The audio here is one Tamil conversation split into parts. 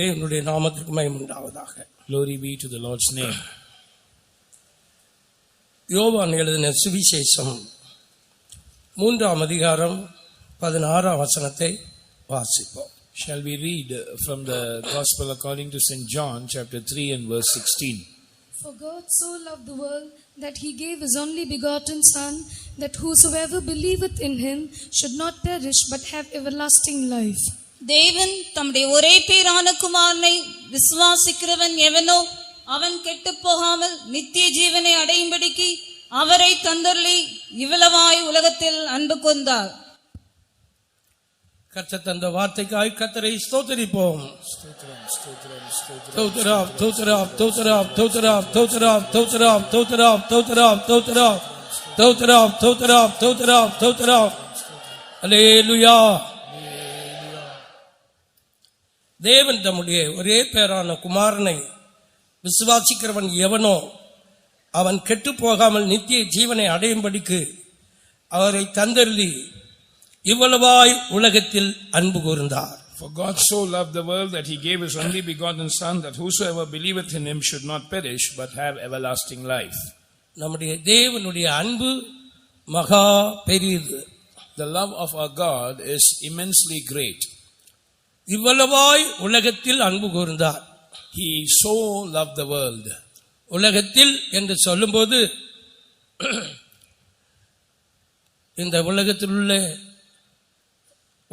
தேவனுடைய நாமத்திற்கு மகிமை உண்டாவதாக. Glory be to the Lord's name. யோவான் எழுதின சுவிசேஷம் 3ஆம் அதிகாரம் 16ஆம் வசனத்தை வாசிப்போம். Shall we read from the Gospel according to St. John, chapter 3 and verse 16. For God so loved the world that he gave his only begotten Son, that whosoever believeth in him should not perish but have everlasting life. தேவன் தம்முடைய ஒரே பேரான குமாரனை விசுவாசிக்கிறவன் எவனோ அவன் கெட்டுப் போகாமல் நித்திய ஜீவனை அடையும்படிக்கு அவரை தந்தருளி இவ்வளவாய் உலகத்தில் அன்பு கூர்ந்தார். கர்த்தர் தந்த வார்த்தைக்காய் கர்த்தரை ஸ்தோத்திரிப்போம். Stotram, stotram, stotram. தோத்ராப் தோத்ராப் தோத்ராப் தோத்ராப் தோத்ராப் தோத்ராப் தோத்ராப் தோத்ராப் தோத்ராப் தோத்ராப் தோத்ராப் தோத்ராப் தோத்ராப். அல்லேலூயா. தேவன் தம்முடைய ஒரே பேரான குமாரனை விசுவாசிக்கிறவன் எவனோ அவன் கெட்டு போகாமல் நித்திய ஜீவனை அடையும்படிக்கு அவரை தந்தருளி இவ்வளவாய் உலகத்தில் அன்பு கூர்ந்தார். For God so loved the world that he gave his only begotten Son, that whosoever believeth in him should not perish but have everlasting life. நம்முடைய தேவனுடைய அன்பு மகா பெரியது. The love of our God is immensely great. இவ்வளவாய் உலகத்தில் அன்பு கூர்ந்தார். He so loved the world. உலகத்தில் என்று சொல்லும்போது இந்த உலகத்தில் உள்ள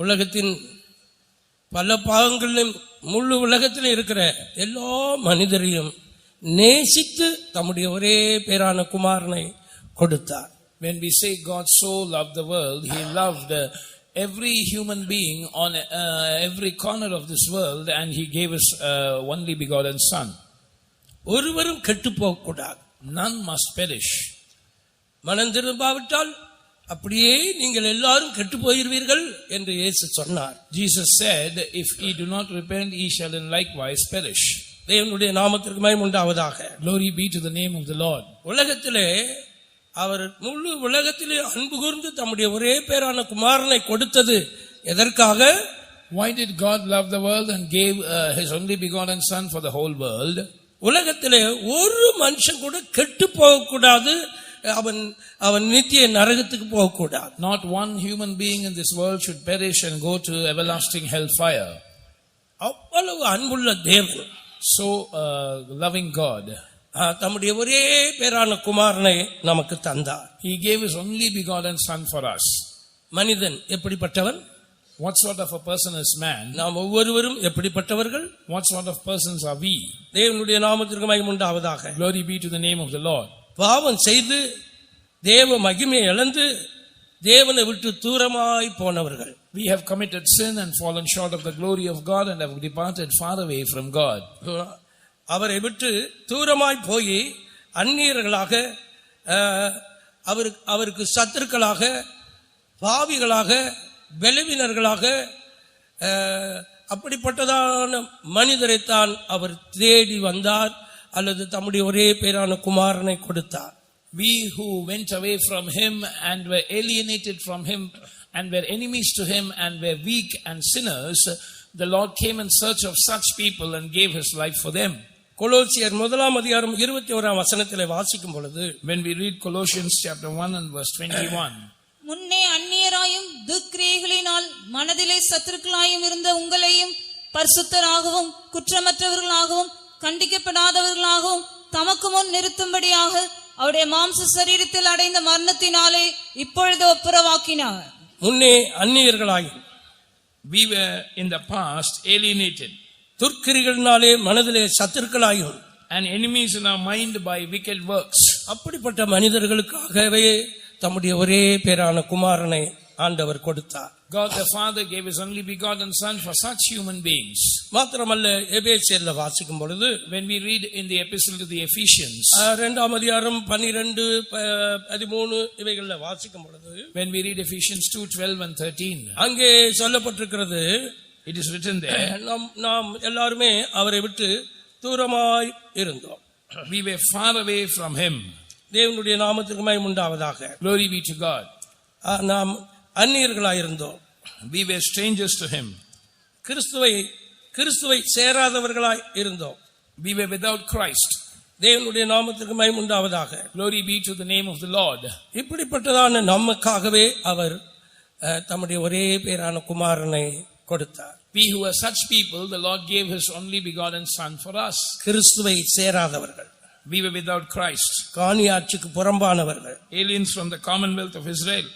உலகத்தின் பல பாகங்களிலும் முழு உலகத்தில் இருக்கிற எல்லா மனிதரையும் நேசித்து தம்முடைய ஒரே பேரான குமாரனை கொடுத்தார். When we say God so loved the world, he loved every human being on every corner of this world, and he gave us only begotten Son. ஒருவரும் கெட்டு போக கூடாது. None must perish. மனம் திரும்பாவிட்டால் அப்படியே நீங்கள் எல்லாரும் கெட்டு போயிருவீர்கள் என்று இயேசு சொன்னார். Jesus said, if ye do not repent, ye shall in likewise perish. தேவனுடைய நாமத்திற்கு மகிமை உண்டாவதாக. Glory be to the name of the Lord. உலகத்திலே அவர் முழு உலகத்திலே அன்பு கூர்ந்து தம்முடைய ஒரே பேரான குமாரனை கொடுத்தது எதற்காக? Why did God love the world and gave his only begotten Son for the whole world? உலகத்திலே ஒரு மனுஷன் கூட கெட்டு போகக்கூடாது, அவன் நித்திய நரகத்துக்கு போகக்கூடாது. Not one human being in this world should perish and go to everlasting hellfire. அவ்வளவு அன்புள்ள தேவன், so loving God, தம்முடைய ஒரே பேரான குமாரனை நமக்கு தந்தார். he gave his only begotten Son for us. மனிதன் எப்படிப்பட்டவன்? What sort of a person is man? நாம் ஒவ்வொருவரும் எப்படிப்பட்டவர்கள்? What sort of persons are we? தேவனுடைய நாமத்திற்கு மகிமை உண்டாவதாக. Glory be to the name of the Lord. பாவம் செய்து தேவ மகிமையை இழந்து தேவனை விட்டு தூரமாய் போனவர்கள். We have committed sin and fallen short of the glory of God and have departed far away from God. அவரை விட்டு தூரமாய் போய் அந்நியர்களாக, அவருக்கு சத்துருக்களாக, பாவிகளாக, பலவீனர்களாக, அப்படிப்பட்டதான மனிதரைத்தான் அவர் தேடி வந்தார் அல்லது தம்முடைய ஒரே பேரான குமாரனை கொடுத்தார். We who went away from him and were alienated from him and were enemies to him and were weak and sinners, the Lord came in search of such people and gave his life for them. கொலோசியர் 1ஆம் அதிகாரம் 21ஆம் வசனத்திலே வாசிக்கும் பொழுது, when we read Colossians chapter 1 and verse 21, முன்னே அந்நியராயும் துக்கிரியைகளினால் மனதிலே சத்துருக்களாயும் இருந்த உங்களையும் பரிசுத்தராகவும் குற்றமற்றவர்களாகவும் கண்டிக்கப்படாதவர்களாகவும் தமக்கு முன் நிறுத்தும்படியாக அவருடைய மாம்ச சரீரத்தில் அடைந்த மரணத்தினாலே இப்பொழுது ஒப்புரவாக்கினார். முன்னே அந்நியர்களாயும், we were in the past alienated, துர்க்கிரிகளினாலே மனதிலே சத்துருக்களாயும், and enemies in our mind by wicked works. அப்படிப்பட்ட மனிதர்களுக்காகவே தம்முடைய ஒரே பேரான குமாரனை ஆண்டவர் கொடுத்தார். God the Father gave his only begotten Son for such human beings. மாத்திரமல்ல, எபேசியர்ல வாசிக்கும் பொழுது, when we read in the epistle to the Ephesians, 2ஆம் அதிகாரம் 12, 13 இவைகள்ல வாசிக்கும் பொழுது, when we read Ephesians 2:12 and 13, அங்கே சொல்லப்பட்டிருக்கிறது, it is written there, நாம் எல்லாருமே அவரை விட்டு தூரமாய் இருந்தோம். we were far away from him. தேவனுடைய நாமத்திற்கு மகிமை உண்டாவதாக. Glory be to God. நாம் அந்நியர்களாயிருந்தோம். We were strangers to him. கிறிஸ்துவை கிறிஸ்துவை சேராதவர்களாய் இருந்தோம். We were without Christ. தேவனுடைய நாமத்திற்கு மகிமை உண்டாவதாக. Glory be to the name of the Lord. இப்படிப்பட்டதான நமக்காகவே அவர் தம்முடைய ஒரே பேரான குமாரனை கொடுத்தார். We who are such people, the Lord gave His only begotten Son for us. கிறிஸ்துவை சேராதவர்கள், We were without Christ, காணியாட்சிக்கு புறம்பானவர்கள், aliens from the commonwealth of Israel,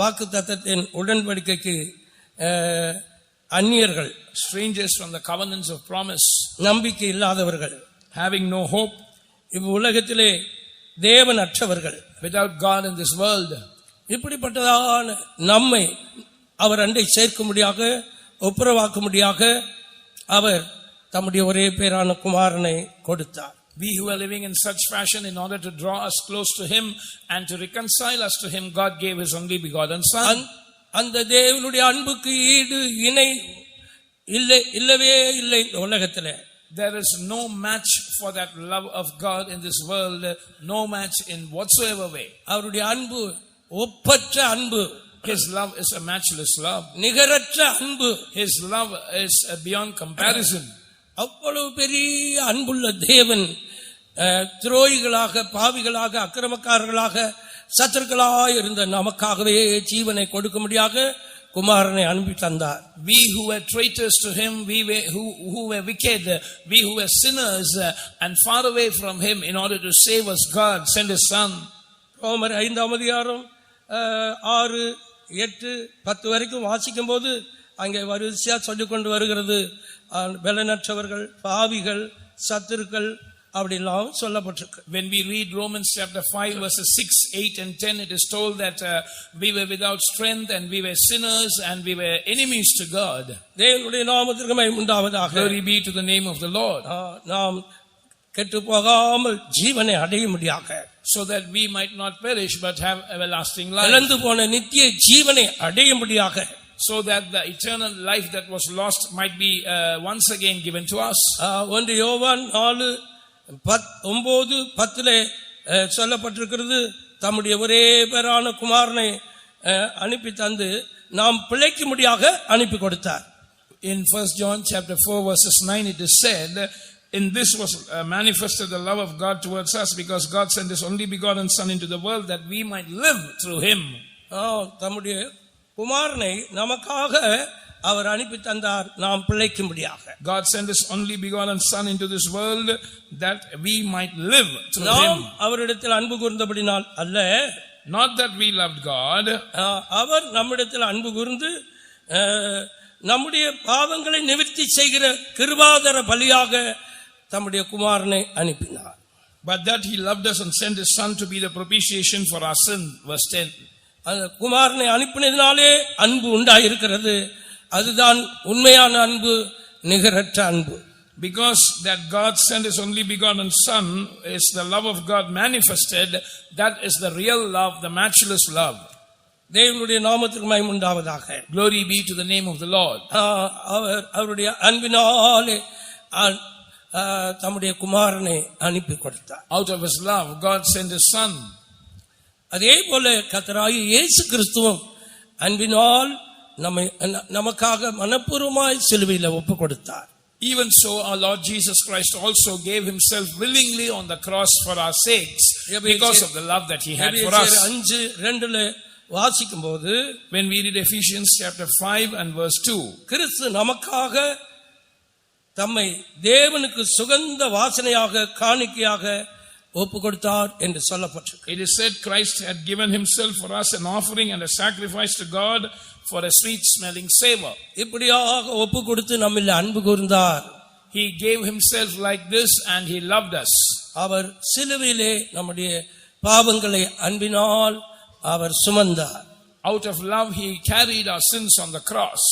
வாக்குத்தத்தத்தின் உடன்படிக்கைக்கு அந்நியர்கள், strangers from the covenants of promise, நம்பிக்கை இல்லாதவர்கள், having no hope, இவ்வுலகத்திலே தேவன் அற்றவர்கள், without God in this world. இப்படிப்பட்டதான நம்மை அவர் அண்டை சேர்க்கும்படியாக ஒப்புரவாக்கும்படியாக அவர் தம்முடைய ஒரே பேரான குமாரனை கொடுத்தார். We who are living in such fashion, in order to draw us close to Him and to reconcile us to Him, God gave His only begotten Son. அந்த தேவனுடைய அன்புக்கு ஈடு இணை இல்லவே இல்லை உலகத்திலே. There is no match for that love of God in this world, no match in whatsoever way. அவருடைய அன்பு ஒப்பற்ற அன்பு. His love is a matchless love. நிகரற்ற அன்பு. His love is beyond comparison. அவ்வளவு பெரிய அன்புள்ள தேவன் துரோகிகளாக, பாவிகளாக, அக்கிரமக்காரர்களாக, சத்துருக்களாக இருந்த நமக்காகவே ஜீவனை கொடுக்கும்படியாக குமாரனை அனுப்பி தந்தார். We who were traitors to Him, who were wicked, we who were sinners and far away from Him, in order to save us, God sent His Son. ரோமர் 5ஆம் அதிகாரம் 6, 8, 10 வரைக்கும் வாசிக்கும் போது அங்கே வரிசையா சொல்லிக் கொண்டு வருகிறது. பலனற்றவர்கள், பாவிகள், சத்துருக்கள் அப்படிலாம் சொல்லப்பட்டிருக்கு. When we read Romans chapter 5 verses 6, 8 and 10, it is told that we were without strength and we were sinners and we were enemies to God. தேவனுடைய நாமத்திற்கு மகிமை உண்டாவதாக. Glory be to the name of the Lord. நாம் கெட்டு போகாமல் ஜீவனை அடையும்படியாக, so that we might not perish but have everlasting life. இழந்து போன நித்திய ஜீவனை அடையும்படியாக, so that the eternal life that was lost might be once again given to us. 1 யோவான் 4:9-10 சொல்லப்பட்டிருக்கிறது. தம்முடைய ஒரே பேரான குமாரனை அனுப்பி தந்து நாம் பிழைக்கும்படியாக அனுப்பி கொடுத்தார். In 1 John chapter 4 verses 9, it is said, in this was manifested the love of God towards us, because God sent His only begotten Son into the world that we might live through Him. தம்முடைய குமாரனை நமக்காக அவர் அனுப்பி தந்தார், நாம் பிழைக்கும்படியாக. God sent His only begotten Son into this world that we might live through நாம் Him. அவரிடத்தில் அன்பு கூர்ந்தபடினால் அல்ல, not that we loved God, அவர் நம்மிடத்தில் அன்பு கூர்ந்து நம்முடைய பாவங்களை நிவர்த்தி செய்கிற கிருபாதர பலியாக தம்முடைய குமாரனை அனுப்பினார். but that He loved us and sent His Son to be the propitiation for our sin. Verse 10. அந்த குமாரனை அனுப்பினதினாலே அன்பு உண்டாயிருக்கிறது. அதுதான் உண்மையான அன்பு, நிகரற்ற அன்பு. Because that God sent His only begotten Son is the love of God manifested. That is the real love, the matchless love. தேவனுடைய நாமத்திற்கு மகிமை உண்டாவதாக. Glory be to the name of the Lord. அவருடைய அன்பினாலே தம்முடைய குமாரனை அனுப்பி கொடுத்தார். Out of His love, God sent His Son. அதே போல கர்த்தராகிய இயேசு கிறிஸ்துவும் அன்பினால் நமக்காக மனப்பூர்வமாய் சிலுவையில் ஒப்பு கொடுத்தார். Even so, our Lord Jesus Christ also gave Himself willingly on the cross for our sakes, because of the love that He had for us. 5:2 வாசிக்கும் போது, when we read Ephesians chapter 5 and verse 2, கிறிஸ்து நமக்காக தம்மை தேவனுக்கு சுகந்த வாசனையாக காணிக்கையாக ஒப்பு கொடுத்தார் என்று சொல்லப்பட்டிருக்கு. it is said Christ had given Himself for us an offering and a sacrifice to God for a sweet smelling savor. இப்படியாக ஒப்பு கொடுத்து நம்மில் அன்பு கூர்ந்தார். He gave Himself like this and He loved us. அவர் சிலுவையிலே நம்முடைய பாவங்களை அன்பினால் அவர் சுமந்தார். Out of love He carried our sins on the cross.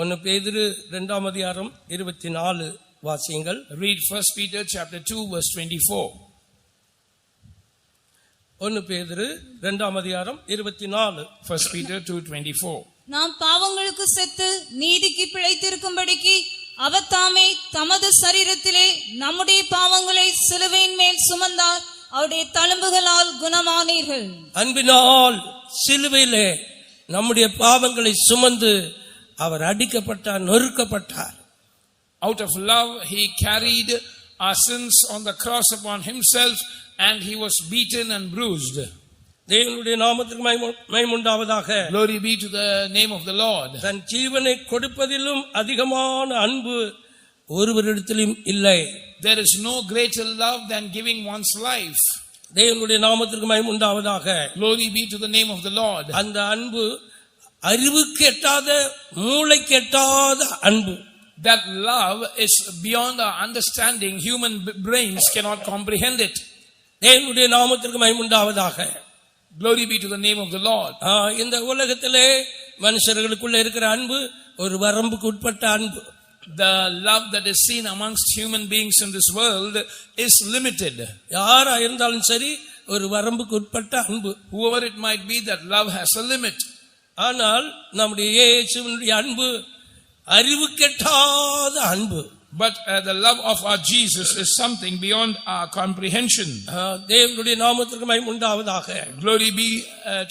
1 பேதுரு 2ஆம் அதிகாரம் 24 வாசியுங்கள். Read 1 Peter chapter 2 verse 24. 1 பேதுரு 2ஆம் அதிகாரம் 24. 1 Peter 2:24. நாம் பாவங்களுக்கு செத்து நீதிக்கு பிழைத்திருக்கும்படிக்கு அவர் தாமே தமது சரீரத்திலே நம்முடைய பாவங்களை சிலுவையின் மேல் சுமந்தார், அவருடைய தழும்புகளால் குணமானீர்கள். அன்பினால் சிலுவையிலே நம்முடைய பாவங்களை சுமந்து அவர் அடிக்கப்பட்டார், நொறுக்கப்பட்டார். Out of love, he carried our sins on the cross upon himself, and he was beaten and bruised. தேவனுடைய நாமத்திற்கு மகிமையுண்டாவதாக. Glory be to the name of the Lord. தன் ஜீவனை கொடுப்பதிலும் அதிகமான அன்பு ஒருவரிடத்திலும் இல்லை. There is no greater love than giving one's life. தேவனுடைய நாமத்திற்கு மகிமையுண்டாவதாக. Glory be to the name of the Lord. அந்த அன்பு அறிவுக்கு எட்டாத, மூளைக்கு எட்டாத அன்பு. That love is beyond our understanding. Human brains cannot comprehend it. தேவனுடைய நாமத்திற்கு மகிமையுண்டாவதாக. Glory be to the name of the Lord. இந்த உலகத்திலே மனுஷர்களுக்குள்ள இருக்கிற அன்பு ஒரு வரம்புக்கு உட்பட்ட அன்பு. The love that is seen amongst human beings in this world is limited. யாரா இருந்தாலும் சரி, ஒரு வரம்புக்கு உட்பட்ட அன்பு. Whoever it might be, that love has a limit. ஆனால் நம்முடைய இயேசுவினுடைய அன்பு அறிவுக்கெட்டாத அன்பு. But the love of our Jesus is something beyond our comprehension. தேவனுடைய நாமத்திற்கு மகிமையுண்டாவதாக. Glory be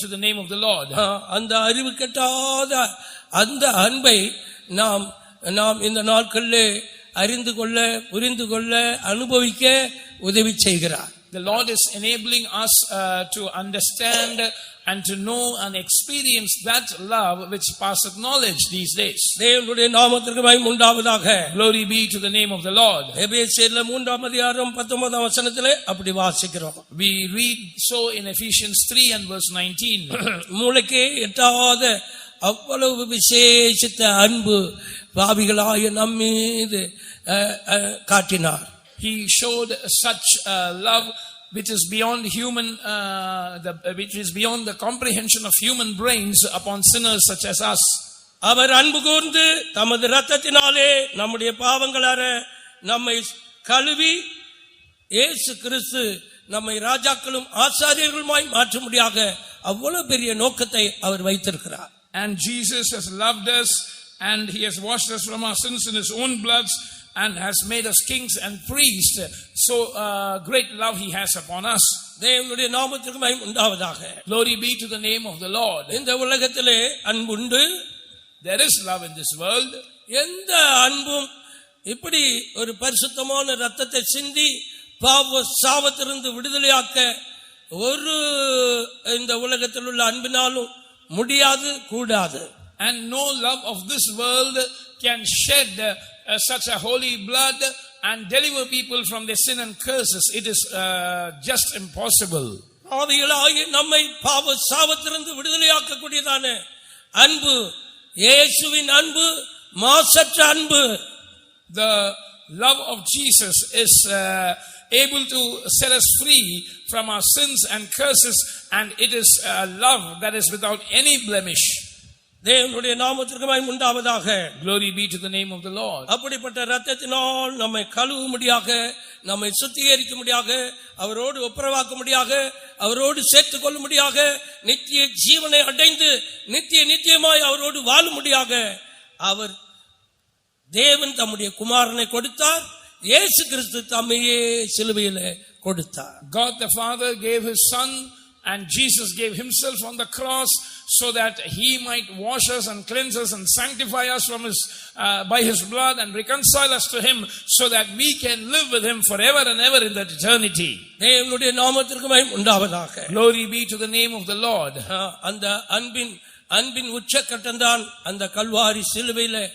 to the name of the Lord. அந்த அறிவுக்கெட்டாத அந்த அன்பை நாம் இந்த நாட்களிலே அறிந்து கொள்ள, புரிந்து கொள்ள, அனுபவிக்க உதவி செய்கிறார். The Lord is enabling us to understand and to know and experience that love which passeth knowledge these days. தேவனுடைய நாமத்திற்கு மகிமையுண்டாவதாக. Glory be to the name of the Lord. எபேசியர்ல 3ஆம் அதிகாரம் 19ஆம் வசனத்திலே அப்படி வாசிக்கிறோம். We read so in Ephesians 3 and verse 19. மூளைக்கே எட்டாத அவ்வளவு விசேஷித்த அன்பு பாவிகளாகிய நம்மீது காட்டினார். He showed such love which is beyond human, which is beyond the comprehension of human brains upon sinners such as us. அவர் அன்பு கூர்ந்து தமது இரத்தத்தினாலே நம்முடைய பாவங்களார நம்மை கழுவி, இயேசு கிறிஸ்து நம்மை ராஜாக்களும் ஆசாரியர்களுமாய் மாற்றும்படியாக அவ்வளவு பெரிய நோக்கத்தை அவர் வைத்திருக்கிறார். And Jesus has loved us, and he has washed us from our sins in his own blood, and has made us kings and priests. So great love he has upon us. தேவனுடைய நாமத்திற்கு மகிமை உண்டாவதாக. Glory be to the name of the Lord. இந்த உலகத்திலே அன்புண்டு. There is love in this world. எந்த அன்பும் இப்படி ஒரு பரிசுத்தமான இரத்தத்தை சிந்தி பாவ சாபத்திலிருந்து விடுதலையாக்க ஒரு இந்த உலகத்தில் உள்ள அன்பினாலும் முடியாது, கூடாது. And no love of this world can shed such a holy blood and deliver people from their sin and curses. It is just impossible. ஆவிகளாகிய நம்மை பாவ சாபத்திலிருந்து விடுதலையாக்க கூடியதான அன்பு, இயேசுவின் அன்பு, மாசற்ற அன்பு. The love of Jesus is able to set us free from our sins and curses, and it is a love that is without any blemish. தேவனுடைய நாமத்திற்கு மகிமை உண்டாவதாக. Glory be to the name of the Lord. அப்படிப்பட்ட இரத்தத்தினால் நம்மை கழுவும்படியாக, நம்மை சுத்திகரிக்கும்படியாக, அவரோடு ஒப்புரவாக்கும்படியாக, அவரோடு சேர்த்துக் கொள்ளும்படியாக, நித்திய ஜீவனை அடைந்து நித்தியமாய் அவரோடு வாழும்படியாக அவர் தேவன் தம்முடைய குமாரனை கொடுத்தார். இயேசு கிறிஸ்து தம்மையே சிலுவையிலே கொடுத்தார். God the Father gave his Son, and Jesus gave himself on the cross so that he might wash us and cleanse us and sanctify us from his by his blood and reconcile us to him, so that we can live with him forever and ever in that eternity. தேவனுடைய நாமத்திற்கு மகிமை உண்டாவதாக. Glory be to the name of the Lord. அந்த அன்பின் உச்சக்கட்டம்தான் அந்த கல்வாரி சிலுவையிலே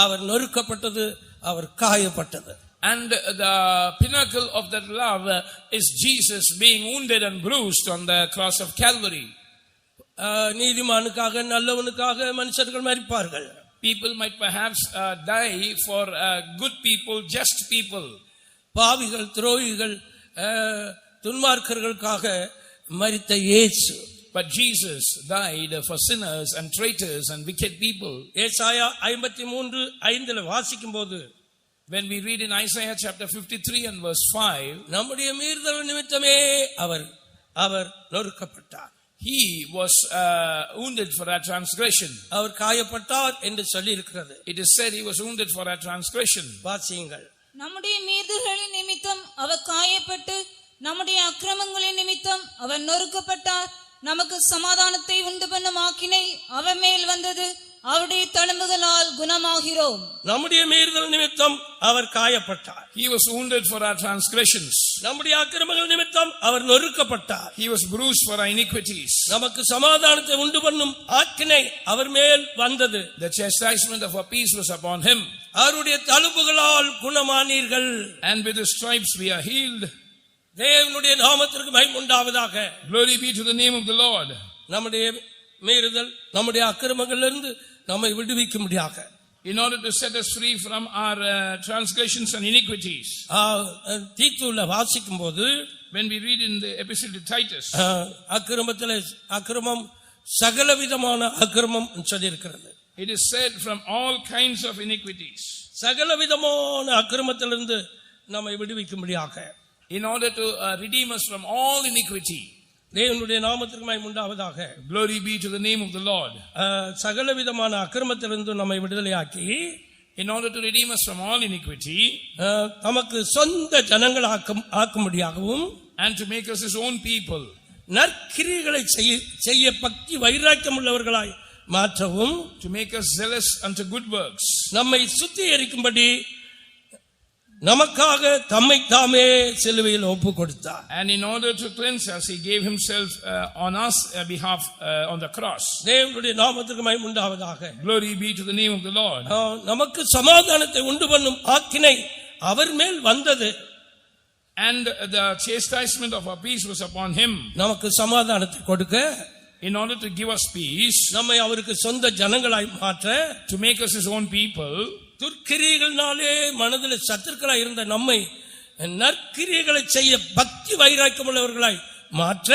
அவர் நொறுக்கப்பட்டது, அவர் காயப்பட்டது. And the pinnacle of that love is Jesus being wounded and bruised on the cross of Calvary. நீதிமானுக்காக, நல்லவனுக்காக மனுஷர்கள் மரிப்பார்கள். People might perhaps die for good people, just people. பாவிகள், துரோகிகள், துன்மார்க்கர்களுக்காக மரித்த இயேசு. But Jesus died for sinners and traitors and wicked people. ஏசாயா 53:5 வாசிக்கும்போது, when we read in Isaiah chapter 53 and verse 5, நம்முடைய மீறுதல் நிமித்தமே அவர் நொறுக்கப்பட்டார். He was wounded for our transgression. அவர் காயப்பட்டார் என்று சொல்லி இருக்கிறது. It is said he was wounded for our transgression. வாசியுங்கள். நம்முடைய மீறுதல்களின் நிமித்தம் அவர் காயப்பட்டு, நம்முடைய அக்கிரமங்களின் நிமித்தம் அவர் நொறுக்கப்பட்டார். நமக்கு சமாதானத்தை உண்டு பண்ணும் ஆக்கினை அவர் மேல் வந்தது. அவருடைய தழும்புகளால் குணமாகிறோம். நம்முடைய மீறுதல் நிமித்தம் அவர் காயப்பட்டார். He was wounded for our transgressions. நம்முடைய அக்கிரமங்கள் நிமித்தம் அவர் நொறுக்கப்பட்டார். He was bruised for our iniquities. நமக்கு சமாதானத்தை உண்டு பண்ணும் ஆக்கினை அவர் மேல் வந்தது. The chastisement of our peace was upon him. அவருடைய தழும்புகளால் குணமானீர்கள். And with his stripes we are healed. தேவனுடைய நாமத்திற்கு மகிமை உண்டாவதாக. Glory be to the name of the Lord. நம்முடைய மீறுதல் நம்முடைய அக்கிரமங்களிலிருந்து நம்மை விடுவிக்கும்படியாக, in order to set us free from our transgressions and iniquities. தீத்துல வாசிக்கும் போது, when we read in the epistle to Titus, அக்கிரமம் சகலவிதமான அக்கிரமம் சொல்லியிருக்கிறது. it is said from all kinds of iniquities. சகலவிதமான அக்கிரமத்திலிருந்து நம்மை விடுவிக்கும்படியாக, in order to redeem us from all iniquity. தேவனுடைய நாமத்திற்கு மகிமை உண்டாவதாக. Glory be to the name of the Lord. சகலவிதமான அக்கிரமத்திலிருந்து நம்மை விடுதலையாக்கி, in order to redeem us from all iniquity, நமக்கு சொந்த ஜனங்கள் ஆக்கும்படியாகவும், and to make us his own people, நற்கிரியைகளை செய்ய பக்தி வைராக்கியம் உள்ளவர்களாய் மாற்றவும், to make us zealous unto good works, நம்மை சுத்திகரிக்கும்படி நமக்காக தம்மை தாமே சிலுவையில் ஒப்பு கொடுத்தார். and in order to cleanse us he gave himself on us behalf on the cross. தேவனுடைய நாமத்திற்கு மகிமை உண்டாவதாக. Glory be to the name of the Lord. நமக்கு சமாதானத்தை உண்டு பண்ணும் ஆக்கினை அவர் மேல் வந்தது. and the chastisement of our peace was upon him. நமக்கு சமாதானத்தை கொடுக்க, in order to give us peace, நம்மை அவருக்கு சொந்த ஜனங்களாய் மாற்ற, to make us his own people. துர்க்கிரியைகளினாலே மனதில் சத்துருக்களாய் இருந்த நம்மை நற்கிரியைகளை செய்ய பக்தி வைராக்கியம் உள்ளவர்களாய் மாற்ற,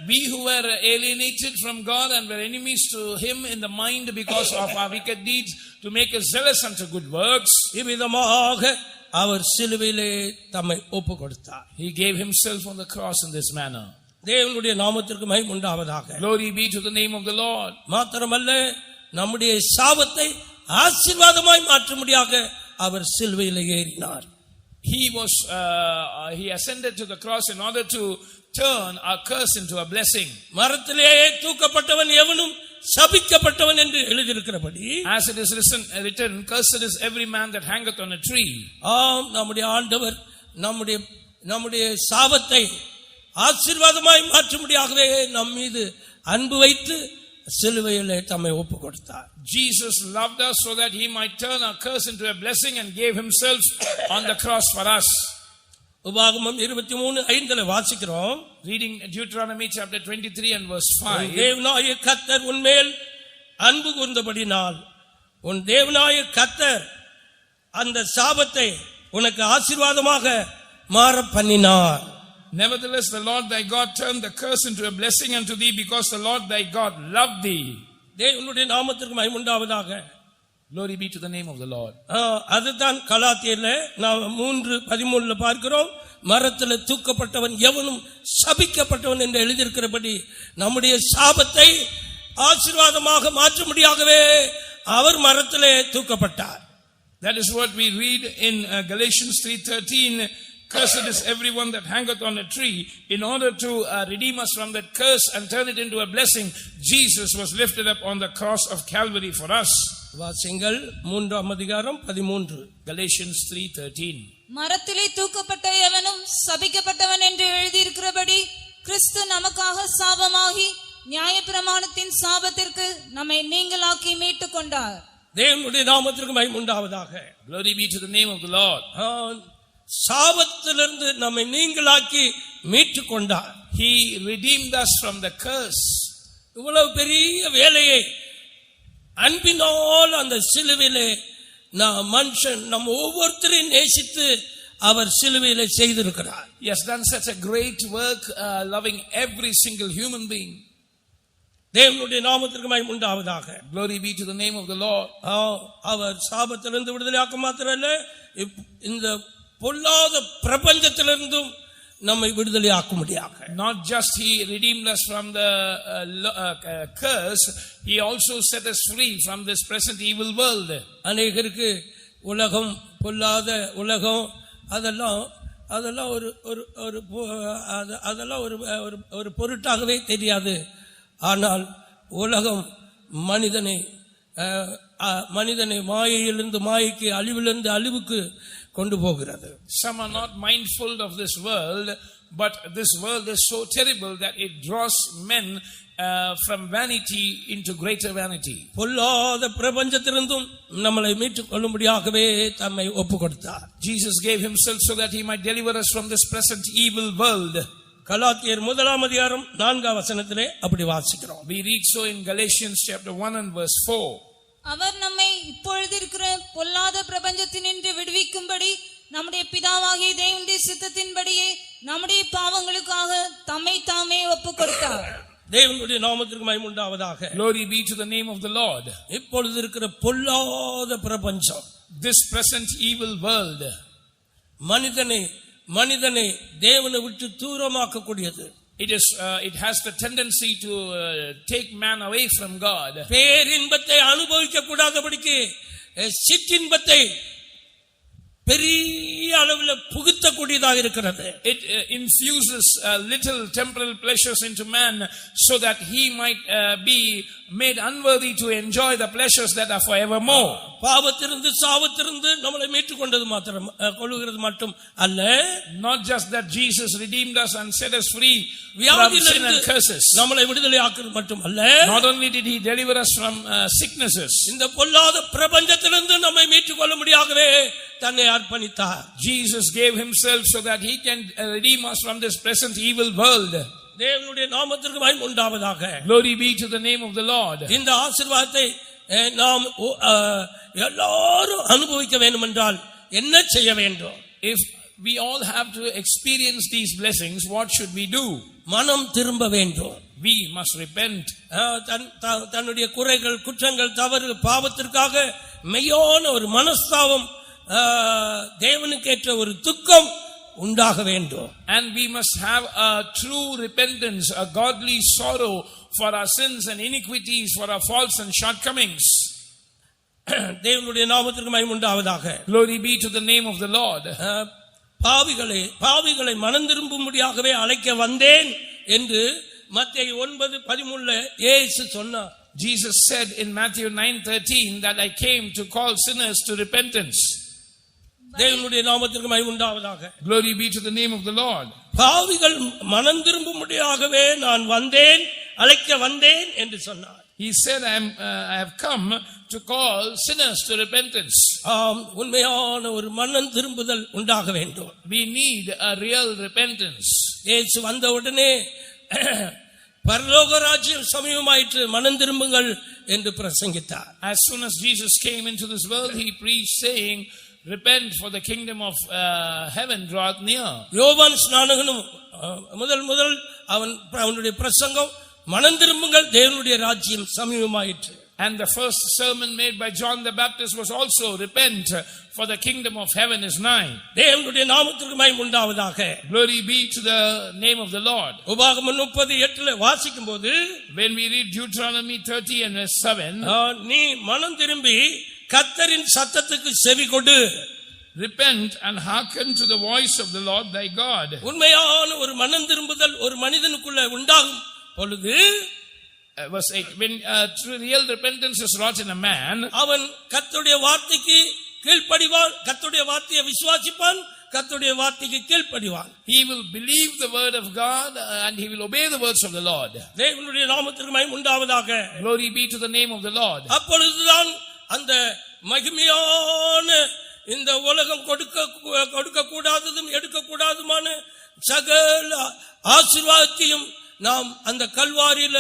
we who were alienated from God and were enemies to him in the mind because of our wicked deeds, to make us zealous unto good works. இவ்விதமாக அவர் சிலுவையிலே தம்மை ஒப்பு கொடுத்தார். He gave himself on the cross in this manner. தேவனுடைய நாமத்திற்கு மகிமை உண்டாவதாக. Glory be to the name of the Lord. மாத்திரமல்ல, நம்முடைய சாபத்தை ஆசீர்வாதமாய் மாற்றும்படியாக அவர் சிலுவையிலே ஏறினார். He ascended to the cross in order to turn our curse into a blessing. மரத்திலே தூக்கப்பட்டவன் எவனும் சபிக்கப்பட்டவன் என்று எழுதியிருக்கிறபடி, as it is written, cursed is every man that hangeth on a tree. ஆம், நம்முடைய ஆண்டவர் நம்முடைய சாபத்தை ஆசீர்வாதமாய் மாற்றும்படியாகவே நம் மீது அன்பு வைத்து சிலுவையிலே தம்மை ஒப்பு கொடுத்தார். Jesus loved us so that he might turn our curse into a blessing and gave himself on the cross for us. உபாகமம் 23:5 வாசிக்கிறோம். Reading Deuteronomy chapter 23 and verse 5. தேவனாகிய கர்த்தர் உன்மேல் அன்பு கூர்ந்தபடினால் உன் தேவனாகிய கர்த்தர் அந்த சாபத்தை உனக்கு ஆசீர்வாதமாக மாற பண்ணினார். Nevertheless, the Lord thy God turned the curse into a blessing unto thee, because the Lord thy God loved thee. தேவனுடைய நாமத்திற்கு மகிமை உண்டாவதாக. Glory be to the name of the Lord. அதுதான் கலாத்தியர்ல நாம் 3:13 பார்க்கிறோம். மரத்தில் தூக்கப்பட்டவன் எவனும் சபிக்கப்பட்டவன் என்று எழுதியிருக்கிறபடி நம்முடைய சாபத்தை ஆசீர்வாதமாக மாற்றும்படியாகவே அவர் மரத்திலே தூக்கப்பட்டார். That is what we read in Galatians 3:13. Cursed is everyone that hangeth on a tree. In order to redeem us from that curse and turn it into a blessing, Jesus was lifted up on the cross of Calvary for us. வாசிங்கள் 3:13. Galatians 3:13. மரத்திலே தூக்கப்பட்ட எவனும் சபிக்கப்பட்டவன் என்று எழுதியிருக்கிறபடி கிறிஸ்து நமக்காக சாபமாகி நியாயப்பிரமாணத்தின் சாபத்திற்கு நம்மை நீங்களாக்கி மீட்டுக் கொண்டார். தேவனுடைய நாமத்திற்கு மகிமை உண்டாவதாக. Glory be to the name of the Lord. சாபத்திலிருந்து நம்மை நீங்களாக்கி மீட்டுக் கொண்டார். He redeemed us from the curse. இவ்வளவு பெரிய வேலையை அன்பினால் அந்த சிலுவையிலே மனுஷன் நம்ம ஒவ்வொருத்தரையும் நேசித்து அவர் சிலுவையிலே செய்திருக்கிறார். He has done such a great work, loving every single human being. தேவனுடைய நாமத்திற்கு மகிமை உண்டாவதாக. Glory be to the name of the Lord. அவர் சாபத்திலிருந்து விடுதலையாக்க மாத்திரமல்ல, இந்த பொல்லாத பிரபஞ்சத்திலிருந்தும் நம்மை விடுதலையாக்கும்படியாக. Not just he redeemed us from the curse, he also set us free from this present evil world. அநேகருக்கு உலகம், பொல்லாத உலகம், அதெல்லாம் ஒரு பொருட்டாகவே தெரியாது. ஆனால் உலகம் மனிதனை மனிதனை மாயையிலிருந்து மாயைக்கு, அழிவிலிருந்து அழிவுக்கு கொண்டு போகிறது. Some are not mindful of this world, but this world is so terrible that it draws men from vanity into greater vanity. பொல்லாத பிரபஞ்சத்திலிருந்தும் நம்மளை மீட்டுக் கொள்ளும்படியாகவே தம்மை ஒப்பு கொடுத்தார். Jesus gave himself so that he might deliver us from this present evil world. கலாத்தியர் 1:4 அப்படி வாசிக்கிறோம். We read so in Galatians chapter 1 and verse 4. அவர் நம்மை இப்பொழுது இருக்கிற பொல்லாத பிரபஞ்சத்தினின்று விடுவிக்கும்படி நம்முடைய பிதாவாகிய தேவனுடைய சித்தத்தின்படியே நம்முடைய பாவங்களுக்காக தம்மை தாமே ஒப்புக் கொடுத்தார். தேவனுடைய நாமத்திற்கு மகிமை உண்டாவதாக. Glory be to the name of the Lord. இப்பொழுது இருக்கிற பொல்லாத பிரபஞ்சம், this present evil world, மனிதனை தேவனை விட்டு தூரமாக்க கூடியது. It has the tendency to take man away from God. பேரின்பத்தை அனுபவிக்க கூடாதபடிக்கு சிற்றின்பத்தை பெரிய அளவில் புகுத்தக்கூடியதாக இருக்கிறது. It infuses little temporal pleasures into man so that he might be made unworthy to enjoy the pleasures that are forevermore. பாவத்திலிருந்து சாவத்திலிருந்து நம்மளை மீட்டுக் கொண்டது மாத்திரம் கொள்ளுகிறது மட்டும் அல்ல, not just that Jesus redeemed us and set us free from sin and curses. நம்மளை விடுதலை ஆக்குறது மட்டும் அல்ல, not only did he deliver us from sicknesses, இந்த பொல்லாத பிரபஞ்சத்திலிருந்து நம்மை மீட்டுக் கொள்ளும்படியாகவே தன்னை அர்ப்பணித்தார். Jesus gave himself so that he can redeem us from this present evil world. தேவனுடைய நாமத்திற்கு மகிமை உண்டாவதாக. Glory be to the name of the Lord. இந்த ஆசீர்வாதத்தை நாம் எல்லாரும் அனுபவிக்க வேண்டும் என்றால் என்ன செய்ய வேண்டும்? If we all have to experience these blessings, what should we do? மனம் திரும்ப வேண்டும். We must repent. தன்னுடைய குறைகள், குற்றங்கள், தவறு, பாவத்திற்காக மெய்யான ஒரு மனஸ்தாபம், தேவனுக்கேற்ற ஒரு துக்கம் உண்டாக வேண்டும். And we must have a true repentance, a godly sorrow for our sins and iniquities, for our faults and shortcomings. தேவனுடைய நாமத்திற்கு மகிமை உண்டாவதாக. Glory be to the name of the Lord. பாவிகளை மனம் திரும்பும்படியாகவே அழைக்க வந்தேன் என்று மத்தேயு 9:13 இயேசு சொன்னார். Jesus said in Matthew 9:13 that I came to call sinners to repentance. தேவனுடைய நாமத்திற்கு மகிமை உண்டாவதாக. Glory be to the name of the Lord. பாவிகள் மனம் திரும்பும்படியாகவே நான் வந்தேன், அழைக்க வந்தேன் என்று சொன்னார். He said I have come to call sinners to repentance. உண்மையான ஒரு மனம் திரும்புதல் உண்டாக வேண்டும். We need a real repentance. இயேசு வந்த உடனே பரலோக ராஜ்யம் சமீபமாயிற்று, மனம் திரும்புங்கள் என்று பிரசங்கித்தார். As soon as Jesus came into this world, he preached saying, repent, for the kingdom of heaven draweth near. யோவான் ஸ்நானகனும் முதல் அவனுடைய பிரசங்கம், மனம் திரும்புங்கள், தேவனுடைய ராஜ்யம் சமீபமாயிற்று. And the first sermon made by John the Baptist was also, repent, for the kingdom of heaven is nigh. தேவனுடைய நாமத்திற்கு மகிமை உண்டாவதாக. Glory be to the name of the Lord. உபாகமம் 30:8 வாசிக்கும் போது, when we read Deuteronomy 30 and verse 7, நீ மனம் திரும்பி கர்த்தரின் சத்தத்துக்கு செவி கொடு, repent and hearken to the voice of the Lord thy God. உண்மையான ஒரு மனம் திரும்புதல் ஒரு மனிதனுக்குள்ள உண்டாகும் பொழுது, verse 8, when true real repentance is wrought in a man, அவன் கர்த்தருடைய வார்த்தைக்கு கீழ்ப்படிவான், கர்த்தருடைய வார்த்தையை விசுவாசிப்பான், கர்த்தருடைய வார்த்தைக்கு கீழ்ப்படிவான். he will believe the word of God and he will obey the words of the Lord. தேவனுடைய நாமத்திற்கு மகிமை உண்டாவதாக. Glory be to the name of the Lord. அப்பொழுதுதான் அந்த மகிமையான இந்த உலகம் கொடுக்க கூடாததும் எடுக்க கூடாதுமான சகல ஆசீர்வாதத்தையும் நாம் அந்த கல்வாரியில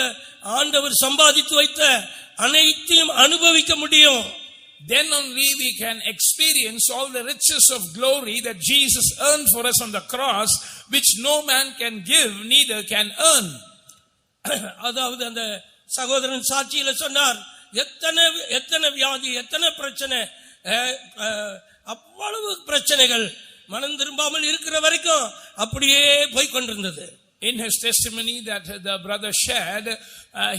ஆண்டவர் சம்பாதித்து வைத்த அனைத்தையும் அனுபவிக்க முடியும். Then only we can experience all the riches of glory that Jesus earned for us on the cross, which no man can give, neither can earn. அதாவது அந்த சகோதரன் சாட்சியில சொன்னார், எத்தனை வியாதி, எத்தனை பிரச்சனை, அவ்வளவு பிரச்சனைகள் மனம் திரும்பாமல் இருக்கிற வரைக்கும் அப்படியே போய் கொண்டிருந்தது. In his testimony that the brother shared,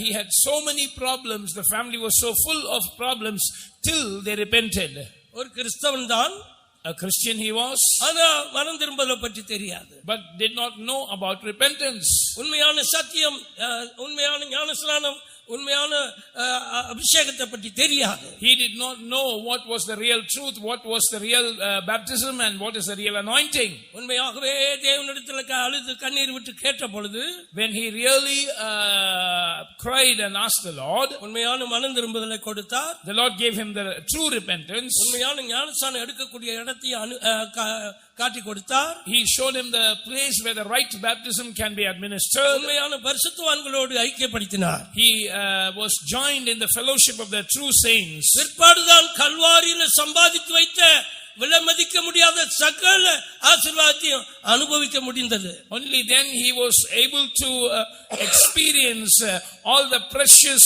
he had so many problems, the family was so full of problems till they repented. ஒரு கிறிஸ்தவன் தான், a Christian he was, ஆனா மனம் திரும்பலை பற்றி தெரியாது, but did not know about repentance. உண்மையான சத்தியம், உண்மையான ஞானஸ்நானம், உண்மையான அபிஷேகத்தை பற்றி தெரியாது. He did not know what was the real truth, what was the real baptism and what is the real anointing. உண்மையாகவே தேவனிடத்தில் அழுது கண்ணீர் விட்டு கேட்ட பொழுது, when he really cried and asked the Lord, உண்மையான மனம் திரும்புதலை கொடுத்தார். the Lord gave him the true repentance. உண்மையான ஞானஸ்நானம் எடுக்கக்கூடிய இடத்தையும் காட்டி கொடுத்தார். He showed him the place where the right baptism can be administered. உண்மையான பரிசுத்தவான்களோடு ஐக்கியப்படுத்தினார். He was joined in the fellowship of the true saints. பிற்பாடுதான் கல்வாரியில சம்பாதித்து வைத்த விலைமதிக்க முடியாத சகல ஆசீர்வாதத்தையும் அனுபவிக்க முடிந்தது. Only then he was able to experience all the precious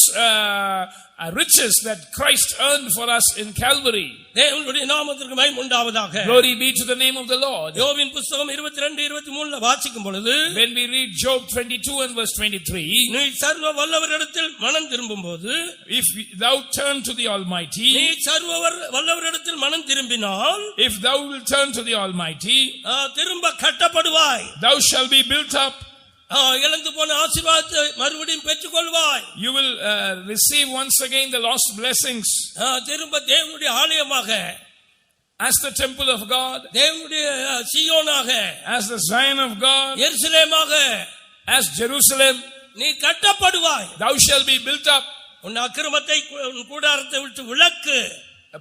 riches that Christ earned for us in Calvary. தேவனுடைய நாமத்திற்கு மகிமை உண்டாவதாக. Glory be to the name of the Lord. யோபின் புத்தகம் 22:23 வாசிக்கும் பொழுது, when we read Job 22 and verse 23, நீ சர்வ வல்லவரிடத்தில் மனம் திரும்பும்போது, if thou turn to the Almighty, நீ சர்வ வல்லவரிடத்தில் மனம் திரும்பினால், if thou will turn to the Almighty, திரும்ப கட்டப்படுவாய். thou shall be built up. இழந்து போன ஆசீர்வாதத்தை மறுபடியும் பெற்றுக்கொள்வாய். You will receive once again the lost blessings. திரும்ப தேவனுடைய ஆலயமாக, as the temple of God, தேவனுடைய சீயோனாக, as the Zion of God, எருசலேமாக, as Jerusalem, நீ கட்டப்படுவாய். thou shall be built up. உன் அக்கிரமத்தை உன் கூடாரத்தை விட்டு விலக்கு.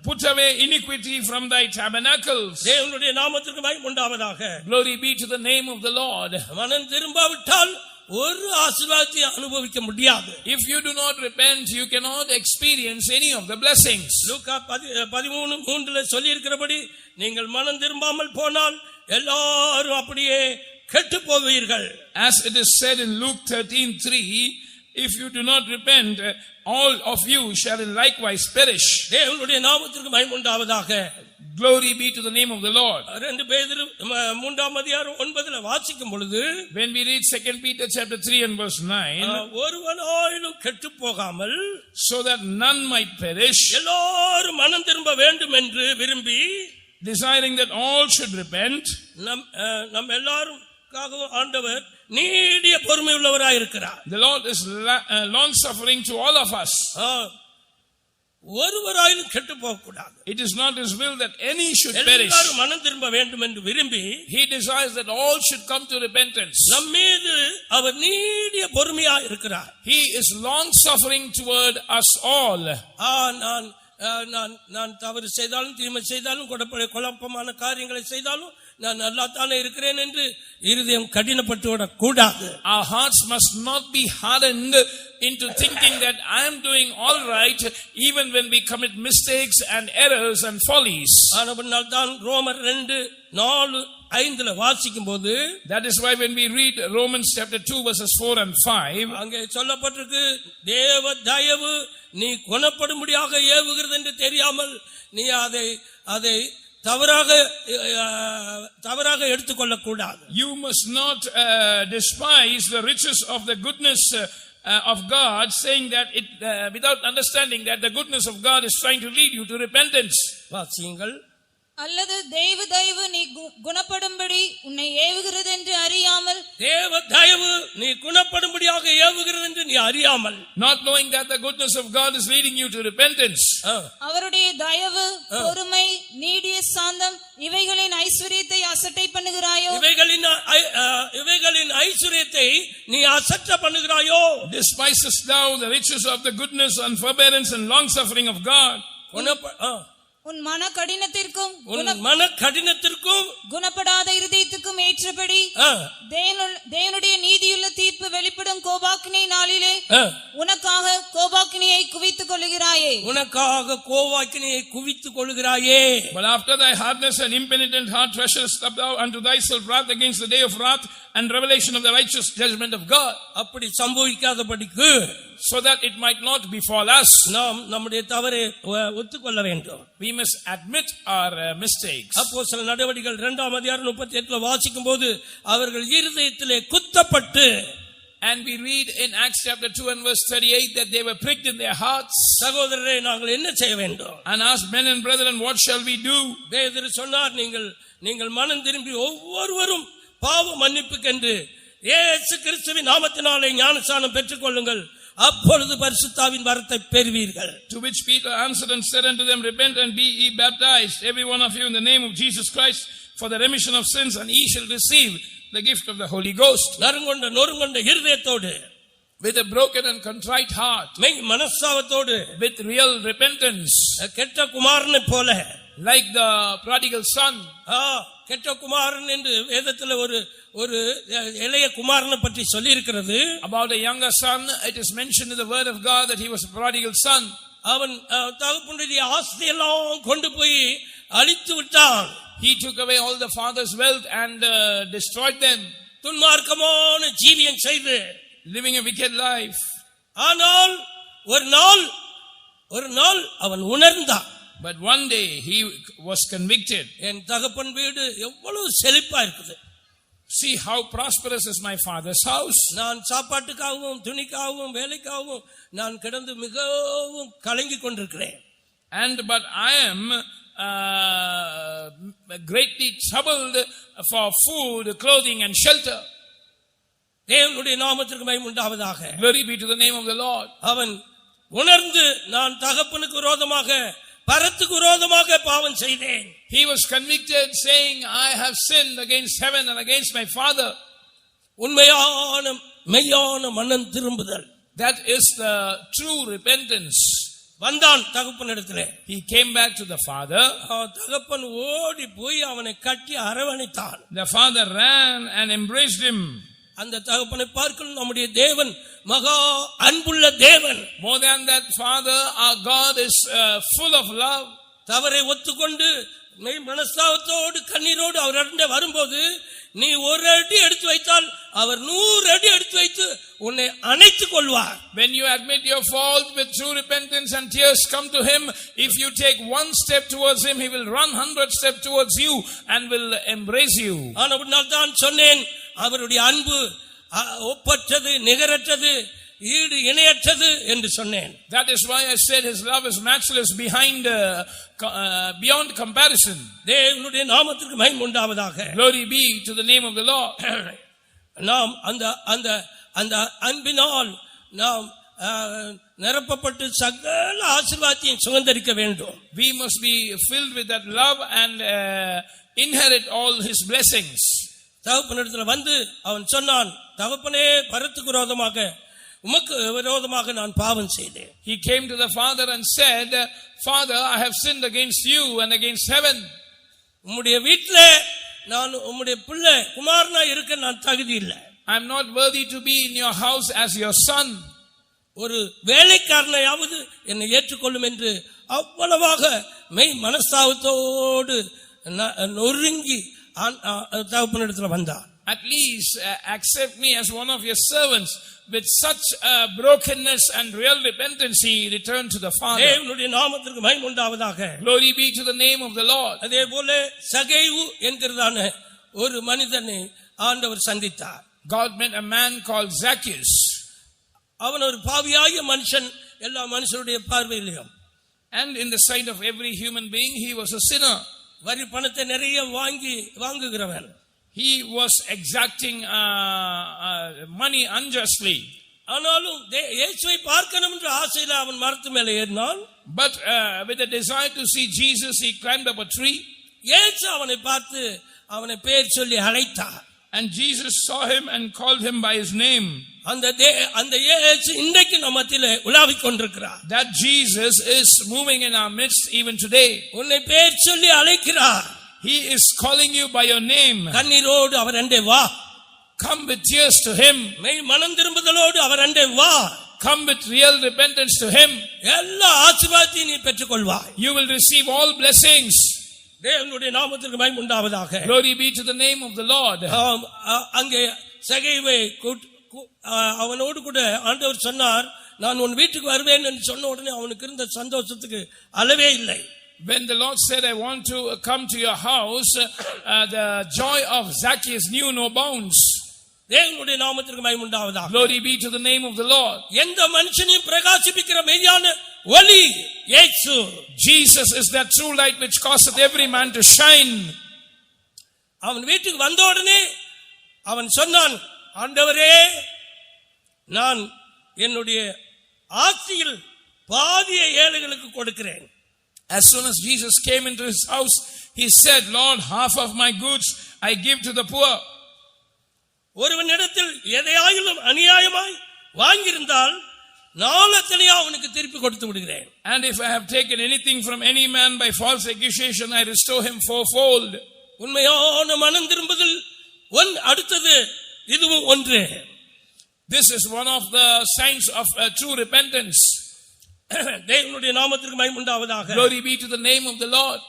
Put away iniquity from thy tabernacles. தேவனுடைய நாமத்திற்கு மகிமை உண்டாவதாக. Glory be to the name of the Lord. மனம் திரும்பாவிட்டால் ஒரு ஆசீர்வாதத்தை அனுபவிக்க முடியாது. If you do not repent, you cannot experience any of the blessings. லூக்கா 13:3 சொல்லி இருக்கிறபடி, நீங்கள் மனம் திரும்பாமல் போனால் எல்லாரும் அப்படியே கெட்டு போவீர்கள். As it is said in Luke 13:3, if you do not repent, all of you shall likewise perish. தேவனுடைய நாமத்திற்கு மகிமை உண்டாவதாக. Glory be to the name of the Lord. 2 பேதுரு 3:9 வாசிக்கும் பொழுது, when we read 2 Peter chapter 3 and verse 9, ஒருவனாயிலும் கெட்டு போகாமல், so that none might perish, எல்லாரும் மனம் திரும்ப வேண்டும் என்று விரும்பி, desiring that all should repent. நம் எல்லாரும் ஆண்டவர் நீடிய பொறுமை உள்ளவராய் இருக்கிறார். The Lord is long suffering to all of us. ஒருவராயிலும் கெட்டு போக கூடாது. It is not his will that any should perish. எல்லாரும் மனம் திரும்ப வேண்டும் என்று விரும்பி, he desires that all should come to repentance. நம் மீது அவர் நீடிய பொறுமையாய் இருக்கிறார். He is long suffering toward us all. நான் தவறு செய்தாலும் தீமை செய்தாலும் குழப்பமான காரியங்களை செய்தாலும் நான் நல்லா தானே இருக்கிறேன் என்று இருதயம் கடினப்பட்டு விடக் கூடாது. Our hearts must not be hardened into thinking that I am doing all right even when we commit mistakes and errors and follies. ஆனபடியால் தான் ரோமர் 2:4-5 வாசிக்கும் போது, that is why when we read Romans chapter 2 verses 4 and 5, அங்கே சொல்லப்பட்டிருக்கு, தேவ தயவு நீ குணப்படும்படியாக ஏவுகிறது என்று தெரியாமல் நீ அதை தவறாக எடுத்துக்கொள்ள கூடாது. You must not despise the riches of the goodness of God, saying that it without understanding that the goodness of God is trying to lead you to repentance. வாசியுங்கள். அல்லது தேவ தயவு நீ குணப்படும்படி உன்னை ஏவுகிறது என்று அறியாமல், தேவ தயவு நீ குணப்படும்படியாக ஏவுகிறது என்று நீ அறியாமல், not knowing that the goodness of God is leading you to repentance. அவருடைய தயவு, பொறுமை, நீடிய சாந்தம் இவைகளின் ஐஸ்வரியத்தை அசட்டை பண்ணுகிறாயோ, இவைகளின் ஐஸ்வரியத்தை நீ அசட்ட பண்ணுகிறாயோ, despisest thou the riches of the goodness and forbearance and long suffering of God. உன் மன கடினத்திற்கும் குணப்படாத இருதயத்துக்கும் ஏற்றபடி தேவனுடைய நீதியுள்ள தீர்ப்பு வெளிப்படும் கோபாக்கினை நாளிலே உனக்காக கோபாக்கினியை குவித்துக் கொள்ளுகிறாயே. But after thy hardness and impenitent heart treasurest thou unto thyself wrath against the day of wrath and revelation of the righteous judgment of God. அப்படி சம்பவிக்காதபடிக்கு, so that it might not befall us, நாம் நம்முடைய தவறை ஒத்துக்கொள்ள வேண்டும். we must admit our mistakes. அப்போஸ்தலர் நடவடிக்கைகள் 2:38 வாசிக்கும் போது, அவர்கள் இருதயத்திலே குத்தப்பட்டு, and we read in Acts chapter 2 and verse 38 that they were pricked in their hearts. சகோதரரே, நாங்கள் என்ன செய்ய வேண்டும்? And asked, men and brethren, what shall we do? பேதுரு சொன்னார், நீங்கள் மனம் திரும்பி ஒவ்வொருவரும் பாவ மன்னிப்புக்கென்று இயேசு கிறிஸ்துவின் நாமத்தினாலே ஞானஸ்நானம் பெற்றுக்கொள்ளுங்கள், அப்பொழுது பரிசுத்தாவின் வரத்தை பெறுவீர்கள். To which Peter answered and said unto them, Repent and be ye baptized, every one of you, in the name of Jesus Christ, for the remission of sins, and ye shall receive the gift of the Holy Ghost. நொறுங்கொண்ட இருதயத்தோடு, With a broken and contrite heart, மெய் மனஸ்தாபத்தோடு, with real repentance, கெட்ட குமாரனை போல, like the prodigal son. கெட்ட குமாரன் என்று வேதத்தில் ஒரு இளைய குமாரனை பற்றி சொல்லி இருக்கிறது. About a younger son, it is mentioned in the word of God that he was a prodigal son. அவன் தகப்பனுடைய ஆஸ்தியெல்லாம் கொண்டு போய் அழித்து விட்டான். He took away all the father's wealth and destroyed them. துன்மார்க்கமான ஜீவியம் செய்து, living a wicked life. ஆனால் ஒரு நாள் அவன் உணர்ந்தான். But one day he was convicted. என் தகப்பன் வீடு எவ்வளவு செழிப்பா இருக்குது. See how prosperous is my father's house. நான் சாப்பாட்டுக்காகவும் துணிக்காகவும் வேலைக்காகவும் நான் கிடந்து மிகவும் கலங்கி கொண்டிருக்கிறேன். But I am greatly troubled for food, clothing and shelter. தேவனுடைய நாமத்திற்கு மகிமை உண்டாவதாக. Glory be to the name of the Lord. அவன் உணர்ந்து நான் தகப்பனுக்கு விரோதமாக பரத்துக்கு விரோதமாக பாவம் செய்தேன். He was convicted saying, I have sinned against heaven and against my father. உண்மையான மெய்யான மனம் திரும்புதல். That is the true repentance. வந்தான் தகப்பனிடத்திலே. He came back to the father. தகப்பன் ஓடி போய் அவனை கட்டி அரவணைத்தான். The father ran and embraced him. அந்த தகப்பனை பார்க்கணும் நம்முடைய தேவன் மகா அன்புள்ள தேவன். More than that, Father, our God is full of love. தவறை ஒத்துக்கொண்டு மெய் மனஸ்தாபத்தோடு கண்ணீரோடு அவரிடம் வரும்போது நீ ஒரு அடி எடுத்து வைத்தால் அவர் 100 அடி எடுத்து வைத்து உன்னை அணைத்துக் கொள்வார். When you admit your fault with true repentance and tears come to him, if you take one step towards him, he will run 100 steps towards you and will embrace you. ஆனால் தான் சொன்னேன், அவருடைய அன்பு ஒப்பற்றது, நிகரற்றது, ஈடு இணையற்றது என்று சொன்னேன். That is why I said his love is matchless, beyond comparison. தேவனுடைய நாமத்திற்கு மகிமை உண்டாவதாக. Glory be to the name of the Lord. நாம் அந்த அன்பினால் நாம் நிரப்பப்பட்டு சகல ஆசீர்வாதத்தையும் சுதந்தரிக்க வேண்டும். We must be filled with that love and inherit all his blessings. தகப்பனிடத்தில் வந்து அவன் சொன்னான், தகப்பனே பரத்துக்கு விரோதமாக உமக்கு விரோதமாக நான் பாவம் செய்தேன். He came to the father and said, Father, I have sinned against you and against heaven. உம்முடைய வீட்டில நான் உம்முடைய பிள்ளை குமாரனா இருக்க நான் தகுதி இல்லை. I am not worthy to be in your house as your son. ஒரு வேலைக்காரனையாவது என்னை ஏற்றுக்கொள்ளும் என்று அவ்வளவாக மெய் மனஸ்தாபத்தோடு நொறுங்கி தகப்பனிடத்தில் வந்தார். At least accept me as one of your servants. With such brokenness and real repentance, he returned to the Father. தேவனுடைய நாமத்திற்கு மகிமை உண்டாவதாக. Glory be to the name of the Lord. அதே போல சகேயு என்கிறதான ஒரு மனிதனை ஆண்டவர் சந்தித்தார். God met a man called Zacchaeus. அவன் ஒரு பாவியாகிய மனுஷன் எல்லா மனுஷருடைய பார்வையிலும். And in the sight of every human being, he was a sinner. வரி பணத்தை நிறைய வாங்குகிறவன். He was exacting money unjustly. ஆனாலும் இயேசுவை பார்க்கணும் என்ற ஆசையில அவன் மரத்து மேலே ஏறினான். But with a desire to see Jesus, he climbed up a tree. இயேசு அவனை பார்த்து அவனை பெயர் சொல்லி அழைத்தார். And Jesus saw him and called him by his name. அந்த இயேசு இன்றைக்கு நம்ம மத்தியிலே உலாவிக் கொண்டிருக்கிறார். That Jesus is moving in our midst even today. உன்னை பெயர் சொல்லி அழைக்கிறார். He is calling you by your name. கண்ணீரோடு அவர் அண்டே வா. Come with tears to him. மெய் மனம் திரும்புதலோடு அவர் அண்டே வா. Come with real repentance to him. எல்லா ஆசீர்வாதத்தையும் நீ பெற்றுக்கொள்வாய். You will receive all blessings. தேவனுடைய நாமத்திற்கு மகிமை உண்டாவதாக. Glory be to the name of the Lord. அங்கே சகேயுவை அவனோடு கூட ஆண்டவர் சொன்னார், நான் உன் வீட்டுக்கு வருவேன் என்று சொன்ன உடனே அவனுக்கு இருந்த சந்தோஷத்துக்கு அளவே இல்லை. When the Lord said, I want to come to your house, the joy of Zacchaeus knew no bounds. தேவனுடைய நாமத்திற்கு மகிமை உண்டாவதாக. Glory be to the name of the Lord. எந்த மனுஷனையும் பிரகாசிப்பிக்கிற மெய்யான ஒளி இயேசு. Jesus is that true light which causeth every man to shine. அவன் வீட்டுக்கு வந்த உடனே அவன் சொன்னான், ஆண்டவரே, நான் என்னுடைய ஆஸ்தியில் பாதியை ஏழைகளுக்கு கொடுக்கிறேன். As soon as Jesus came into his house, he said, Lord, half of my goods I give to the poor. ஒருவனிடத்தில் எதையாயிலும் அநியாயமாய் வாங்கியிருந்தால் நாளத்தனையா அவனுக்கு திருப்பி கொடுத்து விடுகிறேன். And if I have taken anything from any man by false accusation, I restore him fourfold. உண்மையான மனம் திரும்புதல் அடுத்தது இதுவும் ஒன்று. This is one of the signs of true repentance. தேவனுடைய நாமத்திற்கு மகிமை உண்டாவதாக. Glory be to the name of the Lord.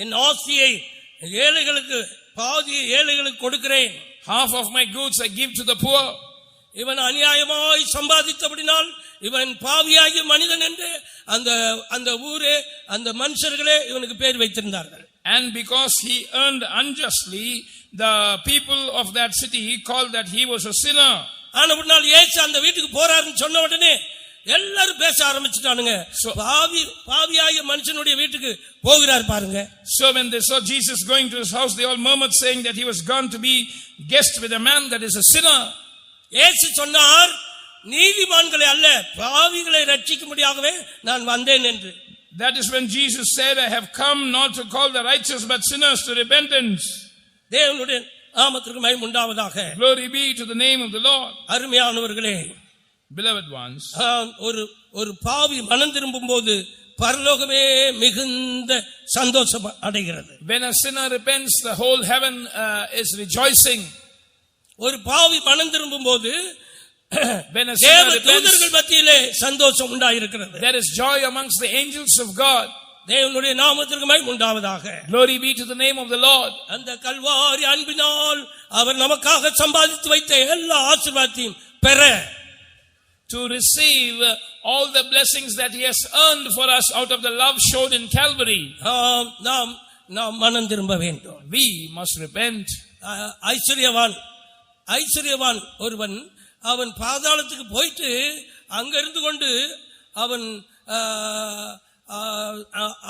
என் ஆஸ்தியை ஏழைகளுக்கு பாதியை ஏழைகளுக்கு கொடுக்கிறேன். Half of my goods I give to the poor. இவன் அநியாயமாய் சம்பாதித்தபடினால் இவன் பாவியாகிய மனிதன் என்று அந்த ஊரே அந்த மனுஷர்களே இவனுக்கு பேர் வைத்திருந்தார்கள். And because he earned unjustly, the people of that city called that he was a sinner. ஆனபடினால் இயேசு அந்த வீட்டுக்கு போறாருன்னு சொன்ன உடனே எல்லாரும் பேச ஆரம்பிச்சுட்டானுங்க. பாவியாகிய மனுஷனுடைய வீட்டுக்கு போகிறார் பாருங்க. So when they saw Jesus going to his house, they all murmured, saying that he was gone to be guest with a man that is a sinner. இயேசு சொன்னார், நீதிமான்களை அல்ல பாவிகளை ரட்சிக்கும்படியாகவே நான் வந்தேன் என்று. That is when Jesus said, I have come not to call the righteous but sinners to repentance. தேவனுடைய நாமத்திற்கு மகிமை உண்டாவதாக. Glory be to the name of the Lord. அருமையானவர்களே, beloved ones, ஒரு பாவி மனம் திரும்பும்போது பரலோகமே மிகுந்த சந்தோஷம் அடைகிறது. When a sinner repents, the whole heaven is rejoicing. ஒரு பாவி மனம் திரும்பும்போது when a sinner repents, தூதர்கள் மத்தியிலே சந்தோஷம் உண்டாயிருக்கிறது. there is joy amongst the angels of God. தேவனுடைய நாமத்திற்கு மகிமை உண்டாவதாக. Glory be to the name of the Lord. அந்த கல்வாரி அன்பினால் அவர் நமக்காக சம்பாதித்து வைத்த எல்லா ஆசீர்வாதத்தையும் பெற, to receive all the blessings that he has earned for us out of the love shown in Calvary, நாம் மனம் திரும்ப வேண்டும். we must repent. ஐஸ்வர்யவான் ஒருவன் அவன் பாதாளத்துக்கு போயிட்டு அங்க இருந்து கொண்டு அவன்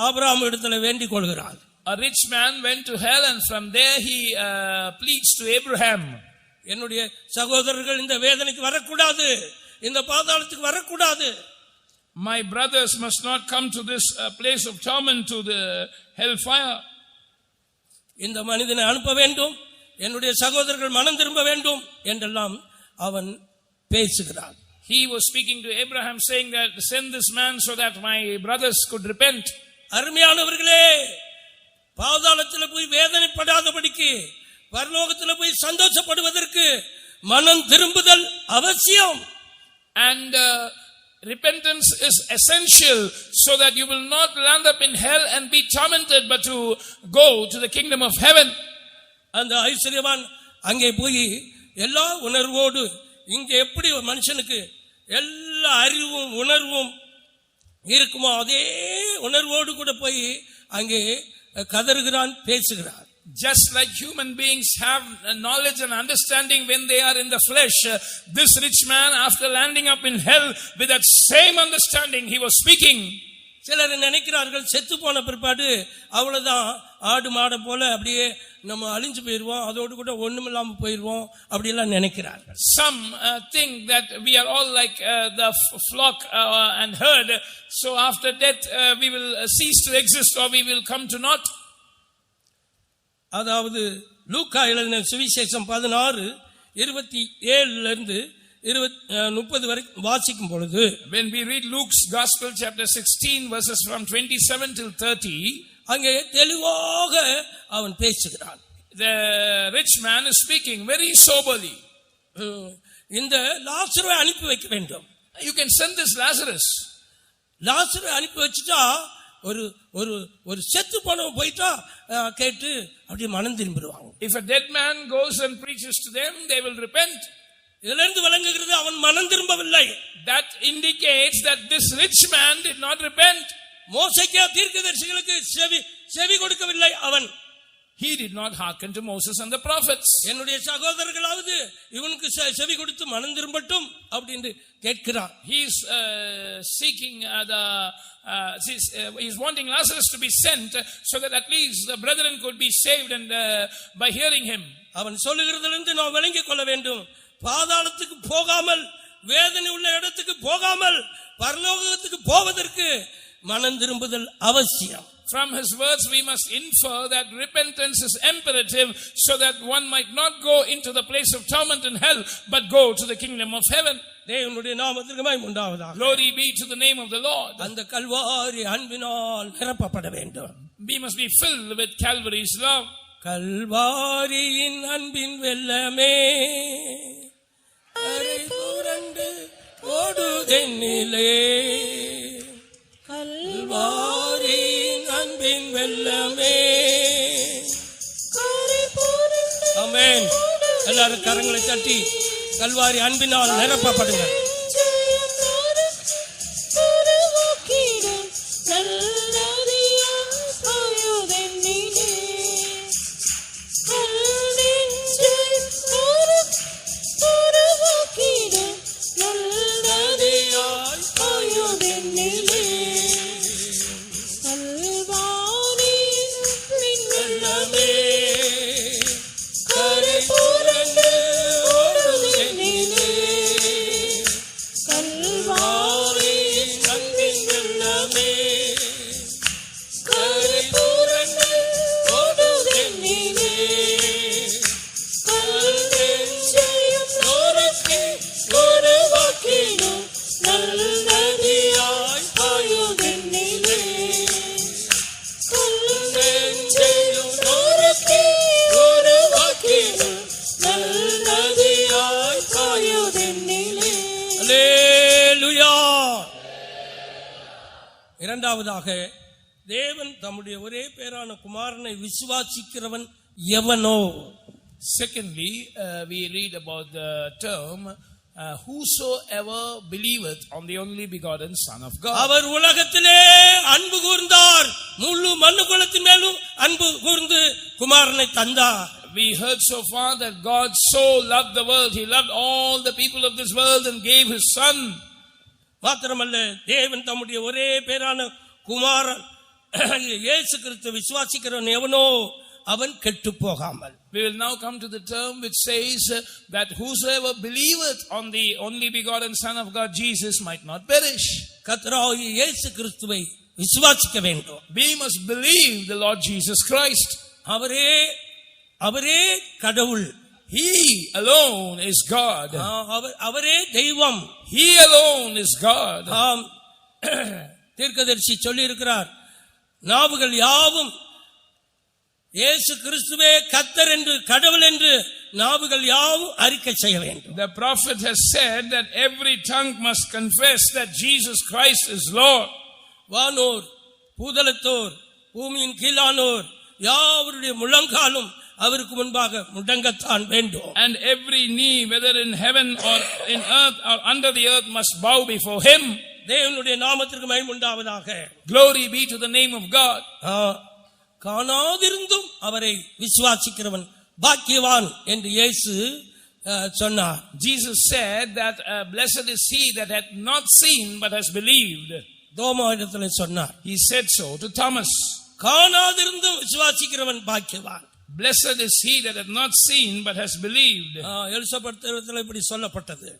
ஆபிரகாம் இடத்துல வேண்டிக் கொள்கிறான். A rich man went to hell and from there he pleads to Abraham. என்னுடைய சகோதரர்கள் இந்த வேதனைக்கு வரக்கூடாது, இந்த பாதாளத்துக்கு வரக்கூடாது. My brothers must not come to this place of torment, to the hellfire. இந்த மனிதனை அனுப்ப வேண்டும், என்னுடைய சகோதரர்கள் மனம் திரும்ப வேண்டும் என்றெல்லாம் அவன் பேசுகிறான். He was speaking to Abraham saying that send this man so that my brothers could repent. அருமையானவர்களே, பாதாளத்தில் போய் வேதனைப்படாதபடிக்கு பரலோகத்தில் போய் சந்தோஷப்படுவதற்கு மனம் திரும்புதல் அவசியம். And repentance is essential so that you will not land up in hell and be tormented, but to go to the kingdom of heaven. அந்த ஐஸ்வர்யவான் அங்கே போய் எல்லா உணர்வோடு, இங்க எப்படி மனுஷனுக்கு எல்லா அறிவும் உணர்வும் இருக்குமோ அதே உணர்வோடு கூட போய் அங்கே கதறுகிறான், பேசுகிறான். Just like human beings have knowledge and understanding when they are in the flesh, this rich man, after landing up in hell, with that same understanding he was speaking. சிலர் நினைக்கிறார்கள் செத்து போன பிற்பாடு அவ்வளவுதான், ஆடு மாடை போல அப்படியே நம்ம அழிஞ்சு போயிருவோம், அதோடு கூட ஒண்ணுமில்லாம போயிருவோம் அப்படி எல்லாம் நினைக்கிறார்கள். Some think that we are all like the flock and herd, so after death we will cease to exist or we will come to naught. அதாவது லூக்கா எழுதின சுவிசேஷம் 16:27 30 வரைக்கும் வாசிக்கும் பொழுது, when we read Luke's Gospel chapter 16 verses from 27 till 30, அங்கே தெளிவாக அவன் பேசுகிறான். the rich man is speaking very soberly. இந்த லாசருவை அனுப்பி வைக்க வேண்டும். You can send this Lazarus. லாசருவை அனுப்பி வச்சுட்டா ஒரு ஒரு ஒரு செத்து போனவன் போயிட்டா கேட்டு அப்படியே மனம் திரும்பிடுவாங்க. If a dead man goes and preaches to them, they will repent. இதிலிருந்து விளங்குகிறது அவன் மனம் திரும்பவில்லை. That indicates that this rich man did not repent. மோசேக்கு தீர்க்கதரிசிகளுக்கு செவி கொடுக்கவில்லை அவன். He did not hearken to Moses and the prophets. என்னுடைய சகோதரர்களாவது இவனுக்கு செவி கொடுத்து மனம் திரும்பட்டும் அப்படின்னு கேட்கிறான். He is seeking he is wanting Lazarus to be sent so that at least the brethren could be saved, and by hearing him. அவன் சொல்லுகிறதிலிருந்து நாம் விளங்கிக் கொள்ள வேண்டும், பாதாளத்துக்கு போகாமல், வேதனை உள்ள இடத்துக்கு போகாமல் பரலோகத்துக்கு போவதற்கு மனம் திரும்புதல் அவசியம். From his words we must infer that repentance is imperative so that one might not go into the place of torment in hell but go to the kingdom of heaven. தேவனுடைய நாமத்திற்கு மகிமை உண்டாவதாக. Glory be to the name of the Lord. அந்த கல்வாரி அன்பினால் நிரப்பப்பட வேண்டும். We must be filled with Calvary's love. கல்வாரியின் அன்பின் வெள்ளமே கரை புரண்டு ஓடுதென்னிலே, கல்வாரியின் அன்பின் வெள்ளமே. ஆமென். எல்லாரும் கரங்களை தட்டி கல்வாரி அன்பினால் நிரப்பப்படுங்க. இரண்டாவதாக, தேவன் தம்முடைய ஒரே பேரான குமாரனை விசுவாசிக்கிறவன் எவனோ. Secondly, we read about the term whosoever believeth on the only begotten Son of God. அவர் உலகத்திலே அன்பு கூர்ந்தார், முழு மனுக்குலத்தின் மேலும் அன்பு கூர்ந்து குமாரனை தந்தார். We heard so far that God so loved the world, he loved all the people of this world and gave his Son. மாத்திரமல்ல, தேவன் தம்முடைய ஒரே பேரான குமாரன் இயேசு கிறிஸ்து விசுவாசிக்கிறவன் எவனோ அவன் கெட்டு போகாமல். We will now come to the term which says that whosoever believeth on the only begotten Son of God Jesus might not perish. கர்த்தராகிய இயேசு கிறிஸ்துவை விசுவாசிக்க வேண்டும். We must believe the Lord Jesus Christ. அவரே கடவுள். He alone is God. அவரே தெய்வம். He alone is God. தீர்க்கதரிசி சொல்லி இருக்கிறார், நாவுகள் யாவும் இயேசு கிறிஸ்துவே கர்த்தர் என்று கடவுள் என்று நாவுகள் யாவும் அறிக்கை செய்ய வேண்டும். The prophet has said that every tongue must confess that Jesus Christ is Lord. வானோர் பூதலத்தோர் பூமியின் கீழானோர் யாவருடைய முழங்காலும் அவருக்கு முன்பாக முடங்கத்தான் வேண்டும். And every knee, whether in heaven or in earth or under the earth, must bow before him. தேவனுடைய நாமத்திற்கு மகிமை உண்டாவதாக. Glory be to the name of God. காணாதிருந்தும் அவரை விசுவாசிக்கிறவன் பாக்கியவான் என்று இயேசு சொன்னார். Jesus said that blessed is he that hath not seen but has believed. தோமாவிடத்தில் சொன்னார். He said so to Thomas. காணாதிருந்தும் விசுவாசிக்கிறவன் பாக்கியவான். Blessed is he that hath not seen but has believed. எலிசபெத்தில் இப்படி சொல்லப்பட்டது.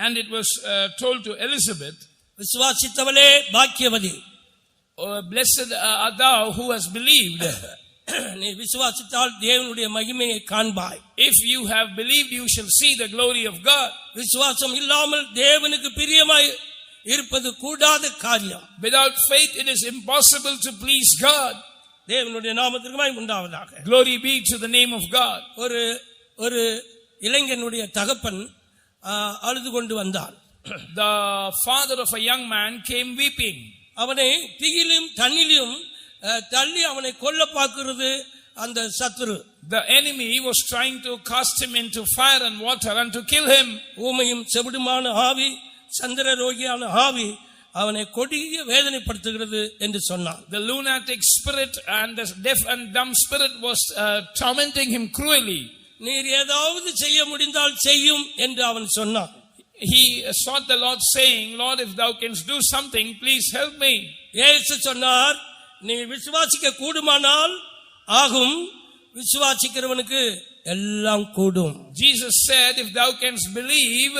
And it was told to Elizabeth, விசுவாசித்தவளே பாக்கியவதி. Blessed art thou who has believed. நீ விசுவாசித்தால் தேவனுடைய மகிமையை காண்பாய். If you have believed, you shall see the glory of God. விசுவாசம் இல்லாமல் தேவனுக்கு பிரியமாய் இருப்பது கூடாத காரியம். Without faith it is impossible to please God. தேவனுடைய நாமத்திற்கு மகிமை உண்டாவதாக. Glory be to the name of God. ஒரு இளைஞனுடைய தகப்பன் அழுது கொண்டு வந்தான். The father of a young man came weeping. அவனை தீயிலும் தண்ணிலும் தள்ளி அவனை கொல்ல பார்க்கிறது அந்த சத்துரு. The enemy was trying to cast him into fire and water and to kill him. ஊமையும் செவிடுமான ஆவி, சந்திர ரோகியான ஆவி அவனை கொடிய வேதனைப்படுத்துகிறது என்று சொன்னான். The lunatic spirit and the deaf and dumb spirit was tormenting him cruelly. நீர் ஏதாவது செய்ய முடிந்தால் செய்யும் என்று அவன் சொன்னான். He sought the Lord saying, Lord, if thou canst do something, please help me. இயேசு சொன்னார், நீ விசுவாசிக்க கூடுமானால் ஆகும், விசுவாசிக்கிறவனுக்கு எல்லாம் கூடும். Jesus said, if thou canst believe,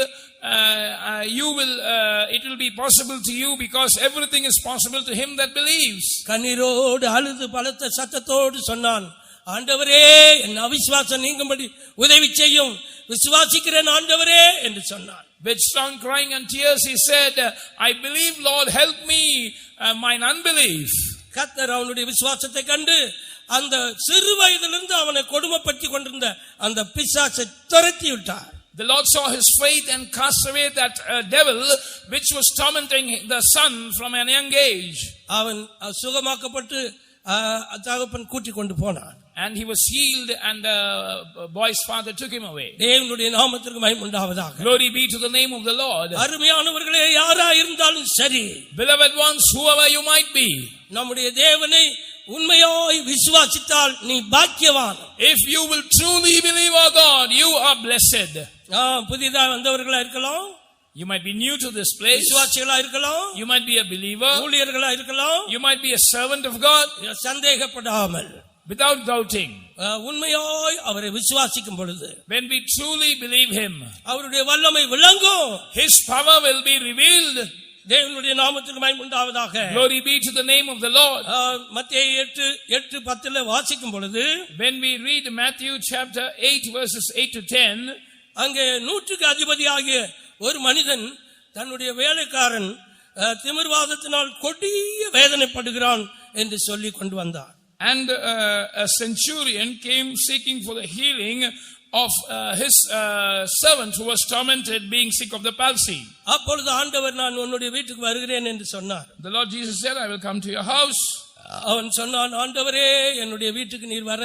it will be possible to you, because everything is possible to him that believes. கண்ணீரோடு அழுது பலத்த சத்தத்தோடு சொன்னான், ஆண்டவரே என் அவிசுவாசம் நீங்கும்படி உதவி செய்யும், விசுவாசிக்கிறேன் ஆண்டவரே என்று சொன்னான். With strong crying and tears he said, I believe, Lord, help me mine unbelief. கர்த்தர் அவனுடைய விசுவாசத்தை கண்டு அந்த சிறு வயதிலிருந்து அவனை கொடுமைப்படுத்தி கொண்டிருந்த அந்த பிசாசை துரத்தி விட்டார். The Lord saw his faith and cast away that devil which was tormenting the son from an young age. அவன் சுகமாக்கப்பட்டு தகப்பன் கூட்டிக் கொண்டு போனான். And he was healed, and the boy's father took him away. தேவனுடைய நாமத்திற்கு மகிமை உண்டாவதாக. Glory be to the name of the Lord. அருமையானவர்களே, யாரா இருந்தாலும் சரி, Beloved ones, whoever you might be, நம்முடைய தேவனை உண்மையாய் விசுவாசித்தால் நீ பாக்கியவான். if you will truly believe our God, you are blessed. புதிதாக வந்தவர்களா இருக்கலாம், You might be new to this place. விசுவாசிகளா இருக்கலாம், You might be a believer. ஊழியர்களா இருக்கலாம். You might be a servant of God. சந்தேகப்படாமல், without doubting, உண்மையாய் அவரை விசுவாசிக்கும் பொழுது, when we truly believe him, அவருடைய வல்லமை விளங்கும், his power will be revealed. தேவனுடைய நாமத்திற்கு மகிமை உண்டாவதாக. Glory be to the name of the Lord. மத்தேயு 8:10 வாசிக்கும் பொழுது, When we read Matthew chapter 8 verses 8 to 10, அங்கே 100க்கு அதிபதியாகிய ஒரு மனிதன் தன்னுடைய வேலைக்காரன் திமிர்வாதத்தினால் கொடிய வேதனைப்படுகிறான் என்று சொல்லி கொண்டு வந்தார். And a centurion came seeking for the healing of his servant who was tormented, being sick of the palsy. அப்பொழுது ஆண்டவர், நான் உன்னுடைய வீட்டுக்கு வருகிறேன் என்று சொன்னார். The Lord Jesus said, I will come to your house. அவன் சொன்னான், ஆண்டவரே என்னுடைய வீட்டுக்கு நீர் வர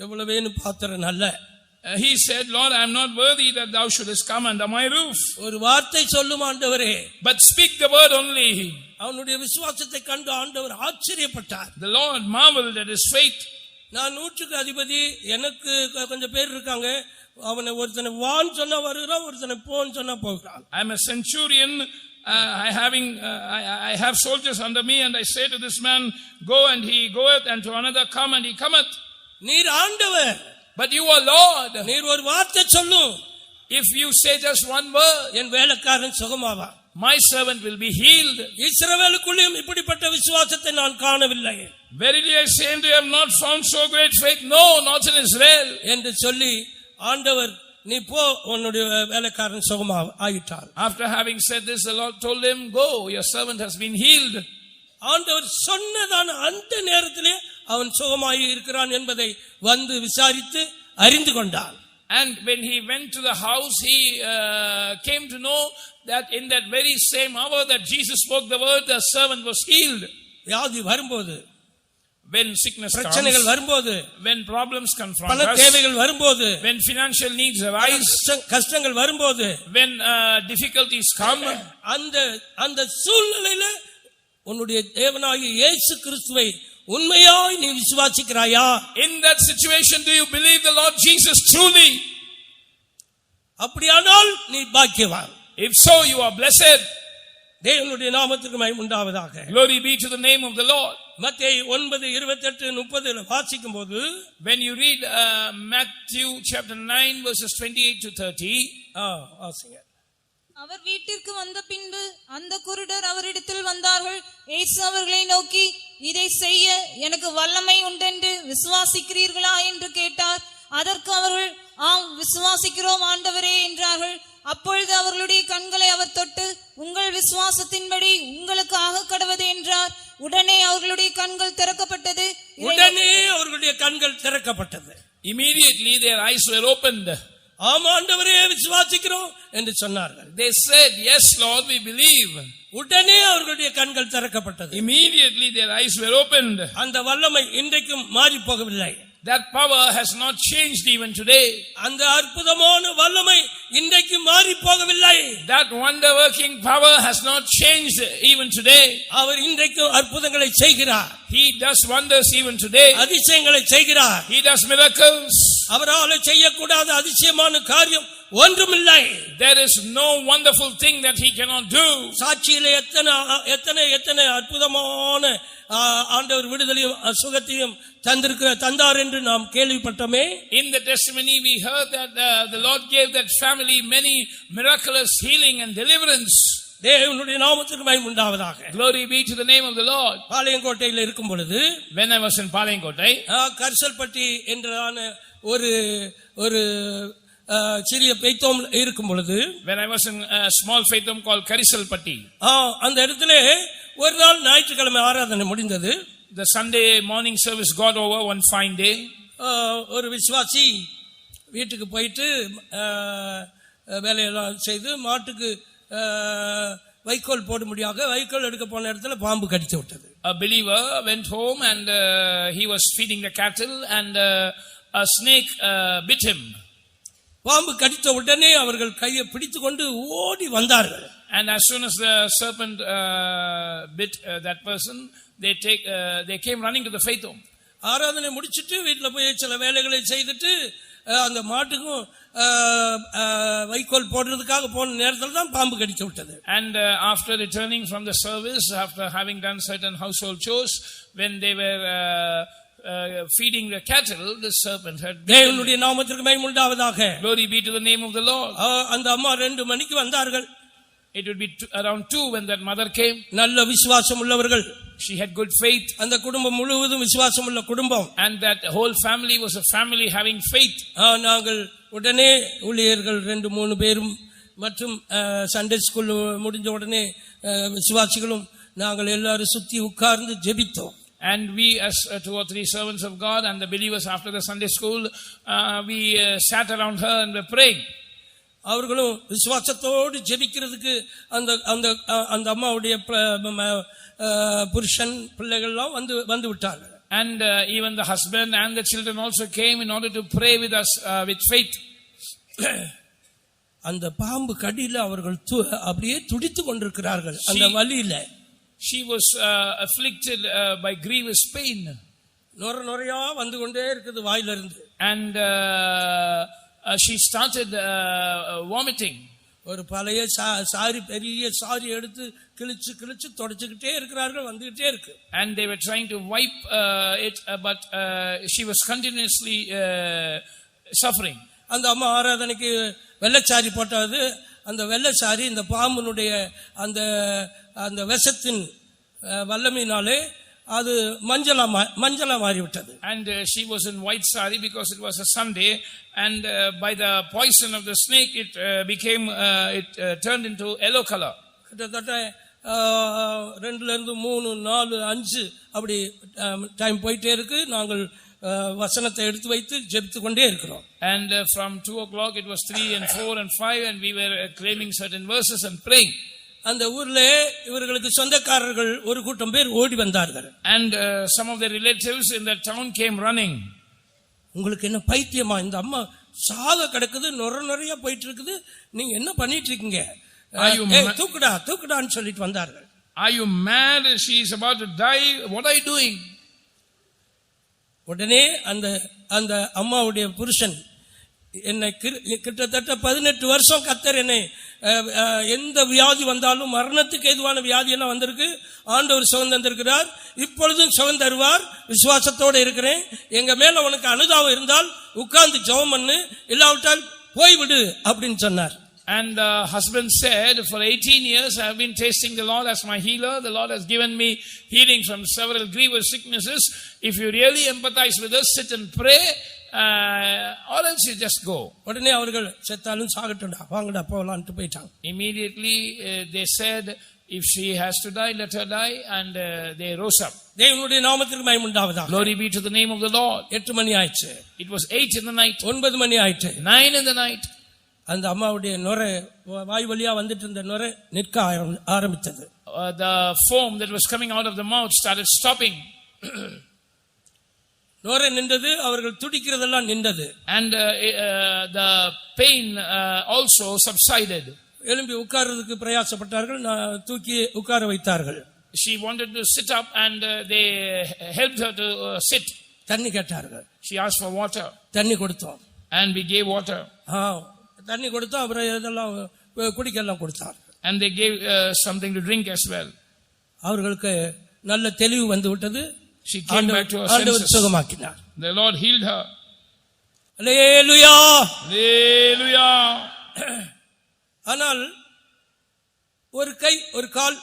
எவ்வளவேன்னு பாத்திரன் அல்ல. He said, Lord, I am not worthy that thou shouldest come under my roof. ஒரு வார்த்தை சொல்லும் ஆண்டவரே. But speak the word only. அவனுடைய விசுவாசத்தை கண்டு ஆண்டவர் ஆச்சரியப்பட்டார். The Lord marveled at his faith. நான் 100க்கு அதிபதி, எனக்கு கொஞ்சம் பேர் இருக்காங்க, அவனை ஒருத்தனை வான்னு சொன்னா வருகிறான், ஒருத்தனை போன்னு சொன்னா போகிறான். I am a centurion. I have soldiers under me, and I say to this man, go, and he goeth, and to another, come, and he cometh. நீர் ஆண்டவர், But you are Lord. நீர் ஒரு வார்த்தை சொல்லும், If you say just one word, என் வேலைக்காரன் சுகமாவான், my servant will be healed. இஸ்ரவேலுக்குள்ளேயும் இப்படிப்பட்ட விசுவாசத்தை நான் காணவில்லை. Verily I say unto you, I have not found so great faith, no, not in Israel. என்று சொல்லி ஆண்டவர், நீ போ, உன்னுடைய வேலைக்காரன் சுகமாயிட்டான். After having said this, the Lord told him, go, your servant has been healed. ஆண்டவர் சொன்னதான அந்த நேரத்திலே அவன் சுகமாகி இருக்கிறான் என்பதை வந்து விசாரித்து அறிந்து கொண்டான். And when he went to the house, he came to know that in that very same hour that Jesus spoke the word, the servant was healed. வியாதி வரும்போது, when sickness பிரச்சனைகள் comes, வரும்போது, when problems confront பல us, தேவைகள் வரும்போது, when financial needs arise, கஷ்டங்கள் வரும்போது, when difficulties come, அந்த சூழ்நிலையில உன்னுடைய தேவனாகிய இயேசு கிறிஸ்துவை உண்மையாய் நீ விசுவாசிக்கிறாயா? in that situation, do you believe the Lord Jesus truly? அப்படியானால் நீ பாக்கியவான். If so, you are blessed. தேவனுடைய நாமத்துக்கு மகிமை உண்டாவதாக. Glory be to the name of the Lord. மத்தேயு 9:28-30 வாசிக்கும் போது, When you read Matthew chapter 9 verses 28 to 30, வாசிங்க. அவர் வீட்டிற்கு வந்த பின்பு அந்த குருடர் அவரிடத்தில் வந்தார்கள். இயேசு அவர்களை நோக்கி, இதை செய்ய எனக்கு வல்லமை உண்டென்று விசுவாசிக்கிறீர்களா என்று கேட்டார். அதற்கு அவர்கள், ஆம், விசுவாசிக்கிறோம் ஆண்டவரே என்றார்கள். அப்பொழுது அவர்களுடைய கண்களை அவர் தொட்டு, உங்கள் விசுவாசத்தின்படி உங்களுக்கு ஆக கடவது என்றார். உடனே அவர்களுடைய கண்கள் திறக்கப்பட்டது. Immediately their eyes were opened. ஆம் ஆண்டவரே விசுவாசிக்கிறோம் என்று சொன்னார்கள். They said, yes Lord, we believe. உடனே அவர்களுடைய கண்கள் திறக்கப்பட்டது. Immediately their eyes were opened. அந்த வல்லமை இன்றைக்கும் மாறி போகவில்லை. That power has not changed even today. அந்த அற்புதமான வல்லமை இன்றைக்கு மாறி போகவில்லை. That wonder working power has not changed even today. அவர் இன்றைக்கு அற்புதங்களை செய்கிறார். He does wonders even today. அதிசயங்களை செய்கிறார். He does miracles. அவரால் செய்யக்கூடாத அதிசயமான காரியம் ஒன்றுமில்லை. There is no wonderful thing that he cannot do. சாட்சியிலே எத்தனை அற்புதமான ஆண்டவர் விடுதலையும் சுகத்தையும் தந்தார் என்று நாம் கேள்விப்பட்டோமே. In the testimony we heard that the Lord gave that family many miraculous healing and deliverance. தேவனுடைய நாமத்திற்கு மகிமை உண்டாவதாக. Glory be to the name of the Lord. பாளையங்கோட்டையில் இருக்கும் பொழுது, when I was in Palayangkottai, Karisalpatti என்றான ஒரு சிறிய பெய்தோம் இருக்கும் பொழுது, when I was in a small faithom called Karisalpatti, அந்த இடத்துல ஒரு நாள் ஞாயிற்றுக்கிழமை ஆராதனை முடிந்தது. the Sunday morning service got over one fine day. ஒரு விசுவாசி வீட்டுக்கு போயிட்டு வேலையெல்லாம் செய்து மாட்டுக்கு வைக்கோல் போட முடியாத வைக்கோல் எடுக்க போன இடத்துல பாம்பு கடித்து விட்டது. A believer went home and he was feeding the cattle and a snake bit him. பாம்பு கடித்த உடனே அவர்கள் கையை பிடித்துக் கொண்டு ஓடி வந்தார்கள். And as soon as the serpent bit that person, they came running to the faith home. ஆராதனை முடிச்சிட்டு வீட்டுல போய் சில வேலைகளை செய்துட்டு அந்த மாட்டுக்கும் வைக்கோல் போடுறதுக்காக போன நேரத்தில் தான் பாம்பு கடித்து விட்டது. And after returning from the service, after having done certain household chores, when they were feeding the cattle, the serpent had தேவனுடைய நாமத்திற்கு மகிமை உண்டாவதாக. Glory be to the name of the Lord. அந்த அம்மா 2 மணிக்கு வந்தார்கள். It would be around 2 when that mother came. நல்ல விசுவாசம் உள்ளவர்கள். She had good faith. அந்த குடும்பம் முழுவதும் விசுவாசம் உள்ள குடும்பம். And that whole family was a family having faith. நாங்கள் உடனே ஊழியர்கள் 2-3 பேரும் மற்றும் சண்டே ஸ்கூல் முடிஞ்ச உடனே விசுவாசிகளும் நாங்கள் எல்லாரும் சுத்தி உட்கார்ந்து ஜெபித்தோம். And we as 2 or 3 servants of God and the believers after the Sunday school, we sat around her and were praying. அவர்களும் விசுவாசத்தோடு ஜெபிக்கிறதுக்கு அந்த அம்மாவுடைய புருஷன் பிள்ளைகள் எல்லாம் வந்து விட்டார்கள். And even the husband and the children also came in order to pray with us with faith. அந்த பாம்பு கடியில அவர்கள் அப்படியே துடித்துக் கொண்டிருக்கிறார்கள் அந்த வலியில. She was afflicted by grievous pain. நொறையா வந்து கொண்டே இருக்குது வாயிலிருந்து. And she started vomiting. ஒரு பழைய சாரி பெரிய சாரி எடுத்து கிழிச்சு தொடச்சிக்கிட்டே இருக்கிறார்கள், வந்துகிட்டே இருக்கு. And they were trying to wipe it, but she was continuously suffering. அந்த அம்மா ஆராதனைக்கு வெள்ளைச்சாரி போட்டது, அந்த வெள்ளைச்சாரி இந்த பாம்புனுடைய அந்த விஷத்தின் வல்லமையினாலே அது மஞ்சளா மாறிவிட்டது. And she was in white sari because it was a Sunday, and by the poison of the snake it turned into yellow color. கிட்டத்தட்ட 2 3 4 5 அப்படி டைம் போயிட்டே இருக்கு. நாங்கள் வசனத்தை எடுத்து வைத்து ஜெபித்துக் கொண்டே இருக்கிறோம். And from 2 o'clock it was 3 and 4 and 5, and we were claiming certain verses and praying. அந்த ஊர்ல இவர்களுக்கு சொந்தக்காரர்கள் ஒரு கூட்டம் பேர் ஓடி வந்தார்கள். And some of the relatives in that town came running. உங்களுக்கு என்ன பைத்தியமா, இந்த அம்மா சாக கிடக்குது, நிறைய போயிட்டு இருக்குது, நீங்க என்ன பண்ணிட்டு இருக்கீங்க, தூக்குடான்னு சொல்லிட்டு வந்தார்கள். Are you mad? She is about to die. What are you doing? உடனே அந்த அம்மாவுடைய புருஷன் என்னை கிட்டத்தட்ட 18 வருஷம் கர்த்தர் என்னை எந்த வியாதி வந்தாலும் மரணத்துக்கு ஏதுவான வியாதி எல்லாம் வந்திருக்கு, ஆண்டவர் சுகம் தந்திருக்கிறார், இப்பொழுதும் சுகம் தருவார், விசுவாசத்தோட இருக்கிறேன், எங்க மேல உனக்கு அனுதாபம் இருந்தால் உட்கார்ந்து ஜெபம் பண்ணு, இல்லாவிட்டால் போய்விடு அப்படின்னு சொன்னார். And the husband said, for 18 years I have been tasting the Lord as my healer. The Lord has given me healing from several grievous sicknesses. If you really empathize with us, sit and pray, or else you just go. உடனே அவர்கள் செத்தாலும் சாகட்டும்டா, வாங்கடா போலாம்னு போயிட்டாங்க. Immediately they said, if she has to die, let her die, and they rose up. தேவனுடைய நாமத்திற்கு மகிமை உண்டாவதாக. Glory be to the name of the Lord. 8 மணி ஆயிடுச்சு. It was 8 in the night. 9 மணி ஆயிடுச்சு. 9 in the night. அந்த அம்மாவுடைய நுரை வாய் வழியா வந்துட்டு இருந்த நுரை நிற்க ஆரம்பித்தது. The foam that was coming out of the mouth started stopping. நுரை நின்றது, அவர்கள் துடிக்கிறதெல்லாம் நின்றது. And the pain also subsided. எழும்பி உட்கார்றதுக்கு பிரயாசப்பட்டார்கள், தூக்கி உட்கார வைத்தார்கள். She wanted to sit up and they helped her to sit. தண்ணி கேட்டார்கள். She asked for water. தண்ணி கொடுத்தோம். And we gave water. தண்ணி கொடுத்தோம், அப்புறம் இதெல்லாம் குடிக்கெல்லாம் கொடுத்தார். And they gave something to drink as well. அவர்களுக்கு நல்ல தெளிவு வந்து விட்டது. She came back to her ஆண்டவர் senses. சுகமாக்கினார். The Lord healed her. Hallelujah. Hallelujah. ஆனால் ஒரு கை ஒரு கால்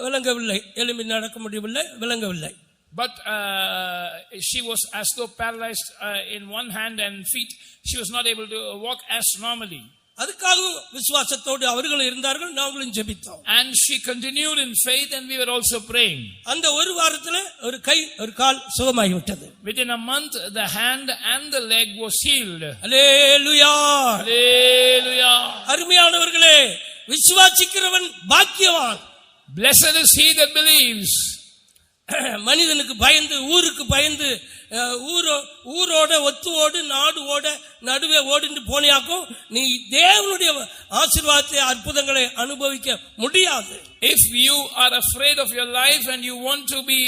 விளங்கவில்லை, எழும்பி நடக்க முடியவில்லை, விளங்கவில்லை. But she was as though paralyzed in one hand and feet. She was not able to walk as normally. அதுக்காகவும் விசுவாசத்தோடு அவர்களும் இருந்தார்கள், நாங்களும் ஜெபித்தோம். And she continued in faith and we were also praying. அந்த ஒரு வாரத்துல ஒரு கை ஒரு கால் சுகமாகி விட்டது. Within a month the hand and the leg was healed. Hallelujah. Hallelujah. அருமையானவர்களே, விசுவாசிக்கிறவன் பாக்கியவான். Blessed is he that believes. மனிதனுக்கு பயந்து, ஊருக்கு பயந்து, ஊரோட ஒத்து ஓடு, நாடு ஓட, நடுவே ஓடிட்டு போனியாக்கும் நீ தேவனுடைய ஆசீர்வாதத்தை, அற்புதங்களை அனுபவிக்க முடியாது. If you are afraid of your life and you want to be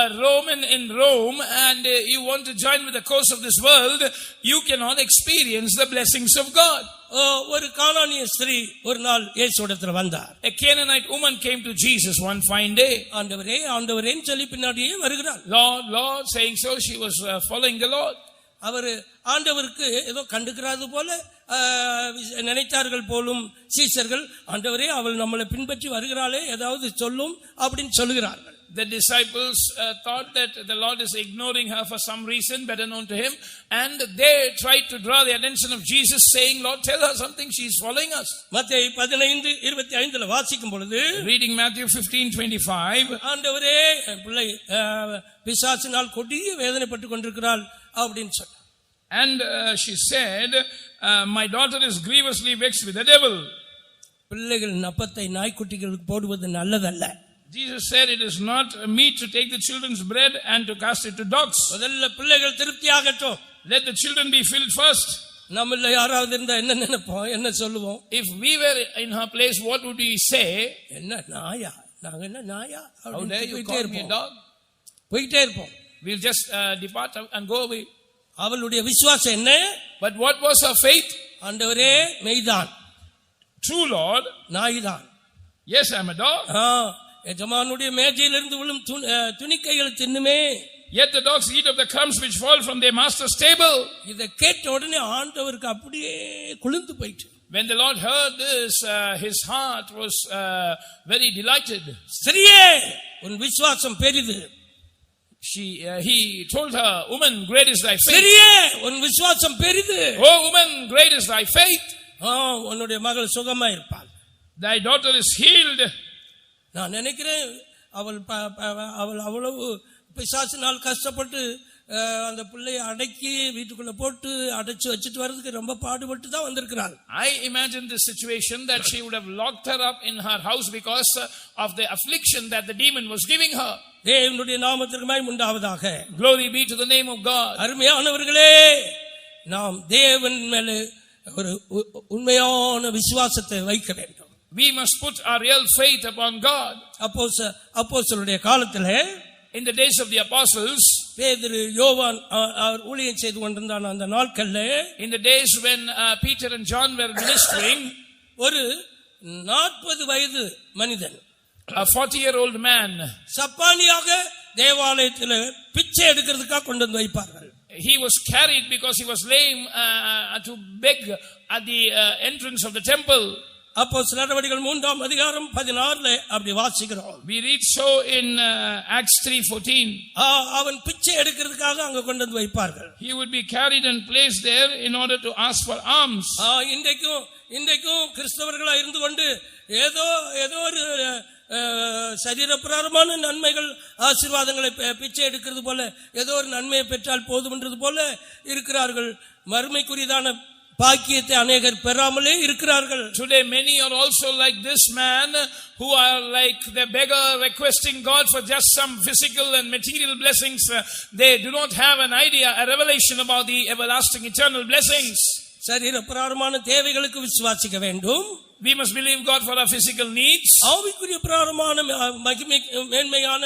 a Roman in Rome and you want to join with the course of this world, you cannot experience the blessings of God. ஒரு கானானிய ஸ்திரீ ஒரு நாள் இயேசுவிடத்துல வந்தார். A Canaanite woman came to Jesus one fine day. ஆண்டவரே ஆண்டவரேன்னு சொல்லி பின்னாடியே வருகிறார். Lord, Lord, saying so, she was following the Lord. அவர் ஆண்டவருக்கு ஏதோ கண்டுக்கிறாது போல நினைத்தார்கள் போலும் சீஷர்கள். ஆண்டவரே அவள் நம்மளை பின்பற்றி வருகிறாளே, ஏதாவது சொல்லும் அப்படின்னு சொல்லுகிறார்கள். The disciples thought that the Lord is ignoring her for some reason better known to him, and they tried to draw the attention of Jesus, saying, Lord, tell her something, she is following us. மத்தேயு 15:25 வாசிக்கும் பொழுது, Reading Matthew 15:25, ஆண்டவரே பிள்ளை பிசாசினால் கொடிய வேதனைப்பட்டு கொண்டிருக்கிறாள் அப்படின்னு சொன்னார். and she said, my daughter is grievously vexed with the devil. பிள்ளைகள் நப்பத்தை நாய்க்குட்டிகளுக்கு போடுவது நல்லதல்ல. Jesus said it is not meet to take the children's bread and to cast it to dogs. முதல்ல பிள்ளைகள் திருப்தியாகட்டும். Let the children be filled first. நம்மள யாராவது இருந்தா என்ன நினைப்போம், என்ன சொல்லுவோம்? If we were in her place, what would we say? என்ன நாயா, நாங்க என்ன நாயா? How dare you call me a dog? போயிட்டே இருப்போம். We'll just depart and go away. அவளுடைய விசுவாசம் என்ன? But what was her faith? ஆண்டவரே மெய்தான், True Lord, நாய்தான். yes, I am a dog. எஜமானுடைய மேஜையிலிருந்து விழும் துணிக்கைகள் தின்னுமே. Yet the dogs eat of the crumbs which fall from their master's table. இதை கேட்ட உடனே ஆண்டவருக்கு அப்படியே குளிர்ந்து போயிட்டு. When the Lord heard this, his heart was very delighted. ஸ்திரியே, உன் விசுவாசம் பெரிது. He told her, woman, great is thy faith. ஸ்திரியே, உன் விசுவாசம் பெரிது. Oh woman, great is thy faith. உன்னுடைய மகள் சுகமா இருப்பாள். Thy daughter is healed. நான் நினைக்கிறேன் அவள் அவ்வளவு பிசாசினால் கஷ்டப்பட்டு அந்த பிள்ளையை அடக்கி வீட்டுக்குள்ள போட்டு அடைச்சு வச்சுட்டு வர்றதுக்கு ரொம்ப பாடுபட்டு தான் வந்திருக்கிறாள். I imagine the situation that she would have locked her up in her house because of the affliction that the demon was giving her. தேவனுடைய நாமத்திற்கு மகிமை உண்டாவதாக. Glory be to the name of God. அருமையானவர்களே, நாம் தேவன் மேலே ஒரு உண்மையான விசுவாசத்தை வைக்க வேண்டும். We must put our real faith upon God. அப்போஸ்தலருடைய காலத்திலே, in the days of the apostles, பேதுரு யோவான் அவர் ஊழியம் செய்து கொண்டிருந்தான அந்த நாட்கள்ல, in the days when Peter and John were ministering, ஒரு 40 வயது மனிதன், a 40-year-old man, சப்பானியாக தேவாலயத்தில் பிச்சை எடுக்கிறதுக்காக கொண்டு வந்து வைப்பார்கள். he was carried because he was lame to beg at the entrance of the temple. அப்போஸ்தலர் நடவடிக்கைகள் 3:16 அப்படி வாசிக்கிறோம். We read so in Acts 3:14. அவன் பிச்சை எடுக்கிறதுக்காக அங்க கொண்டு வந்து வைப்பார்கள். He would be carried and placed there in order to ask for alms. இன்றைக்கும் கிறிஸ்தவர்களா இருந்து கொண்டு ஏதோ ஒரு சரீரப்பிரகாரமான நன்மைகள் ஆசீர்வாதங்களை பிச்சை எடுக்கிறது போல, ஏதோ ஒரு நன்மையை பெற்றால் போதும்ன்றது போல இருக்கிறார்கள். மறுமைக்குரியதான பாக்கியத்தை அநேகர் பெறாமலே இருக்கிறார்கள். Today many are also like this man who are like the beggar requesting God for just some physical and material blessings. They do not have an idea, a revelation about the everlasting eternal blessings. சரீர பிரகாரமான தேவைகளுக்கு விசுவாசிக்க வேண்டும். We must believe God for our physical needs. ஆவிக்குரிய பிரகாரமான மேன்மையான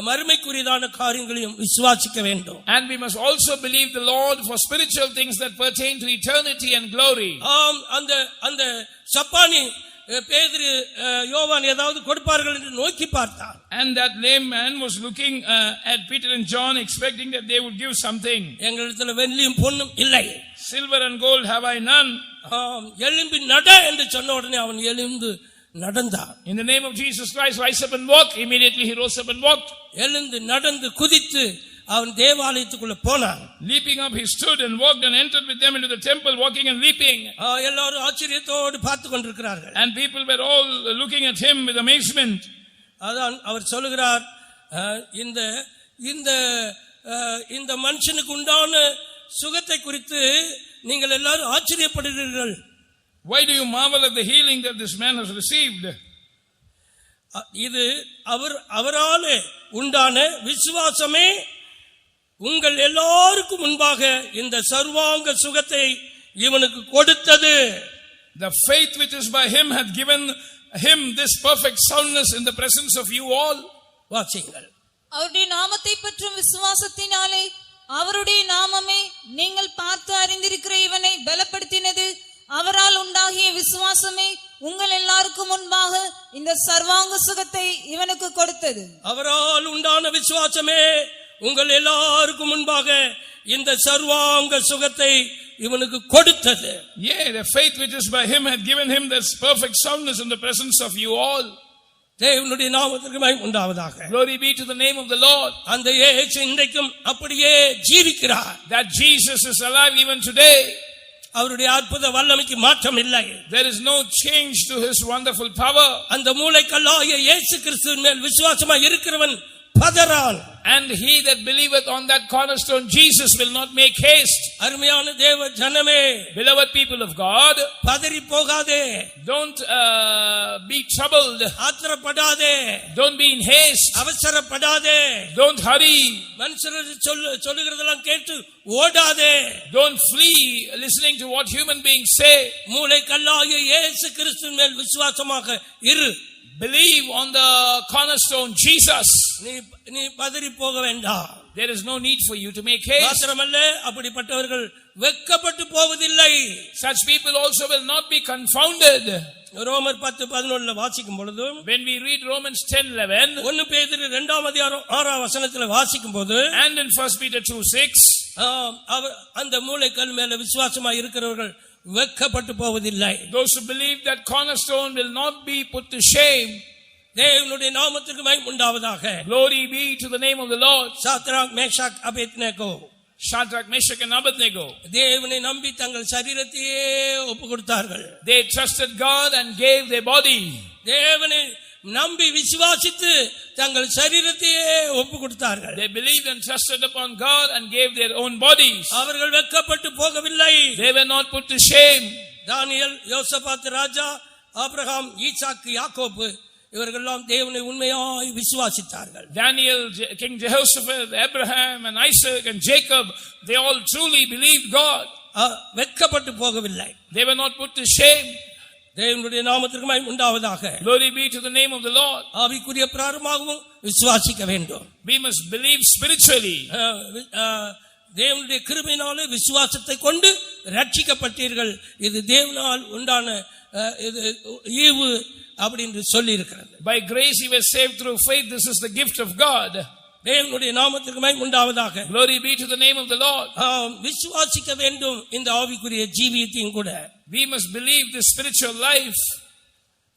மறுமைக்குரியதான காரியங்களையும் விசுவாசிக்க வேண்டும். And we must also believe the Lord for spiritual things that pertain to eternity and glory. அந்த சப்பானி பேதுரு யோவான் ஏதாவது கொடுப்பார்கள் என்று நோக்கி பார்த்தான். And that lame man was looking at Peter and John, expecting that they would give something. எங்களிடத்தில் வெள்ளியும் பொன்னும் இல்லை, Silver and gold have I none. எழும்பி நட என்று சொன்ன உடனே அவன் எழுந்து நடந்தான். In the name of Jesus Christ, rise up and walk. Immediately he rose up and walked. எழுந்து நடந்து குதித்து அவன் தேவாலயத்துக்குள்ள போனான். Leaping up, he stood and walked and entered with them into the temple, walking and leaping. எல்லாரும் ஆச்சரியத்தோடு பார்த்து கொண்டிருக்கிறார்கள். And people were all looking at him with amazement. அதான் அவர் சொல்லுகிறார், இந்த இந்த இந்த மனுஷனுக்கு உண்டான சுகத்தை குறித்து நீங்கள் எல்லாரும் ஆச்சரியப்படுகிறீர்கள். Why do you marvel at the healing that this man has received? இது அவராலே உண்டான விசுவாசமே உங்கள் எல்லாருக்கும் முன்பாக இந்த சர்வாங்க சுகத்தை இவனுக்கு கொடுத்தது. The faith which is by him hath given him this perfect soundness in the presence of you all. வாசியுங்கள். அவருடைய நாமத்தை பற்றும் விசுவாசத்தினாலே அவருடைய நாமமே நீங்கள் பார்த்து அறிந்திருக்கிற இவனை பலப்படுத்தினது. அவரால் உண்டாகிய விசுவாசமே உங்கள் எல்லாருக்கும் முன்பாக இந்த சர்வாங்க சுகத்தை இவனுக்கு கொடுத்தது. அவரால் உண்டான விசுவாசமே உங்கள் எல்லாருக்கும் முன்பாக இந்த சர்வாங்க சுகத்தை இவனுக்கு கொடுத்தது. Yeah, the faith which is by him had given him this perfect soundness in the presence of you all. தேவனுடைய நாமத்திற்கு மகிமை உண்டாவதாக. Glory be to the name of the Lord. அந்த இயேசு இன்றைக்கும் அப்படியே ஜீவிக்கிறார். That Jesus is alive even today. அவருடைய அற்புத வல்லமைக்கு மாற்றம் இல்லை. There is no change to his wonderful power. அந்த மூலைக்கல்லாகிய இயேசு கிறிஸ்துவின் மேல் விசுவாசமாய் இருக்கிறவன் பதறான். And he that believeth on that cornerstone Jesus will not make haste. அருமையான தேவ ஜனமே, Beloved people of God, பதறி போகாதே, don't be troubled. ஆத்திரப்படாதே, Don't be in haste. அவசரப்படாதே, Don't hurry. மனுஷர் சொல்லுகிறதெல்லாம் கேட்டு ஓடாதே, Don't flee listening to what human beings say. மூலைக்கல்லாகிய இயேசு கிறிஸ்துவின் மேல் விசுவாசமாக இரு. Believe on the cornerstone Jesus. நீ பதறி போக வேண்டாம். There is no need for you to make haste. மாத்திரமல்ல, அப்படிப்பட்டவர்கள் வெட்கப்பட்டு போவதில்லை. Such people also will not be confounded. ரோமர் 10:11 வாசிக்கும் பொழுது, When we read Romans 10:11, 1 பேதுரு 2ஆம் அதிகாரம் 6ஆம் வசனத்தில் வாசிக்கும் போது, and in 1 Peter 2:6, அந்த மூலைக்கல் மேல விசுவாசமாய் இருக்கிறவர்கள் வெட்கப்பட்டு போவதில்லை. those who believe that cornerstone will not be put to shame. தேவனுடைய நாமத்திற்கு மகிமை உண்டாவதாக. Glory be to the name of the Lord. Shadrach, Meshach, Abednego, Shadrach, Meshach and Abednego, தேவனை நம்பி தங்கள் சரீரத்தையே ஒப்பு கொடுத்தார்கள். they trusted God and gave their body. தேவனை நம்பி விசுவாசித்து தங்கள் சரீரத்தையே ஒப்பு கொடுத்தார்கள். They believed and trusted upon God and gave their own bodies. அவர்கள் வெட்கப்பட்டு போகவில்லை. They were not put to shame. தானியேல், யோசபாத் ராஜா, ஆபிரகாம், ஈசாக்கு, யாக்கோபு இவர்களெல்லாம் தேவனை உண்மையாய் விசுவாசித்தார்கள். Daniel, King Jehoshaphat, Abraham and Isaac and Jacob, they all truly believed God. வெட்கப்பட்டு போகவில்லை. They were not put to shame. தேவனுடைய நாமத்திற்கு மகிமை உண்டாவதாக. Glory be to the name of the Lord. ஆவிக்குரிய பிரகாரமாகவும் விசுவாசிக்க வேண்டும். We must believe spiritually. தேவனுடைய கிருபையினாலே விசுவாசத்தை கொண்டு ரட்சிக்கப்பட்டீர்கள். இது தேவனால் உண்டான ஈவு அப்படின்னு சொல்லி இருக்கிறது. By grace you were saved through faith. This is the gift of God. தேவனுடைய நாமத்திற்கு மகிமை உண்டாவதாக. Glory be to the name of the Lord. விசுவாசிக்க வேண்டும் இந்த ஆவிக்குரிய ஜீவியத்தையும் கூட. We must believe this spiritual life.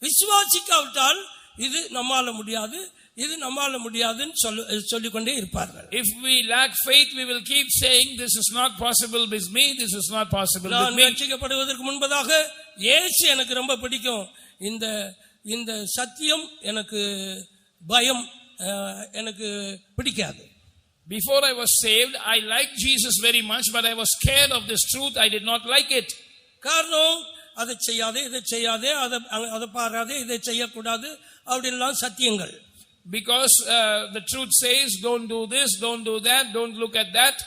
விசுவாசிக்காவிட்டால் இது நம்மால முடியாது, இது நம்மால முடியாதுன்னு சொல்லிக்கொண்டே இருப்பார்கள். If we lack faith, we will keep saying this is not possible with me, this is not possible with நான் me. ரட்சிக்கப்படுவதற்கு முன்பதாக இயேசு எனக்கு ரொம்ப பிடிக்கும், இந்த சத்தியம் எனக்கு பயம் எனக்கு பிடிக்காது. Before I was saved, I liked Jesus very much, but I was scared of this truth. I did not like it. காரணம், அதை செய்யாதே, இதை செய்யாதே, அதை பாராதே, இதை செய்யக்கூடாது அப்படின்லாம் சத்தியங்கள். Because the truth says don't do this, don't do that, don't look at that.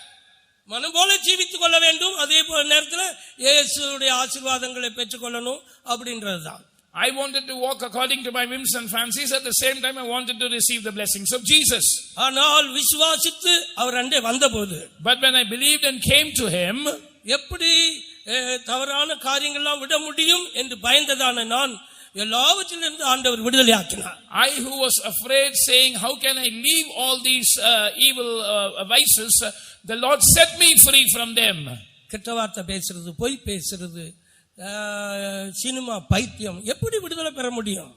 மனம் போல ஜீவித்துக் கொள்ள வேண்டும், அதே போல நேரத்தில் இயேசுடைய ஆசீர்வாதங்களை பெற்றுக்கொள்ளணும் அப்படின்றதுதான். I wanted to walk according to my whims and fancies. At the same time, I wanted to receive the blessings of Jesus. ஆனால் விசுவாசித்து அவர் அண்டே வந்தபோது, But when I believed and came to him, எப்படி தவறான காரியங்கள்லாம் விட முடியும் என்று பயந்ததான நான் எல்லாவற்றிலிருந்து ஆண்டவர் விடுதலை ஆக்கினார். I who was afraid, saying, how can I leave all these evil vices? The Lord set me free from them. கெட்ட வார்த்தை பேசுறது, பொய் பேசுறது, சினிமா பைத்தியம், எப்படி விடுதலை பெற முடியும்?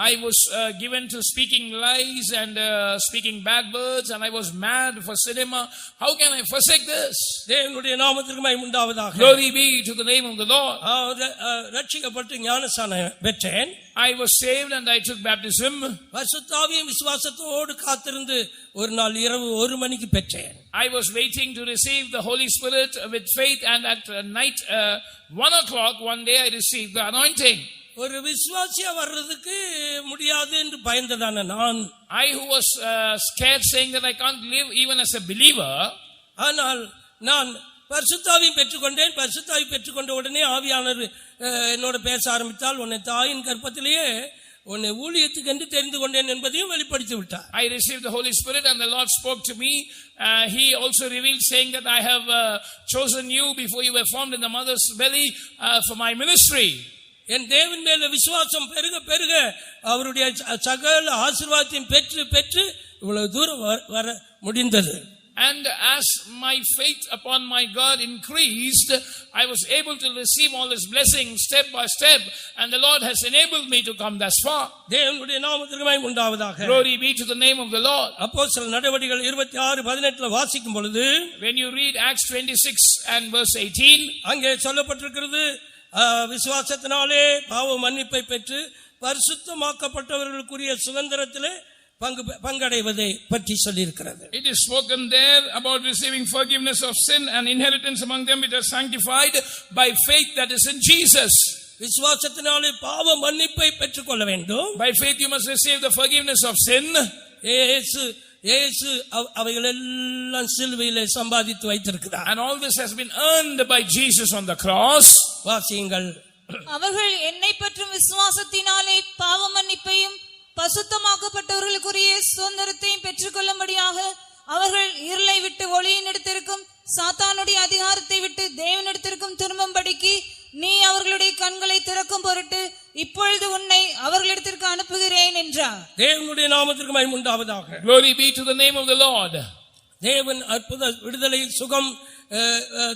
I was given to speaking lies and speaking bad words, and I was mad for cinema. How can I forsake this? தேவனுடைய நாமத்திற்கு மகிமை உண்டாவதாக. Glory be to the name of the Lord. ரட்சிக்கப்பட்டு ஞானஸ்நானம் பெற்றேன். I was saved and I took baptism. பரிசுத்த ஆவியின் விசுவாசத்தோடு காத்திருந்து ஒரு நாள் இரவு 1 மணிக்கு பெற்றேன். I was waiting to receive the Holy Spirit with faith, and at night 1 o'clock one day I received the anointing. ஒரு விசுவாசியா வர்றதுக்கு முடியாது என்று பயந்ததான நான், I who was scared, saying that I can't live even as a believer, ஆனால் நான் பரிசுத்தாவியை பெற்றுக்கொண்டேன். பரிசுத்தாவி பெற்றுக்கொண்ட உடனே ஆவியானவர் என்னோட பேச ஆரம்பித்தால், உன்னை தாயின் கற்பத்திலேயே உன்னை ஊழியத்துக்கு என்று தெரிந்து கொண்டேன் என்பதையும் வெளிப்படுத்தி விட்டார். I received the Holy Spirit and the Lord spoke to me. He also revealed, saying that I have chosen you before you were formed in the mother's belly for my ministry. என் தேவன் மேல விசுவாசம் பெருக பெருக அவருடைய சகல ஆசீர்வாதத்தையும் பெற்று பெற்று இவ்வளவு தூரம் வர முடிந்தது. And as my faith upon my God increased, I was able to receive all His blessings step by step, and the Lord has enabled me to come thus far. தேவனுடைய நாமத்திற்கு மகிமை உண்டாவதாக. Glory be to the name of the Lord. அப்போஸ்தலர் நடவடிக்கைகள் 26:18 வாசிக்கும் பொழுது, when you read Acts 26 and verse 18, அங்கே சொல்லப்பட்டிருக்கிறது, விசுவாசத்தினாலே பாவ மன்னிப்பை பெற்று பரிசுத்தமாக்கப்பட்டவர்களுக்குரிய சுதந்திரத்திலே பங்கடைவதை பற்றி சொல்லியிருக்கிறது. It is spoken there about receiving forgiveness of sin and inheritance among them which are sanctified by faith that is in Jesus. விசுவாசத்தினாலே பாவ மன்னிப்பை பெற்றுக்கொள்ள வேண்டும். By faith you must receive the forgiveness of sin. இயேசு அவைகளெல்லாம் சிலுவையிலே சம்பாதித்து வைத்திருக்கிறார். And all this has been earned by Jesus on the cross. வாசியுங்கள். அவர்கள் என்னை பற்றும் விசுவாசத்தினாலே பாவ மன்னிப்பையும் பசுத்தமாக்கப்பட்டவர்களுக்குரிய சுதந்திரத்தையும் பெற்றுக்கொள்ளும்படியாக அவர்கள் இருளை விட்டு ஒளியினிடத்திற்கும் சாத்தானுடைய அதிகாரத்தை விட்டு தேவனிடத்திற்கும் திரும்பும்படிக்கு நீ அவர்களுடைய கண்களை திறக்கும் பொருட்டு இப்பொழுது உன்னை அவர்களிடத்திற்கு அனுப்புகிறேன் என்றார். தேவனுடைய நாமத்திற்கு மகிமை உண்டாவதாக. Glory be to the name of the Lord. தேவன் அற்புத விடுதலை சுகம்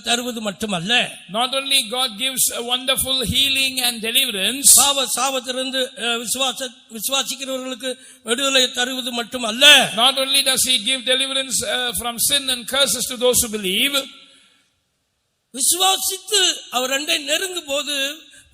தருவது மட்டுமல்ல, not only God gives a wonderful healing and deliverance, பாவ சாபத்திலிருந்து விசுவாசிக்கிறவர்களுக்கு விடுதலை தருவது மட்டுமல்ல, not only does He give deliverance from sin and curses to those who believe, விசுவாசித்து அவர் அண்டை நெருங்கும் போது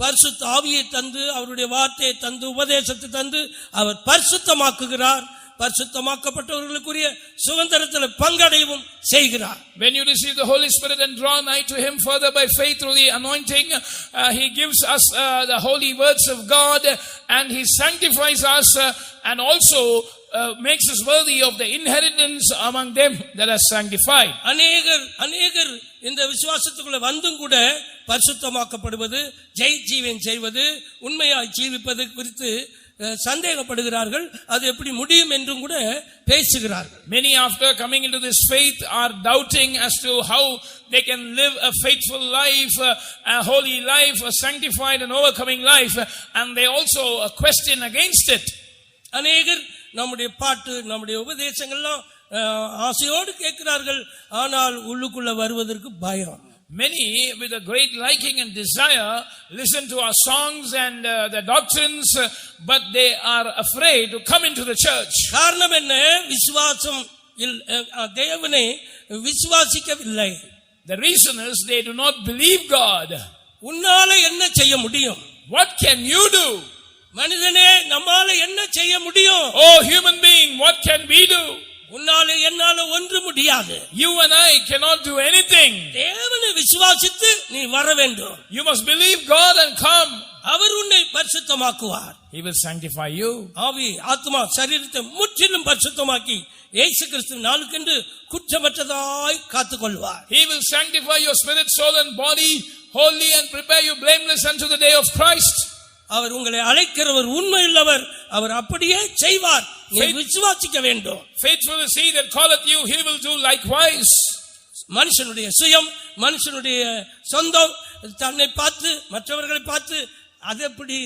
பரிசுத்த ஆவியை தந்து அவருடைய வார்த்தையை தந்து உபதேசத்தை தந்து அவர் பரிசுத்தமாக்குகிறார். பரிசுத்தமாக்கப்பட்டவர்களுக்குரிய சுதந்திரத்தில் பங்கடையவும் செய்கிறார். When you receive the Holy Spirit and draw nigh to Him further by faith through the anointing, He gives us the holy words of God, and He sanctifies us and also makes us worthy of the inheritance among them that are sanctified. அநேகர் இந்த விசுவாசத்துக்குள்ள வந்தும் கூட பரிசுத்தமாக்கப்படுவது, ஜீவன் செய்வது, உண்மையாய் ஜீவிப்பது குறித்து சந்தேகப்படுகிறார்கள். அது எப்படி முடியும் என்றும் கூட பேசுகிறார்கள். Many after coming into this faith are doubting as to how they can live a faithful life, a holy life, a sanctified and overcoming life, and they also question against it. அநேகர் நம்முடைய பாட்டு, நம்முடைய உபதேசங்கள்லாம் ஆசையோடு கேட்கிறார்கள், ஆனால் உள்ளுக்குள்ள வருவதற்கு பயம். Many with a great liking and desire listen to our songs and the doctrines, but they are afraid to come into the church. காரணம் என்ன? விசுவாசம் தேவனை விசுவாசிக்கவில்லை. The reason is they do not believe God. உன்னால என்ன செய்ய முடியும்? What can you do? மனிதனே, நம்மால என்ன செய்ய முடியும்? Oh human being, what can we do? உன்னால என்னால ஒன்று முடியாது. You and I cannot do anything. தேவனை விசுவாசித்து நீ வர வேண்டும். You must believe God and come. அவர் உன்னை பரிசுத்தமாக்குவார். He will sanctify you. ஆவி, ஆத்மா, சரீரத்தை முற்றிலும் பரிசுத்தமாக்கி இயேசு கிறிஸ்து நாளுக்கென்று குற்றமற்றதாய் காத்துக்கொள்வார். He will sanctify your spirit, soul and body wholly and prepare you blameless unto the day of Christ. அவர் உங்களை அழைக்கிறவர் உண்மையுள்ளவர். அவர் அப்படியே செய்வார். நீ விசுவாசிக்க வேண்டும். Faithful is He that calleth you, He will do likewise. மனுஷனுடைய சுயம், மனுஷனுடைய சொந்தம், தன்னை பார்த்து மற்றவர்களை பார்த்து அது எப்படி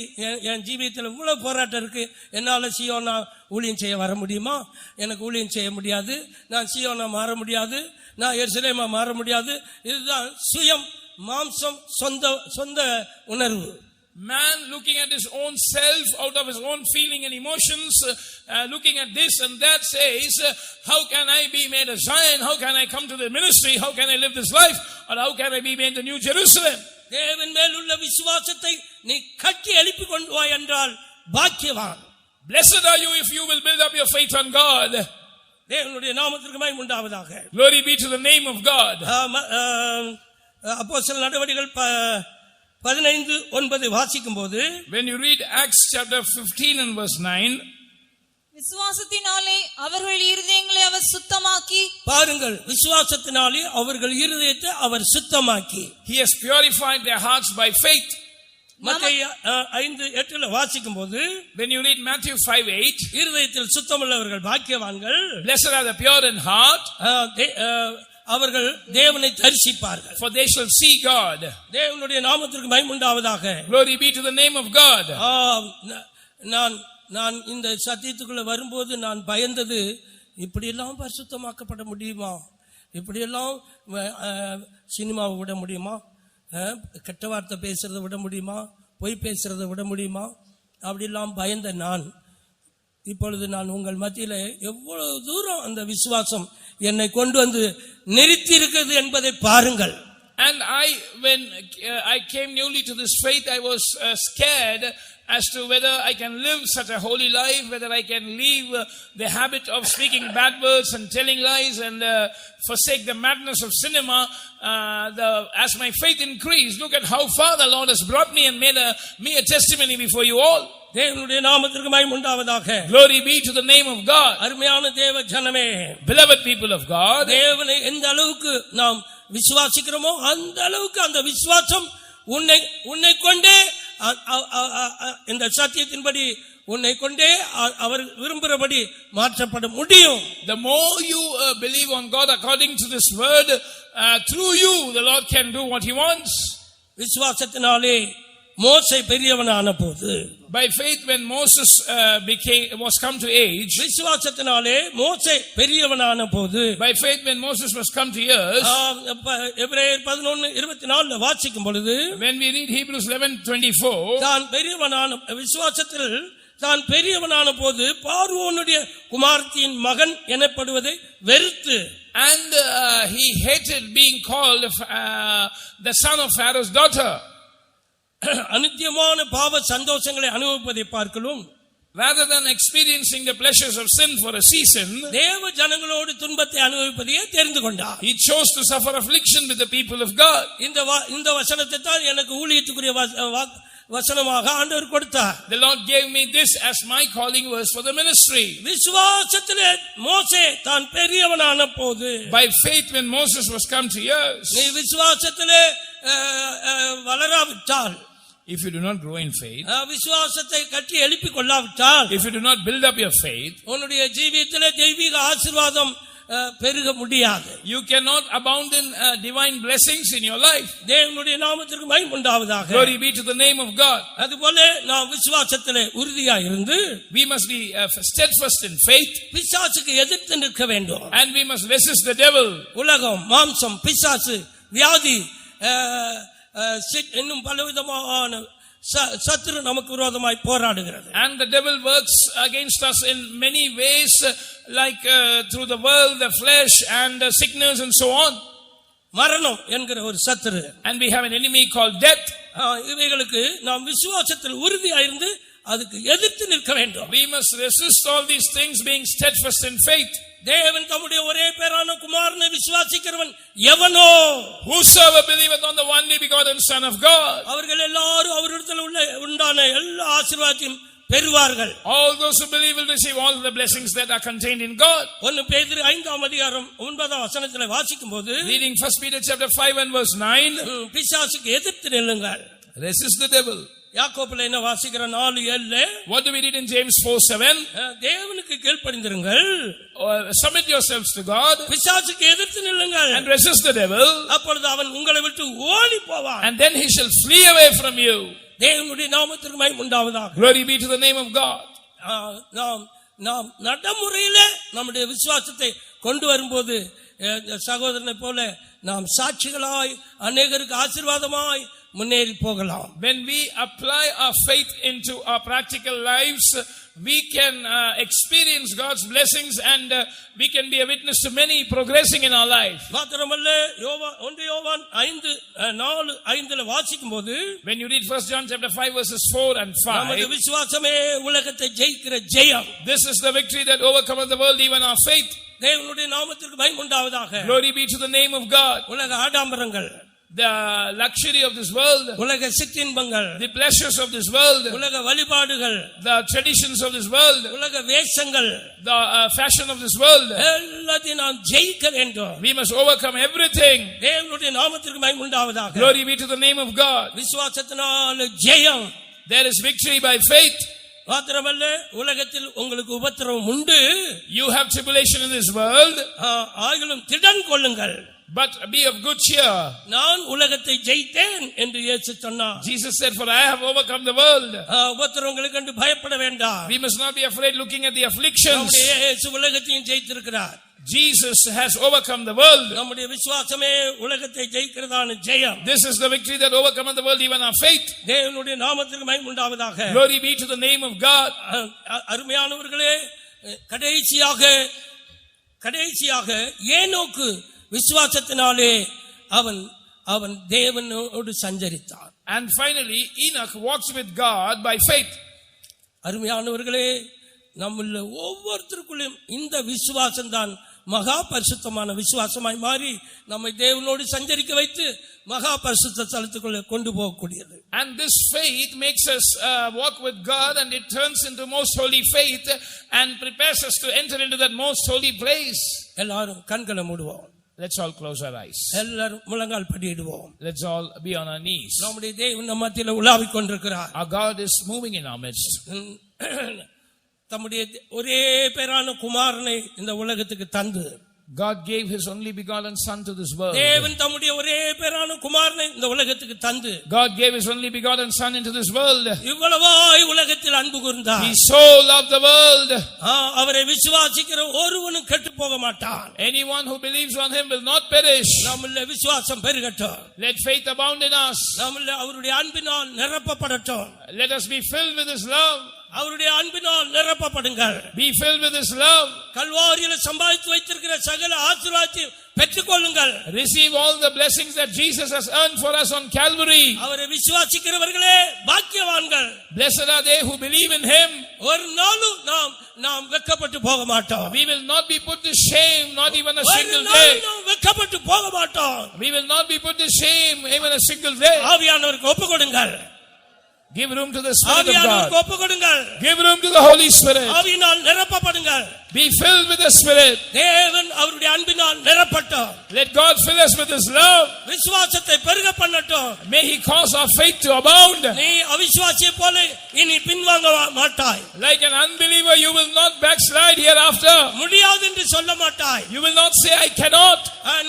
என் ஜீவியத்தில் இவ்வளவு போராட்டம் இருக்கு, என்னால சீயோனா ஊழியம் செய்ய வர முடியுமா? எனக்கு ஊழியம் செய்ய முடியாது, நான் சீயோனா மாற முடியாது, நான் எருசலேமா மாற முடியாது. இதுதான் சுயம், மாம்சம், சொந்த உணர்வு. Man looking at his own self, out of his own feeling and emotions, looking at this and that, says, how can I be made a Zion? How can I come to the ministry? How can I live this life? Or how can I be made the New Jerusalem? தேவன் மேல் உள்ள விசுவாசத்தை நீ கட்டி எழுப்பி கொண்டு வா என்றால் பாக்கியவான். Blessed are you if you will build up your faith on God. தேவனுடைய நாமத்திற்கு மகிமை உண்டாவதாக. Glory be to the name of God. அப்போஸ்தலர் நடவடிக்கைகள் 15:9 வாசிக்கும் போது, when you read Acts chapter 15 and verse 9, விசுவாசத்தினாலே அவர்கள் இருதயங்களை அவர் சுத்தமாக்கி, பாருங்கள், விசுவாசத்தினாலே அவர்கள் இருதயத்தை அவர் சுத்தமாக்கி, he has purified their hearts by faith. மத்தேயு 5:8 வாசிக்கும் போது, when you read Matthew 5:8, இருதயத்தில் சுத்தமுள்ளவர்கள் பாக்கியவான்கள், blessed are the pure in heart, அவர்கள் தேவனை தரிசிப்பார்கள், for they shall see God. தேவனுடைய நாமத்திற்கு மகிமை உண்டாவதாக. Glory be to the name of God. நான் இந்த சத்தியத்துக்குள்ள வரும்போது நான் பயந்தது, இப்படியெல்லாம் பரிசுத்தமாக்கப்பட முடியுமா, இப்படியெல்லாம் சினிமாவை விட முடியுமா, கெட்ட வார்த்தை பேசுறதை விட முடியுமா, பொய் பேசுறதை விட முடியுமா, அப்படிலாம் பயந்த நான் இப்பொழுது நான் உங்கள் மத்தியில எவ்வளவு தூரம் அந்த விசுவாசம் என்னை கொண்டு வந்து நிறுத்தி இருக்கிறது என்பதை பாருங்கள். And when I came newly to this faith, I was scared as to whether I can live such a holy life, whether I can leave the habit of speaking bad words and telling lies and forsake the madness of cinema. As my faith increased, look at how far the Lord has brought me and made me a testimony before you all. தேவனுடைய நாமத்திற்கு மகிமை உண்டாவதாக. Glory be to the name of God. அருமையான தேவ ஜனமே, beloved people of God, தேவனை எந்த அளவுக்கு நாம் விசுவாசிக்கிறோமோ அந்த அளவுக்கு அந்த விசுவாசம் உன்னை கொண்டே இந்த சத்தியத்தின்படி உன்னை கொண்டே அவர் விரும்புகிறபடி மாற்றப்பட முடியும். The more you believe on God according to this word, through you the Lord can do what he wants. விசுவாசத்தினாலே மோசே பெரியவனான போது, by faith when Moses was come to age, விசுவாசத்தினாலே மோசே பெரியவனான போது, by faith when Moses was come to years, எபிரேயர் 11:24 வாசிக்கும் பொழுது, when we read Hebrews 11:24, தான் பெரியவனான விசுவாசத்தில் தான் பெரியவனான போது பார்வோனுடைய குமாரத்தின் மகன் எனப்படுவதை வெறுத்து, and he hated being called the son of Pharaoh's daughter. அநித்தியமான பாவ சந்தோஷங்களை அனுபவிப்பதை பார்க்கலாம், rather than experiencing the pleasures of sin for a season, தேவ ஜனங்களோடு துன்பத்தை அனுபவிப்பதையே தெரிந்து கொண்டார். he chose to suffer affliction with the people of God. இந்த வசனத்தை தான் எனக்கு ஊழியத்துக்குரிய வசனமாக ஆண்டவர் கொடுத்தார். The Lord gave me this as my calling verse for the ministry. விசுவாசத்திலே மோசே தான் பெரியவனான போது, by faith when Moses was come to years, நீ விசுவாசத்திலே வளராவிட்டால், if you do not grow in faith, விசுவாசத்தை கட்டி எழுப்பிக் கொள்ளாவிட்டால், if you do not build up your faith, உன்னுடைய ஜீவியத்திலே தெய்வீக ஆசீர்வாதம் பெருக முடியாது. you cannot abound in divine blessings in your life. தேவனுடைய நாமத்திற்கு மகிமை உண்டாவதாக. Glory be to the name of God. அதுபோல நாம் விசுவாசத்திலே உறுதியாக இருந்து, we must be steadfast in faith, பிசாசுக்கு எதிர்த்து நிற்க வேண்டும். and we must resist the devil. உலகம், மாம்சம், பிசாசு, வியாதி, இன்னும் பலவிதமான சத்துரு நமக்கு விரோதமாய் போராடுகிறது. And the devil works against us in many ways, like through the world, the flesh, and sickness, and so on. மரணம் என்கிற ஒரு சத்துரு, and we have an enemy called death. இவைகளுக்கு நாம் விசுவாசத்தில் உறுதியாயிருந்து அதுக்கு எதிர்த்து நிற்க வேண்டும். We must resist all these things, being steadfast in faith. தேவன் தம்முடைய ஒரே பேரான குமாரனை விசுவாசிக்கிறவன் எவனோ, whosoever believeth on the only begotten Son of God, அவர்கள் எல்லாரும் அவரிடத்தில் உண்டான எல்லா ஆசீர்வாதத்தையும் பெறுவார்கள். all those who believe will receive all the blessings that are contained in God. 1 பேதுரு 5:9 வாசிக்கும் போது, reading 1 Peter chapter 5 and verse 9, பிசாசுக்கு எதிர்த்து நில்லுங்கள், resist the devil. யாக்கோபுல என்ன வாசிக்கிற 4:7, what do we read in James 4:7? தேவனுக்கு கீழ்ப்படிந்திருங்கள், submit yourselves to God, பிசாசுக்கு எதிர்த்து நில்லுங்கள், and resist the devil, அப்பொழுது அவன் உங்களை விட்டு ஓடி போவான், and then he shall flee away from you. தேவனுடைய நாமத்திற்கு மகிமை உண்டாவதாக. Glory be to the name of God. நாம் நடைமுறையில நம்முடைய விசுவாசத்தை கொண்டு வரும்போது சகோதரனை போல நாம் சாட்சிகளாய் அநேகருக்கு ஆசீர்வாதமாய் முன்னேறி போகலாம். When we apply our faith into our practical lives, we can experience God's blessings and we can be a witness to many progressing in our life. மாத்திரமல்ல யோவான் 5:4-5 வாசிக்கும்போது, when you read 1 John chapter 5 verses 4 and 5, நமது விசுவாசமே உலகத்தை ஜெயிக்கிற ஜெயம். this is the victory that overcometh the world, even our faith. தேவனுடைய நாமத்திற்கு மகிமை உண்டாவதாக. Glory be to the name of God. உலக ஆடம்பரங்கள், the luxury of this world, உலக சிற்றின்பங்கள், the pleasures of this world, உலக வழிபாடுகள், the traditions of this world, உலக வேஷங்கள், the fashion of this world, எல்லாத்தையும் நாம் ஜெயிக்க வேண்டும். we must overcome everything. தேவனுடைய நாமத்திற்கு மகிமை உண்டாவதாக. Glory be to the name of God. விசுவாசத்தினால Jayam. There is victory by faith. மாத்திரமல்ல, உலகத்தில் உங்களுக்கு உபத்திரவம் உண்டு. You have tribulation in this world, ஆகிலும் திடன் கொள்ளுங்கள், but be of good cheer. நான் உலகத்தை ஜெயித்தேன் என்று இயேசு சொன்னார். Jesus said, for I have overcome the world. உபத்திரவங்களுக்கு கண்டு பயப்பட வேண்டாம். We must not be afraid looking at the afflictions. இயேசு உலகத்தையும் ஜெயித்திருக்கிறார். Jesus has overcome the world. நம்முடைய விசுவாசமே உலகத்தை ஜெயிக்கிறதான ஜெயம். This is the victory that overcometh the world, even our faith. தேவனுடைய நாமத்திற்கு மகிமை உண்டாவதாக. Glory be to the name of God. அருமையானவர்களே, கடைசியாக ஏனோக்கு விசுவாசத்தினாலே அவன் தேவனோடு சஞ்சரித்தான். And finally Enoch walks with God by faith. அருமையானவர்களே, நம்முள்ள ஒவ்வொருத்தருக்குள்ளும் இந்த விசுவாசம் தான் மகா பரிசுத்தமான விசுவாசமாய் மாறி நம்மை தேவனோடு சஞ்சரிக்க வைத்து மகா பரிசுத்த ஸ்தலத்துக்குள்ள கொண்டு போகக்கூடியது. And this faith makes us walk with God, and it turns into most holy faith and prepares us to enter into that most holy place. எல்லாரும் கண்களை மூடுவோம். Let's all close our eyes. எல்லாரும் முழங்கால் படியிடுவோம். Let's all be on our knees. நம்முடைய தேவன் நம்ம மத்தியில உலாவிக் கொண்டிருக்கிறார். Our God is moving in our midst. தம்முடைய ஒரே பேரான குமாரனை இந்த உலகத்துக்கு தந்து, God gave his only begotten son to this world. தேவன் தம்முடைய ஒரே பேரான குமாரனை இந்த உலகத்துக்கு தந்து, God gave his only begotten son into this world. இவ்வளவாய் உலகத்தில் அன்பு கூர்ந்தார். He so loved the world. அவரை விசுவாசிக்கிற ஒருவனும் கெட்டு போக மாட்டான். Anyone who believes on him will not perish. நம்முடைய விசுவாசம் பெருகட்டும். Let faith abound in us. நம்முடைய அவருடைய அன்பினால் நிரப்பப்படட்டும். Let us be filled with his love. அவருடைய அன்பினால் நிரப்பப்படுங்கள். Be filled with his love. கல்வாரியில் சம்பாதித்து வைத்திருக்கிற சகல ஆசீர்வாதத்தையும் பெற்றுக்கொள்ளுங்கள். Receive all the blessings that Jesus has earned for us on Calvary. அவரை விசுவாசிக்கிறவர்களே பாக்கியவான்கள். Blessed are they who believe in him. ஒரு நாளும் நாம் வெட்கப்பட்டு போக மாட்டோம். We will not be put to shame, not even a single day. நாம் வெட்கப்பட்டு போக மாட்டோம். We will not be put to shame even a single day. ஆவியானவருக்கு ஒப்பு கொடுங்கள். Give room to the Spirit of God. ஒப்பு கொடுங்கள். Give room to the Holy Spirit. ஆவியினால் நிரப்பப்படுங்கள். Be filled with the Spirit. தேவன் அவருடைய அன்பினால் நிரப்பட்டும். Let God fill us with his love. விசுவாசத்தை பெருக பண்ணட்டும். May he cause our faith to abound. நீ அவிசுவாசியை போல இனி பின்வாங்க மாட்டாய். Like an unbeliever, you will not backslide hereafter. முடியாது என்று சொல்ல மாட்டாய். You will not say I cannot.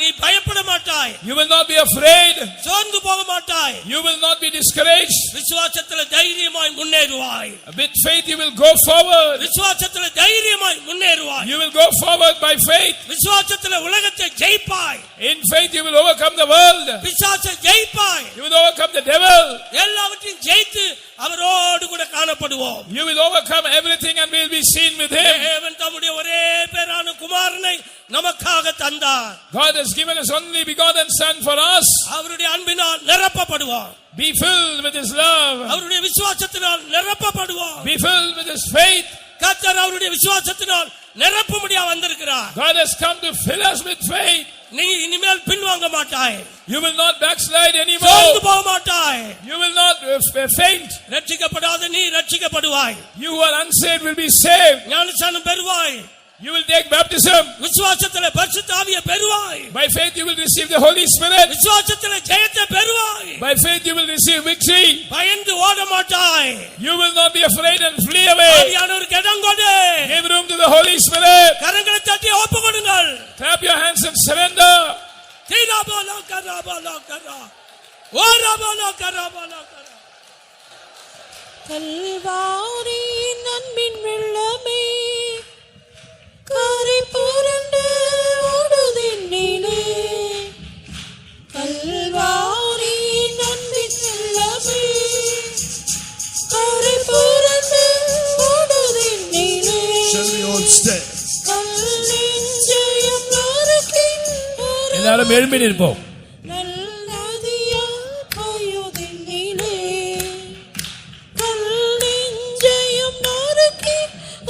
நீ பயப்பட மாட்டாய். You will not be afraid. சோர்ந்து போக மாட்டாய். You will not be discouraged. விசுவாசத்தில் தைரியமாய் முன்னேறுவாய். With faith you will go forward. விசுவாசத்தில் தைரியமாய் முன்னேறுவாய். You will go forward by faith. விசுவாசத்தில் உலகத்தை ஜெயிப்பாய். In faith you will overcome the world. பிசாசை ஜெயிப்பாய். You will overcome the devil. எல்லாவற்றையும் ஜெயித்து அவரோடு கூட காணப்படுவோம். You will overcome everything and we will be seen with him. தேவன் தம்முடைய ஒரே பேரான குமாரனை நமக்காக தந்தார். God has given his only begotten son for us. அவருடைய அன்பினால் நிரப்பப்படுவோம். Be filled with his love. அவருடைய விசுவாசத்தினால் நிரப்பப்படுவோம். Be filled with his faith. கர்த்தர் அவருடைய விசுவாசத்தினால் நிரப்பும்படியா வந்திருக்கிறார். God has come to fill us with faith. நீ இனிமேல் பின்வாங்க மாட்டாய். You will not backslide anymore. சோர்ந்து போக மாட்டாய். You will not faint. ரட்சிக்கப்படாத நீ ரட்சிக்கப்படுவாய். You who are unsaved will be saved. ஞானஸ்நானம் பெறுவாய். You will take baptism. விசுவாசத்திலே பரிசுத்த ஆவியை பெறுவாய். By faith you will receive the Holy Spirit. விசுவாசத்திலே ஜெயத்தை பெறுவாய். By faith you will receive victory. பயந்து ஓட மாட்டாய். You will not be afraid and flee away. ஆவியானவருக்கு இடம் கொடு. Give room to the Holy Spirit. கரங்களை தட்டி ஒப்புக்கொடுங்கள். Clap your hands and surrender. தீராபாலா கராபாலா கரா. ஓராபாலா கராபாலா கரா. கல்வாரி நன்பின் வெள்ளமே கரை புரண்டு ஓடுதென்னிலே கல்வாரி நன்பின் வெள்ளமே கரை புரண்டு ஓடுதென்னிலே Shall we all stand? கல்நெஞ்சயம் நறுக்கின் எல்லாரும் எழும்பி நிற்போம். நல்லதியா பாயுதென்னிலே கல்நெஞ்சயம் நறுக்கி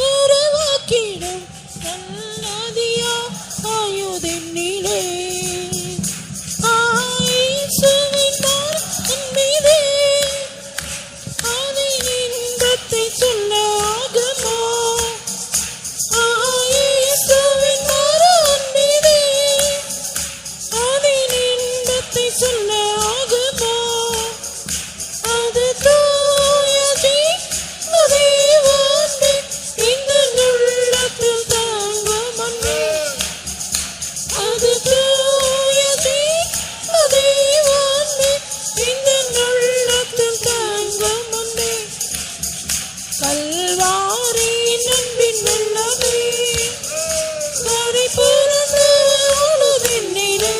உருவாக்கிடும் நல்லதியா பாயுதென்னிலே இயேசுவின் அன்பிலே அதின் இன்பத்தை சொல்ல ஆகுமோ இயேசுவின் அன்பிலே அதின் இன்பத்தை சொல்ல ஆகுமோ அது தூயதே தேவனே இந்த உள்ளத்தில் தாங்கும் அன்பே அது தூயதே தேவனே இந்த உள்ளத்தில் தாங்கும் அன்பே கல்வாரி நன்பின் வெள்ளமே கரை புரண்டு ஓடுதென்னிலே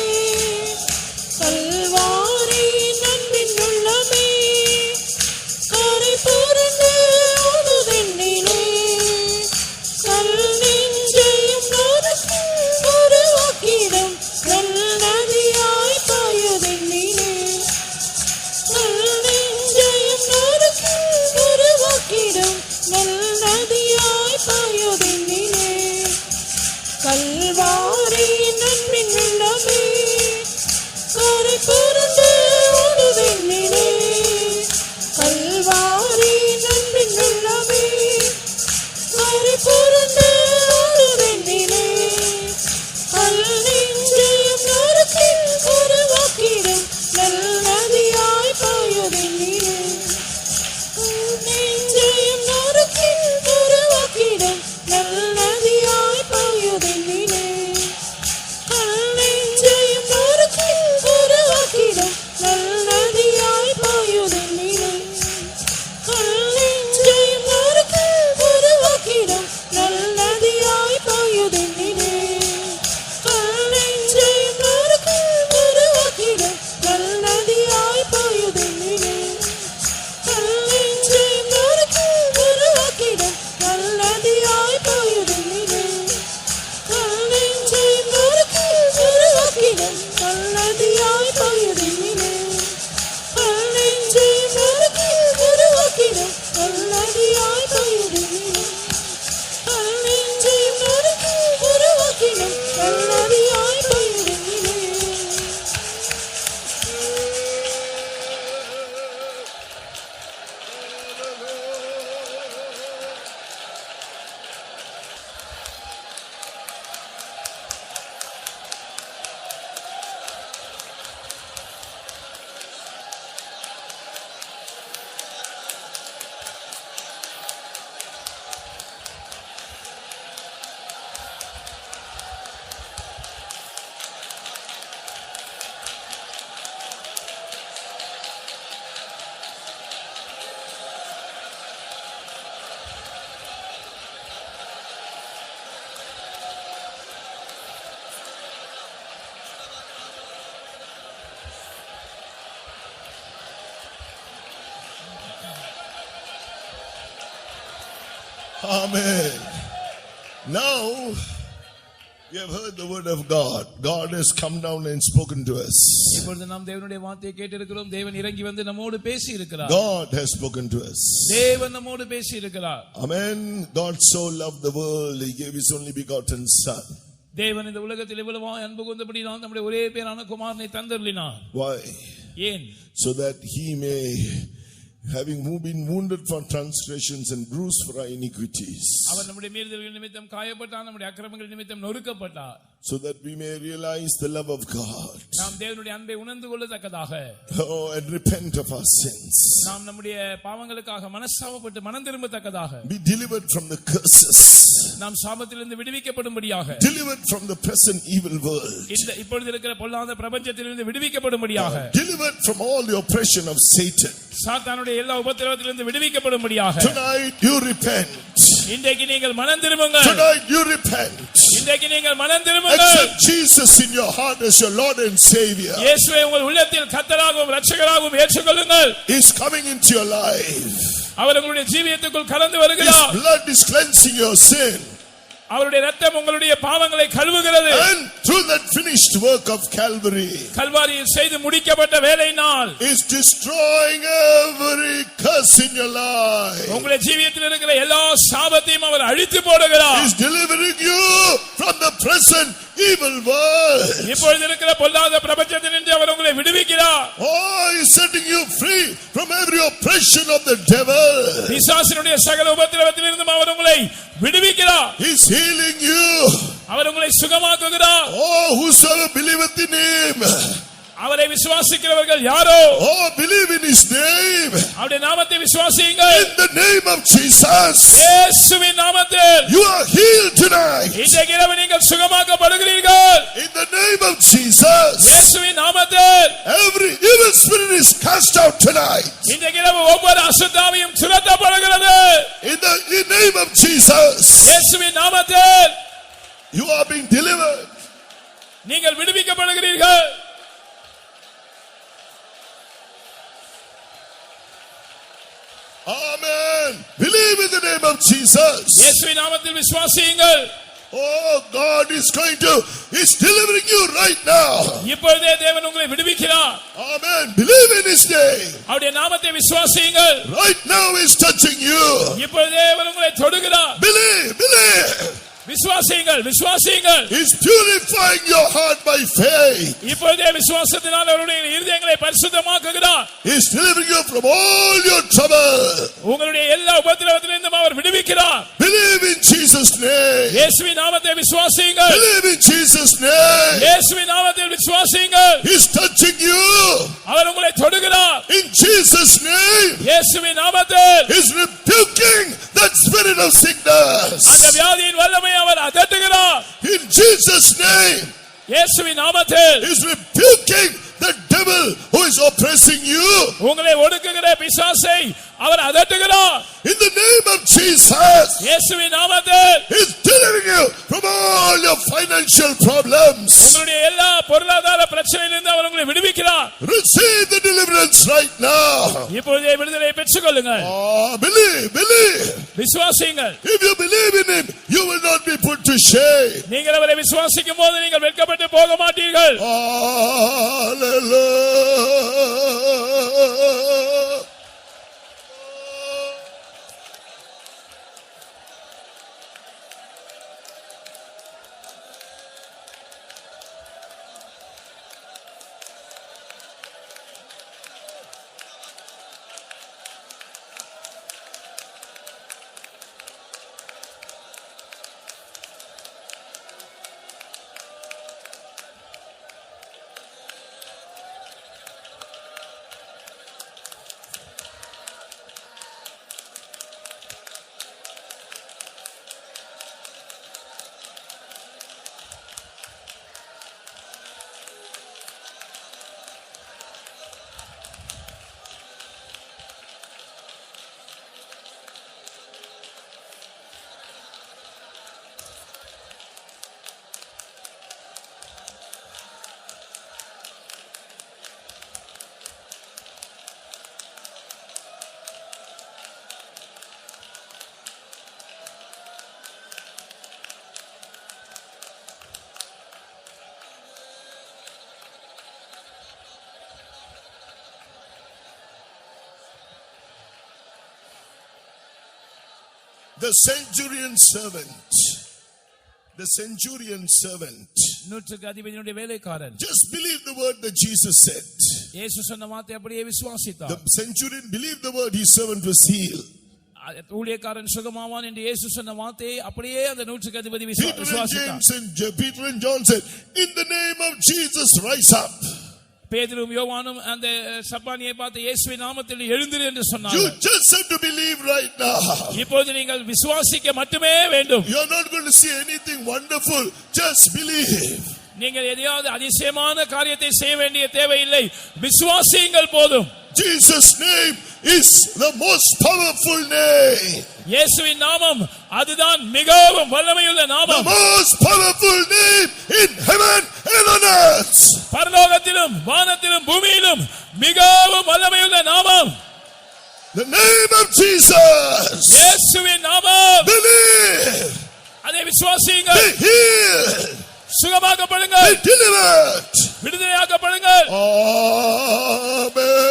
கல்வாரி நன்பின் வெள்ளமே கரை புரண்டு ஓடுதென்னிலே கல்நெஞ்சயம் நறுக்கி உருவாக்கிடும் நல்லதியாய் பாயுதென்னிலே கல்நெஞ்சயம் நறுக்கி உருவாக்கிடும் நல்லதியாய் பாயுதென்னிலே கல்வாரி நன்பின் வெள்ளமே கரை புரண்டு ஓடுதென்னிலே கல்வாரி நன்பின் வெள்ளமே கரை புரண்டு ஓடுதென்னிலே கல்நெஞ்சயம் நறுக்கி உருவாக்கிடும் நல்லதியாய் பாயுதென்னிலே நெஞ்சயம் நறுக்கி உருவாக்கிடும் நல்லதியாய் பாயுதென்னிலே கல்நெஞ்சயம் நறுக்கி உருவாக்கிடும் நல்லதியாய் பாயுதென்னிலே கல்நெஞ்சயம் நறுக்கி உருவாக்கிடும் நல்லதியாய் பாயுதென்னிலே கல்நெஞ்சயம் நறுக்கி உருவாக்கிடும் நல்லதியாய் பாயுதென்னிலே கல்நெஞ்சயம் நறுக்கி உருவாக்கிடும் நல்லதியாய் பாயுதென்னிலே கல்நெஞ்சயம் நறுக்கி உருவாக்கிடும் நல்லதியாய் பாயுதென்னிலே கல்நெஞ்சயம் நறுக்கி உருவாக்கிடும் நல்லதியாய் பாயுதென்னிலே கல்நெஞ்சயம் நறுக்கி உருவாக்கிடும் நல்லதியாய் பாயுதென்னிலே Amen. Now, we have heard the word of God. God has come down and spoken to us. இப்பொழுது நாம் தேவனுடைய வார்த்தையை கேட்டிருக்கிறோம். தேவன் இறங்கி வந்து நம்மோடு பேசி இருக்கிறார். God has spoken to us. தேவன் நம்மோடு பேசி இருக்கிறார். Amen. God so loved the world, He gave His only begotten Son. தேவன் இந்த உலகத்தில் இவ்வளவாய் அன்பு கூர்ந்தபடியால் நம்முடைய ஒரே பேரான குமாரனை தந்தருளினார். Why? ஏன்? So that He may, having been wounded for transgressions and bruised for our iniquities, அவர் நம்முடைய மீறுதல்கள் நிமித்தம் காயப்பட்டார், நம்முடைய அக்கிரமங்கள் நிமித்தம் நொறுக்கப்பட்டார். so that we may realize the love of God. நாம் தேவனுடைய அன்பை உணர்ந்து கொள்ளத்தக்கதாக Oh, and repent of our sins. நாம் நம்முடைய பாவங்களுக்காக மனஸ்தாபப்பட்டு மனம் திரும்பத்தக்கதாக Be delivered from the curses. நாம் சாபத்திலிருந்து விடுவிக்கப்படும்படியாக Delivered from the present evil world. இந்த இப்பொழுது இருக்கிற பொல்லாத பிரபஞ்சத்திலிருந்து விடுவிக்கப்படும்படியாக Delivered from all the oppression of Satan. சாத்தானுடைய எல்லா உபத்திரவத்திலிருந்து விடுவிக்கப்படும்படியாக Tonight you repent. இன்றைக்கு நீங்கள் மனம் திரும்புங்கள். Tonight you repent. இன்றைக்கு நீங்கள் மனம் திரும்புங்கள். Accept Jesus in your heart as your Lord and Savior. இயேசுவை உங்கள் உள்ளத்தில் கர்த்தராகவும் இரட்சகராகவும் ஏற்றுக்கொள்ளுங்கள். He is coming into your life. அவர் உங்களுடைய ஜீவியத்துக்குள் கடந்து His வருகிறார். blood is cleansing your sin. அவருடைய இரத்தம் உங்களுடைய பாவங்களை கழுவுகிறது. And through that finished work of Calvary, கல்வாரியில் செய்து முடிக்கப்பட்ட வேலையினால் is destroying every curse in your life. உங்களுடைய ஜீவியத்தில் இருக்கிற எல்லா சாபத்தையும் அவர் அழித்து போடுகிறார். He is delivering you from the present evil world. இப்பொழுது இருக்கிற பொல்லாத பிரபஞ்சத்திலிருந்து அவர் உங்களை விடுவிக்கிறார். Oh, he is setting you free from every oppression of the devil. பிசாசினுடைய சகல உபத்திரவத்திலிருந்தும் அவர் உங்களை விடுவிக்கிறார். He is healing you. அவர் உங்களை சுகமாக்குகிறார். Oh, whosoever believeth in him. அவரை விசுவாசிக்கிறவர்கள் யாரோ Oh, believe in his name. அவருடைய நாமத்தை விசுவாசியுங்கள். In the name of Jesus. இயேசுவின் நாமத்தில் You are healed tonight. இன்றைக்கு இரவு நீங்கள் சுகமாக்கப்படுகிறீர்கள். In the name of Jesus. இயேசுவின் நாமத்தில் Every evil spirit is cast out tonight. இன்றைக்கு இரவு ஒவ்வொரு அசுத்தாவியும் துரத்தப்படுகிறது. In the name of Jesus. இயேசுவின் நாமத்தில் You are being delivered. நீங்கள் விடுவிக்கப்படுகிறீர்கள். Amen. Believe in the name of Jesus. இயேசுவின் நாமத்தில் விசுவாசியுங்கள். Oh, God is He's delivering you right now. இப்பொழுதே தேவன் உங்களை விடுவிக்கிறார். Amen. Believe in his name. அவருடைய நாமத்தை விசுவாசியுங்கள். Right now he's touching you. இப்பொழுதே அவர் உங்களை தொடுகிறார். Believe. விசுவாசியுங்கள், விசுவாசியுங்கள். He's purifying your heart by faith. இப்பொழுதே விசுவாசத்தினால் அவருடைய இருதயங்களை பரிசுத்தமாக்குகிறார். He's delivering you from all your trouble. உங்களுடைய எல்லா உபத்திரவத்திலிருந்தும் அவர் விடுவிக்கிறார். Believe in Jesus' name. இயேசுவின் நாமத்தை விசுவாசியுங்கள். Believe in Jesus' name. இயேசுவின் நாமத்தில் விசுவாசியுங்கள். He's touching you. அவர் உங்களை தொடுகிறார். In Jesus' name. இயேசுவின் நாமத்தில் He's rebuking that spirit of sickness. அந்த வியாதியின் வல்லமை அவர் அதட்டுகிறார். In Jesus' name. இயேசுவின் நாமத்தில் He's rebuking the devil who is oppressing you. உங்களை ஒடுக்குகிற பிசாசை அவர் அதட்டுகிறார். In the name of Jesus. இயேசுவின் நாமத்தில் He's delivering you from all your financial problems. உங்களுடைய எல்லா பொருளாதார பிரச்சனையிலிருந்து அவர் உங்களை விடுவிக்கிறார். Receive the deliverance right now. இப்பொழுதே விடுதலை பெற்றுக் கொள்ளுங்கள். Oh, believe. விசுவாசியுங்கள். If you believe in him, you will not be put to shame. நீங்கள் அவரை விசுவாசிக்கும் போது நீங்கள் வெட்கப்பட்டு போக மாட்டீர்கள். Hallelujah. The centurion servant நூற்றுக்கு அதிபதியினுடைய வேலைக்காரன் just believed the word that Jesus said. இயேசு சொன்ன வார்த்தை அப்படியே விசுவாசித்தார். The centurion believed the word, his servant was healed. ஊழியக்காரன் சுகமாவான் என்று இயேசு சொன்ன வார்த்தையை அப்படியே அந்த 100க்கு அதிபதி Peter and விசுவாசித்தார். James and Peter and John said, in the name of Jesus, rise up. பேதுரும் யோவானும் அந்த சப்பானியை பார்த்து இயேசுவின் நாமத்தில் எழுந்திரு என்று You சொன்னார்கள். just have to believe right now. இப்பொழுது நீங்கள் விசுவாசிக்க மட்டுமே வேண்டும். You are not going to see anything wonderful. Just believe. நீங்கள் எதையாவது அதிசயமான காரியத்தை செய்ய வேண்டிய தேவையில்லை, விசுவாசியுங்கள் போதும். Jesus' name is the most powerful name. இயேசுவின் நாமம் அதுதான் மிகவும் வல்லமையுள்ள The நாமம். most powerful name in heaven and on earth. பரலோகத்திலும் வானத்திலும் பூமியிலும் மிகவும் வல்லமையுள்ள நாமம் The name of Jesus. இயேசுவின் நாமம். Believe. அதை விசுவாசியுங்கள். Be healed. சுகமாக்கப்படுங்கள், Be delivered. விடுதலையாக்கப்படுங்கள். Amen.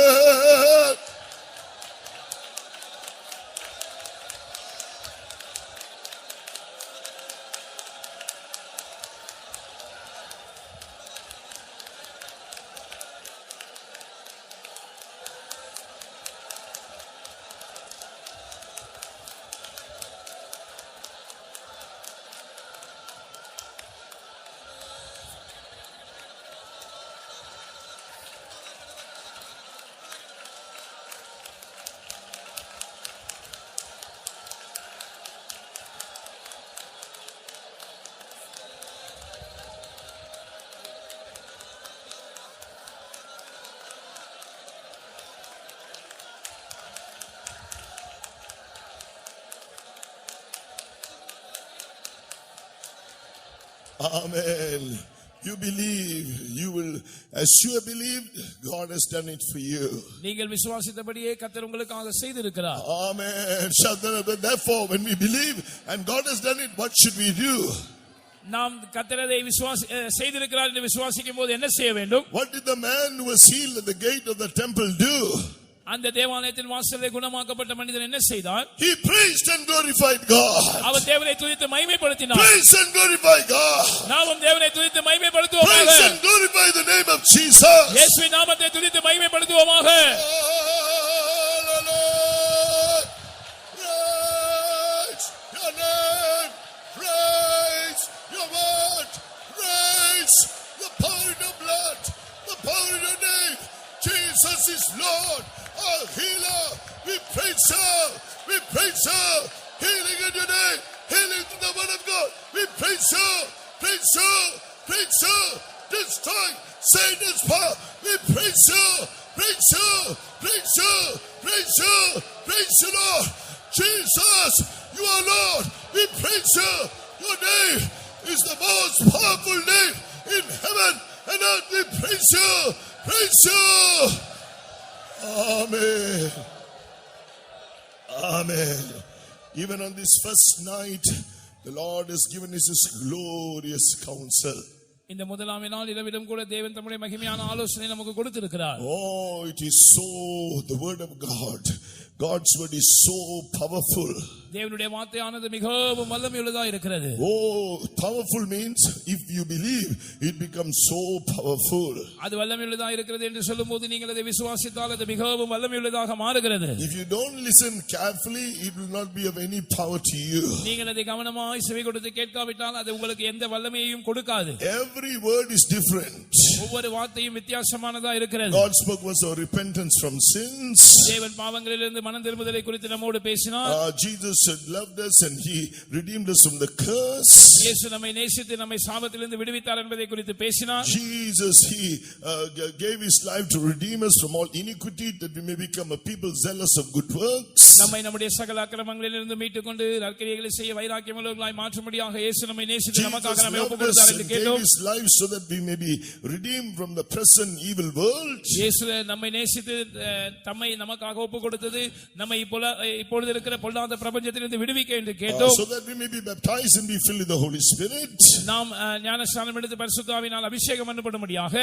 Amen. You believe, you will, as you have believed, God has done it for you. நீங்கள் விசுவாசித்தபடியே கர்த்தர் உங்களுக்காக செய்திருக்கிறார். Amen. Therefore, when we believe and God has done it, what should we do? நாம் கர்த்தரை செய்திருக்கிறார் என்று விசுவாசிக்கும் போது என்ன செய்ய வேண்டும்? What did the man who was healed at the gate of the temple do? அந்த தேவாலயத்தின் வாசலிலே குணமாக்கப்பட்ட மனிதன் என்ன செய்தான்? He praised and glorified God. அவர் தேவனை துதித்து மகிமைப்படுத்தினார். Praise and glorify God. நாமும் தேவனை துதித்து மகிமைப்படுத்துவோமாக. Praise and glorify the name of Jesus. இயேசுவின் நாமத்தை துதித்து மகிமைப்படுத்துவோமாக. Praise your name. Praise your word. Praise the power in your blood. The power in your name. Jesus is Lord. Our healer, we praise her, we praise her, healing in your name, healing through the word of God, we praise her, praise her, praise her, destroy Satan's power, we praise her, praise her, praise her, praise her, praise the Lord, Jesus, you are Lord, we praise her, your name is the most powerful name in heaven and earth, we praise her, praise her. Amen. Amen. Even on this first night, the Lord has given us His glorious counsel. இந்த முதலாம் நாள் இரவிலும் கூட தேவன் தம்முடைய மகிமையான ஆலோசனை நமக்கு கொடுத்திருக்கிறார். Oh, it is so, the word of God, God's word is so powerful. தேவனுடைய வார்த்தையானது மிகவும் வல்லமையுள்ளதா இருக்கிறது. Oh, powerful means if you believe, it becomes so powerful. அது வல்லமையுள்ளதா இருக்கிறது என்று சொல்லும்போது நீங்கள் அதை விசுவாசித்தால் அது மிகவும் வல்லமையுள்ளதாக மாறுகிறது. If you don't listen carefully, it will not be of any power to you. நீங்கள் அதை கவனமாய் செவி கொடுத்து கேட்காவிட்டால் அது உங்களுக்கு எந்த வல்லமையையும் கொடுக்காது. Every word is different. ஒவ்வொரு வார்த்தையும் வித்தியாசமானதா இருக்கிறது. God spoke was of repentance from sins. தேவன் பாவங்களிலிருந்து மனம் திரும்புதலை குறித்து நம்மோடு பேசினார். Jesus had loved us and He redeemed us from the curse. இயேசு நம்மை நேசித்து நம்மை சாபத்திலிருந்து விடுவித்தார் என்பதை குறித்து பேசினார். Jesus, He gave His life to redeem us from all iniquity, that we may become a people zealous of good works. நம்மை நம்முடைய சகல அக்கிரமங்களிலிருந்து மீட்டுக்கொண்டு நற்கிரியைகளை செய்ய வைராக்கியமுள்ளவர்களாய் மாற்றும்படியாக இயேசு நம்மை நேசித்து நமக்காக நம்மை ஒப்புக்கொடுத்தார் என்று கேட்டோம். His life so that we may be redeemed from the present evil world. இயேசு நம்மை நேசித்து தம்மை நமக்காக ஒப்புக்கொடுத்தது நம்மை இப்பொழுது இருக்கிற பொல்லாத பிரபஞ்சத்திலிருந்து விடுவிக்க என்று கேட்டோம். So that we may be baptized and be filled with the Holy Spirit. நாம் ஞானஸ்நானம் எடுத்து பரிசுத்த ஆவியினால் அபிஷேகம் பண்ணப்படும்படியாக.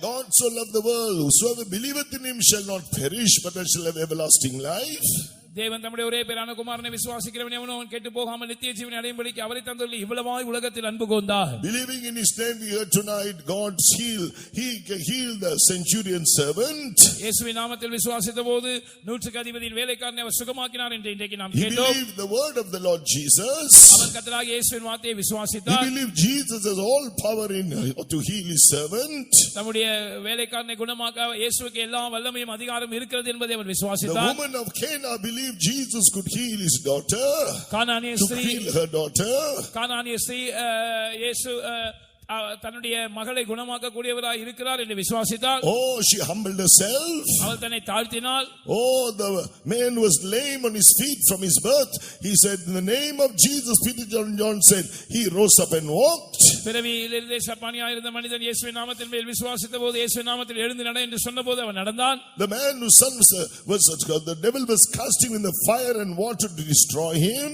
God so loved the world, whosoever believeth in Him shall not perish but shall have everlasting life. தேவன் தம்முடைய ஒரே பேரான குமாரனை விசுவாசிக்கிறவன் எவனோ அவன் கெட்டு போகாமல் நித்திய ஜீவனை அடையும்படிக்கு அவரை தந்தருளி இவ்வளவாய் உலகத்தில் அன்பு கூர்ந்தார். Believing in his name, we heard tonight God's he healed the centurion servant. இயேசுவின் நாமத்தில் விசுவாசித்தபோது நூற்றுக்கு அதிபதியின் வேலைக்காரனை அவர் சுகமாக்கினார் என்று இன்றைக்கு நாம் He கேட்டோம். believed the word of the Lord Jesus. அவர் கர்த்தராகிய இயேசுவின் வார்த்தையை He விசுவாசித்தார். believed Jesus has all power to heal his servant. நம்முடைய வேலைக்காரனை குணமாக்க இயேசுவுக்கு எல்லா வல்லமையும் அதிகாரம் இருக்கிறது என்பதை அவர் The விசுவாசித்தார். woman of Cana believed Jesus could heal his daughter, கானானிய to ஸ்திரீ heal her daughter. கானானிய ஸ்திரீ இயேசு தன்னுடைய மகளை குணமாக்க கூடியவராய் இருக்கிறார் என்று விசுவாசித்தார். Oh, she humbled herself. அவள் தன்னை தாழ்த்தினாள். Oh, the man was lame on his feet from his birth. He said, in the name of Jesus, Peter John said, he rose up and walked. பிறவியிலிருந்தே சப்பானியா இருந்த மனிதன் இயேசுவின் நாமத்தின் மேல் விசுவாசித்த போது இயேசுவின் நாமத்தில் எழுந்து நட என்று சொன்னபோது அவன் நடந்தான். The man whose son was the devil was casting in the fire and water to destroy him.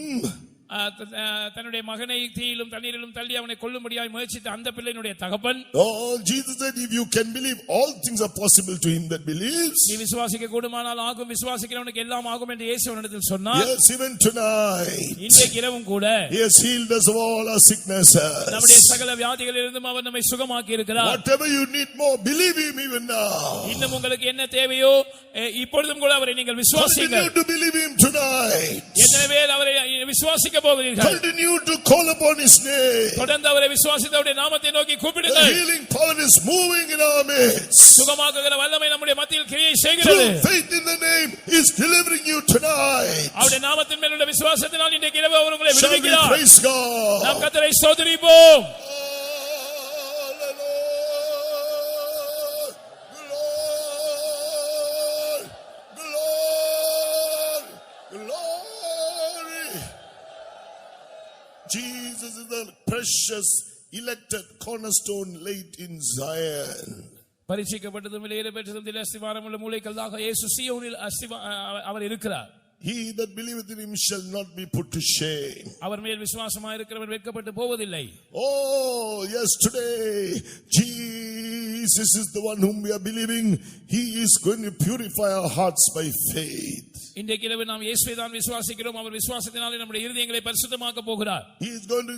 தன்னுடைய மகனை தீயிலும் தண்ணீரிலும் தள்ளி அவனை கொல்லும்படியாய் முயற்சித்த அந்த பிள்ளையினுடைய தகப்பன். Oh, Jesus said, if you can believe, all things are possible to him that believes. நீ விசுவாசிக்க கூடுமானால் ஆகும், விசுவாசிக்கிறவனுக்கு எல்லாம் ஆகும் என்று இயேசு அவனிடத்தில் சொன்னார். Yes, even tonight இன்றைக்கு இரவும் கூட he has healed us of all our sicknesses. நம்முடைய சகல வியாதிகளிலிருந்தும் அவர் நம்மை சுகமாக்கி இருக்கிறார். Whatever you need more, believe him even now. இன்னும் உங்களுக்கு என்ன தேவையோ இப்பொழுதும் கூட அவரை நீங்கள் விசுவாசியுங்கள். Continue to believe him tonight. எத்தனை பேர் அவரை விசுவாசிக்க போகிறீர்கள்? Continue to call upon his name. தொடர்ந்து அவரை விசுவாசித்து அவருடைய நாமத்தை நோக்கி The கூப்பிடுங்கள். healing power is moving in our midst. சுகமாக்குகிற வல்லமை நம்முடைய மத்தியில் கிரியை செய்கிறது. Through faith in the name is delivering you tonight. அவருடைய நாமத்தின் மேல் உள்ள விசுவாசத்தினால் இன்றைக்கு இரவு அவர் உங்களை Shall we விடுவிக்கிறார். praise God? நாம் கர்த்தரை ஸ்தோத்திரிப்போம். Jesus is the precious elected cornerstone laid in Zion. பரிசுத்தப்பட்டதும் விலையேற பெற்றதும் தில அஸ்திவாரம் உள்ள மூலைக்கல்லாக இயேசு சீயோனில் அவர் இருக்கிறார். He that believeth in him shall not be put to shame. அவர் மேல் விசுவாசமாய் இருக்கிறவன் வெட்கப்பட்டு போவதில்லை. Oh, yes, today Jesus is the one whom we are believing. He is going to purify our hearts by faith. இன்றைக்கு இரவு நாம் இயேசுவை தான் விசுவாசிக்கிறோம். அவர் விசுவாசத்தினாலே நம்முடைய இருதயங்களை பரிசுத்தமாக்க போகிறார். He is going to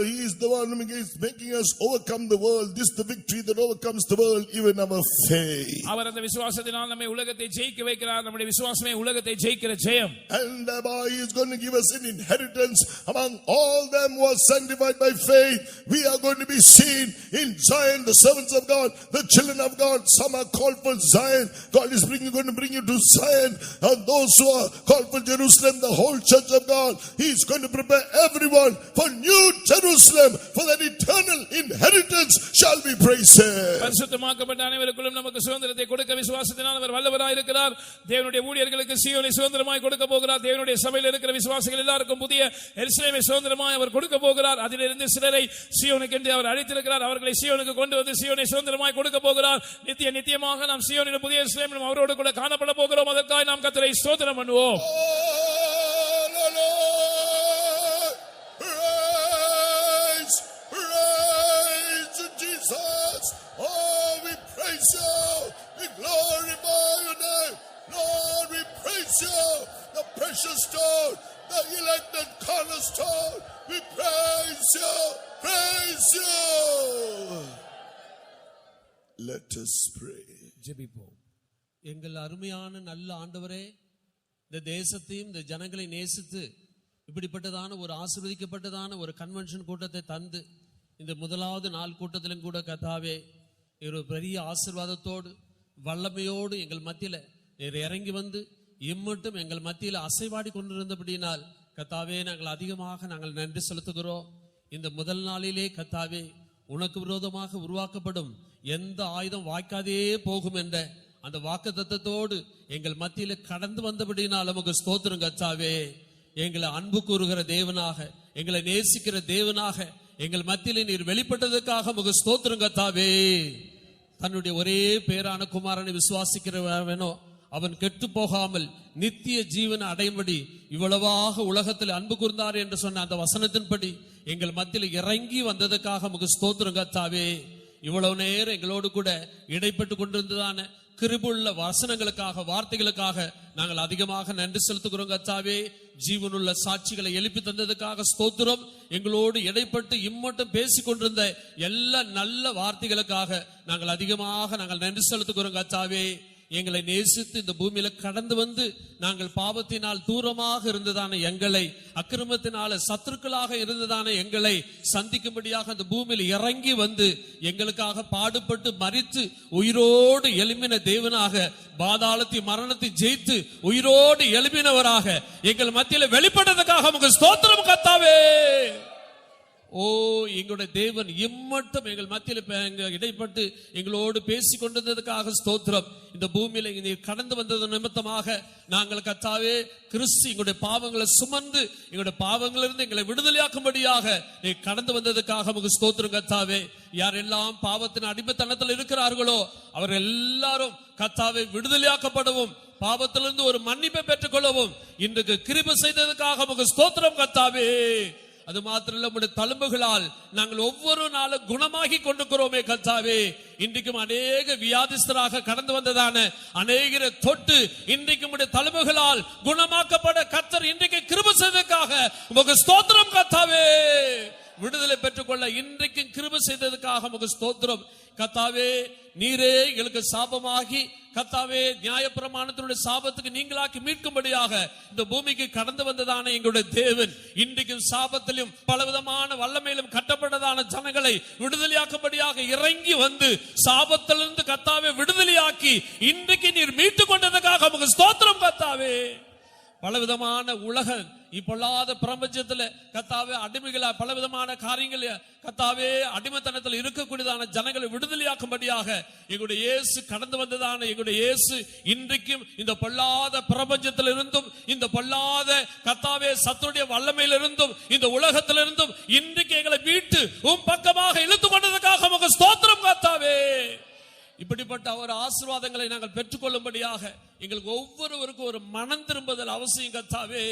he is the one who is making us overcome the world. This is the victory that overcomes the world, even our faith. அவர் அந்த விசுவாசத்தினால் நம்மை உலகத்தை ஜெயிக்க வைக்கிறார். நம்முடைய விசுவாசமே உலகத்தை ஜெயிக்கிற ஜெயம். And thereby he is going to give us an inheritance among all them who are sanctified by faith. We are going to be seen in Zion, the servants of God, the children of God. Some are called for Zion. God is going to bring you to Zion. And those who are called for Jerusalem, the whole church of God, he is going to prepare everyone for New Jerusalem, for that eternal inheritance shall be praised. பரிசுத்தமாக்கப்பட்ட அனைவருக்கும் நமக்கு சுதந்திரத்தை கொடுக்க விசுவாசத்தினால் அவர் வல்லவராய் இருக்கிறார். தேவனுடைய ஊழியர்களுக்கு சீயோனை சுதந்திரமாய் கொடுக்க போகிறார். தேவனுடைய சபையில் இருக்கிற விசுவாசிகள் எல்லாருக்கும் புதிய எருசலேமை சுதந்திரமாய் அவர் கொடுக்க போகிறார். அதிலிருந்து சிலரை சீயோனுக்கென்று அவர் அழைத்திருக்கிறார். அவர்களை சீயோனுக்கு கொண்டு வந்து சீயோனை சுதந்திரமாய் கொடுக்க போகிறார். நித்தியமாக நாம் சீயோனிலும் புதிய எருசலேமிலும் அவரோடு கூட காணப்பட போகிறோம். அதற்காக நாம் கர்த்தரை ஸ்தோத்திரம் பண்ணுவோம். Praise Jesus. Oh, we praise you. We glorify your name. Lord, we praise you. The precious stone, the elected cornerstone. We praise you. Praise you. Let us pray. ஜெபிப்போம். எங்கள் அருமையான நல்ல ஆண்டவரே, இந்த தேசத்தையும் இந்த ஜனங்களை நேசித்து இப்படிப்பட்டதான ஒரு ஆசீர்வதிக்கப்பட்டதான ஒரு கன்வென்ஷன் கூட்டத்தை தந்து இந்த முதலாவது நாள் கூட்டத்திலும் கூட கர்த்தாவே ஒரு பெரிய ஆசீர்வாதத்தோடு வல்லமையோடு எங்கள் மத்தியில் இறங்கி வந்து இம்மட்டும் எங்கள் மத்தியில் அசைவாடி கொண்டிருந்தபடியினால் கர்த்தாவே நாங்கள் நன்றி செலுத்துகிறோம். இந்த முதல் நாளிலே கர்த்தாவே உனக்கு விரோதமாக உருவாக்கப்படும் எந்த ஆயுதம் வாய்க்காதே போகும் என்ற அந்த வாக்குத்தத்தத்தோடு எங்கள் மத்தியில கடந்து வந்தபடினால் நமக்கு ஸ்தோத்திரம் கர்த்தாவே. எங்களை அன்பு கூறுகிற தேவனாக, எங்களை நேசிக்கிற தேவனாக எங்கள் மத்தியில நீர் வெளிப்பட்டதற்காக நமக்கு ஸ்தோத்திரம் கர்த்தாவே. தன்னுடைய ஒரே பேரான குமாரனை விசுவாசிக்கிறவனோ அவன் கெட்டு போகாமல் நித்திய ஜீவனை அடையும்படி இவ்வளவாக உலகத்தில் அன்பு கூர்ந்தார் என்று சொன்ன அந்த வசனத்தின்படி எங்கள் மத்தியில் இறங்கி வந்ததற்காக நமக்கு ஸ்தோத்திரம் கர்த்தாவே. இவ்வளவு நேரம் எங்களோடு கூட இடைப்பட்டு கொண்டிருந்ததான கிருபுள்ள வசனங்களுக்காக வார்த்தைகளுக்காக நாங்கள் அதிகமாக நன்றி செலுத்துகிறோம் கர்த்தாவே. ஜீவனுள்ள சாட்சிகளை எழுப்பி தந்ததுக்காக ஸ்தோத்திரம். எங்களோடு இடைப்பட்டு இம்மட்டும் பேசிக் கொண்டிருந்த எல்லா நல்ல வார்த்தைகளுக்காக நாங்கள் அதிகமாக நாங்கள் நன்றி செலுத்துகிறோம் கர்த்தாவே. எங்களை நேசித்து இந்த பூமியில கடந்து வந்து நாங்கள் பாவத்தினால் தூரமாக இருந்ததான எங்களை, அக்கிரமத்தினால சத்துருக்களாக இருந்ததான எங்களை சந்திக்கும்படியாக அந்த பூமியில் இறங்கி வந்து எங்களுக்காக பாடுபட்டு மரித்து உயிரோடு எழும்பின தேவனாக, பாதாளத்தை மரணத்தை ஜெயித்து உயிரோடு எழுப்பினவராக எங்கள் மத்தியில வெளிப்பட்டதுக்காக உங்க ஸ்தோத்திரம் கர்த்தாவே. ஓ எங்களுடைய தேவன் இம்மட்டும் எங்கள் மத்தியில் இடைப்பட்டு எங்களோடு பேசிக் கொண்டிருந்ததுக்காக ஸ்தோத்திரம். இந்த பூமியில நீர் கடந்து வந்தது நிமித்தமாக நாங்கள் கர்த்தாவே கிறிஸ்து எங்களுடைய பாவங்களை சுமந்து எங்களுடைய பாவங்களிலிருந்து எங்களை விடுதலையாக்கும்படியாக நீ கடந்து வந்ததுக்காக உமக்கு ஸ்தோத்திரம் கர்த்தாவே. யாரெல்லாம் பாவத்தின் அடிமைத்தனத்தில் இருக்கிறார்களோ அவர் எல்லாரும் கர்த்தாவே விடுதலையாக்கப்படவும் பாவத்திலிருந்து ஒரு மன்னிப்பை பெற்றுக் கொள்ளவும் இன்றைக்கு கிருபை செய்ததுக்காக உமக்கு ஸ்தோத்திரம் கர்த்தாவே. அது மாத்திரமல்ல, உம்முடைய தழும்புகளால் நாங்கள் ஒவ்வொரு நாளும் குணமாகி கொண்டிருக்கிறோமே கர்த்தாவே. இன்றைக்கும் அநேக வியாதிஸ்தராக கடந்து வந்ததான அநேகரை தொட்டு இன்றைக்கு உம்முடைய தழும்புகளால் குணமாக்கப்பட கர்த்தர் இன்றைக்கு கிருபை செய்ததற்காக உமக்கு ஸ்தோத்திரம் கர்த்தாவே. விடுதலை பெற்றுக்கொள்ள இன்றைக்கும் கிருபை செய்ததற்காக உமக்கு ஸ்தோத்திரம் கர்த்தாவே. நீரே எங்களுக்கு சாபமாகி கர்த்தாவே நியாயப்பிரமாணத்தினுடைய சாபத்துக்கு நீங்களாக்கி மீட்கும்படியாக இந்த பூமிக்கு கடந்து வந்ததான எங்களுடைய தேவன் இன்றைக்கும் சாபத்திலும் பலவிதமான வல்லமையிலும் கட்டப்பட்டதான ஜனங்களை விடுதலையாக்கும்படியாக இறங்கி வந்து சாபத்திலிருந்து கர்த்தாவே விடுதலையாக்கி இன்றைக்கு நீர் மீட்டு கொண்டதுக்காக உமக்கு ஸ்தோத்திரம் கர்த்தாவே. பலவிதமான உலக இப்பொல்லாத பிரபஞ்சத்துல கர்த்தாவே அடிமைகளா பலவிதமான காரியங்கள் கர்த்தாவே அடிமைத்தனத்தில் இருக்கக்கூடியதான ஜனங்களை விடுதலையாக்கும்படியாக எங்களுடைய இயேசு கடந்து வந்ததான எங்களுடைய இயேசு இன்றைக்கும் இந்த பொல்லாத பிரபஞ்சத்திலிருந்தும் இந்த பொல்லாத கர்த்தாவே சத்துடைய வல்லமையிலிருந்தும் இந்த உலகத்திலிருந்தும் இன்றைக்கு எங்களை மீட்டு உம் பக்கமாக இழுத்து கொண்டதுக்காக உமக்கு ஸ்தோத்திரம் கர்த்தாவே. இப்படிப்பட்ட ஒரு ஆசீர்வாதங்களை நாங்கள் பெற்றுக்கொள்ளும்படியாக எங்களுக்கு ஒவ்வொருவருக்கும் ஒரு மனம் திரும்புதல் அவசியம் கர்த்தாவே.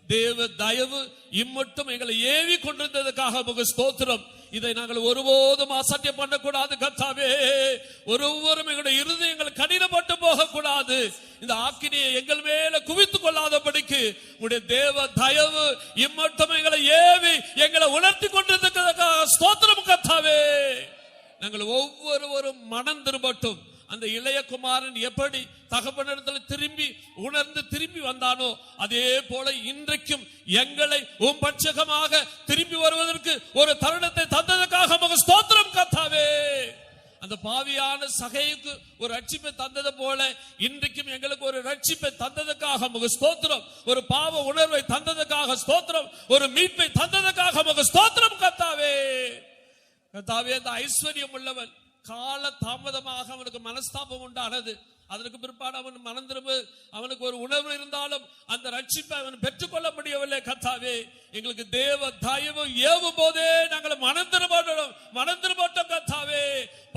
தேவ தயவு இம்மட்டும் எங்களை ஏவி கொண்டிருந்ததுக்காக உமக்கு ஸ்தோத்திரம். இதை நாங்கள் ஒருபோதும் அசட்டை பண்ணக்கூடாது கர்த்தாவே. ஒருவரும் எங்களுடைய இருதயங்கள் கடினப்பட்டு போக கூடாது. இந்த ஆக்கினியை எங்கள் மேல குவித்துக் கொள்ளாதபடிக்கு உடைய தேவ தயவு இம்மட்டும் எங்களை ஏவி எங்களை உணர்த்தி கொண்டிருந்ததுக்காக ஸ்தோத்திரம் கர்த்தாவே. நாங்கள் ஒவ்வொருவரும் மனம் திரும்பட்டும். அந்த இளைய குமாரன் எப்படி தகப்பனிடத்தில் திரும்பி உணர்ந்து திரும்பி வந்தானோ அதே போல இன்றைக்கும் எங்களை உம் பட்சகமாக திரும்பி வருவதற்கு ஒரு தருணத்தை தந்ததற்காக உமக்கு ஸ்தோத்திரம் கர்த்தாவே. அந்த பாவியான சகைக்கு ஒரு ரட்சிப்பை தந்தது போல இன்றைக்கும் எங்களுக்கு ஒரு ரட்சிப்பை தந்ததுக்காக உமக்கு ஸ்தோத்திரம். ஒரு பாவ உணர்வை தந்ததுக்காக ஸ்தோத்திரம். ஒரு மீட்பை தந்ததுக்காக உமக்கு ஸ்தோத்திரம் கர்த்தாவே. கர்த்தாவே, அந்த ஐஸ்வர்யம் உள்ளவன் கால தாமதமாக அவனுக்கு மனஸ்தாபம் உண்டானது. அதற்கு பிற்பாடு அவன் மனம் திரும்ப அவனுக்கு ஒரு உணர்வு இருந்தாலும் அந்த ரட்சிப்பை அவன் பெற்றுக்கொள்ள முடியவில்லை கர்த்தாவே. எங்களுக்கு தேவ தயவு ஏவும் போதே நாங்கள் மனம் திரும்பட்டும் கர்த்தாவே.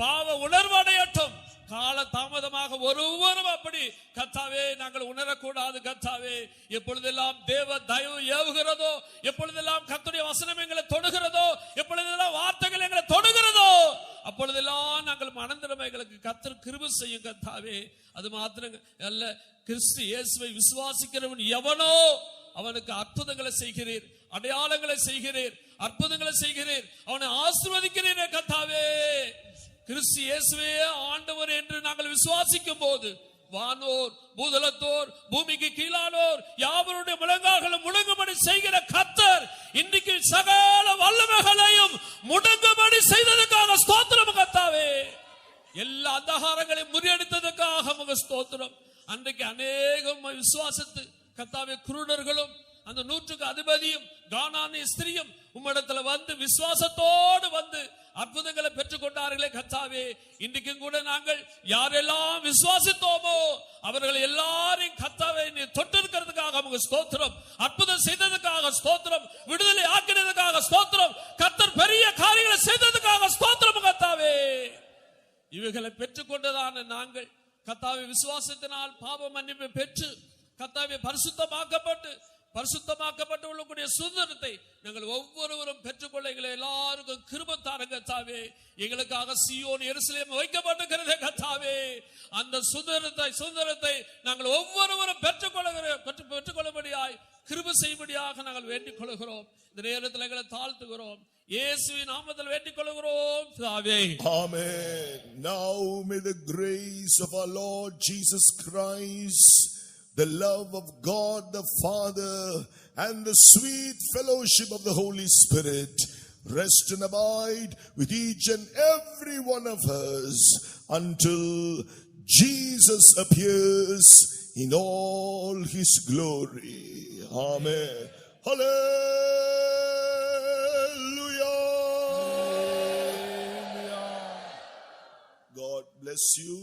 பாவ உணர்வு அடையட்டும். கால தாமதமாக ஒருவரும் அப்படி கர்த்தாவே நாங்கள் உணரக்கூடாது கர்த்தாவே. எப்பொழுதெல்லாம் தேவ தயவு ஏவுகிறதோ, எப்பொழுதெல்லாம் கர்த்தருடைய வசனம் எங்களை தொடுகிறதோ, எப்பொழுதெல்லாம் வார்த்தைகள் எங்களை தொடுகிறதோ அப்பொழுதெல்லாம் நாங்கள் மனந்திரமை எங்களுக்கு கர்த்தர் கிருபை செய்யும் கர்த்தாவே. அது மாத்திரம் அல்ல, கிறிஸ்து இயேசுவை விசுவாசிக்கிறவன் எவனோ அவனுக்கு அற்புதங்களை செய்கிறீர், அடையாளங்களை செய்கிறீர், அற்புதங்களை செய்கிறீர், அவனை ஆசீர்வதிக்கிறீரே கர்த்தாவே. கிறிஸ்து இயேசுவே ஆண்டவர் என்று நாங்கள் விசுவாசிக்கும் போது வானோர் பூதலத்தோர் பூமிக்கு கீழானோர் யாவருடைய முழங்கால்களும் முடங்கும்படி செய்கிற கர்த்தர் இன்றைக்கு சகல வல்லமைகளையும் முடங்கும்படி செய்ததற்காக ஸ்தோத்திரம் கர்த்தாவே. எல்லா அந்தகாரங்களையும் முறியடித்ததற்காக உமக்கு ஸ்தோத்திரம். அன்றைக்கு அநேகம் விசுவாசத்து கர்த்தாவே குருடர்களும் அந்த 100க்கு அதிபதியும் கானானிய ஸ்திரியும் உம்மிடத்துல வந்து விசுவாசத்தோடு வந்து அற்புதங்களை பெற்றுக் கொண்டார்களே கர்த்தாவே. இன்றைக்கும் கூட நாங்கள் யாரெல்லாம் விசுவாசித்தோமோ அவர்கள் எல்லாரையும் கர்த்தாவே நீர் தொட்டிருக்கிறதுக்காக உமக்கு ஸ்தோத்திரம். அற்புதம் செய்ததுக்காக ஸ்தோத்திரம். விடுதலை ஆக்கினதுக்காக ஸ்தோத்திரம். கர்த்தர் பெரிய காரியங்களை செய்ததுக்காக ஸ்தோத்திரம் கர்த்தாவே. இவைகளை பெற்றுக் கொண்டதான நாங்கள் கர்த்தாவே விசுவாசத்தினால் பாவ மன்னிப்பை பெற்று கர்த்தாவே பரிசுத்தமாக்கப்பட்டு பரிசுத்தமாக்கப்பட்டுள்ளக்கூடிய சுதந்திரத்தை நாங்கள் ஒவ்வொருவரும் பெற்றுக்கொள்ள எங்களை எல்லாருக்கும் கிருபை தாருங்க கர்த்தாவே. எங்களுக்காக சீயோன் எருசலேம் வைக்கப்பட்டிருக்கிறது கர்த்தாவே. அந்த சுதந்திரத்தை நாங்கள் ஒவ்வொருவரும் பெற்றுக்கொள்ளும்படியாய் கிருபை செய்யும்படியாக நாங்கள் வேண்டிக் கொள்கிறோம். இந்த நேரத்தில் எங்களை தாழ்த்துகிறோம். இயேசுவின் நாமத்தில் வேண்டிக் கொள்கிறோம் பிதாவே. Amen. Now may the grace of our Lord Jesus Christ, the love of God the Father, and the sweet fellowship of the Holy Spirit rest and abide with each and every one of us until Jesus appears in all his glory. Amen. Hallelujah. God bless you.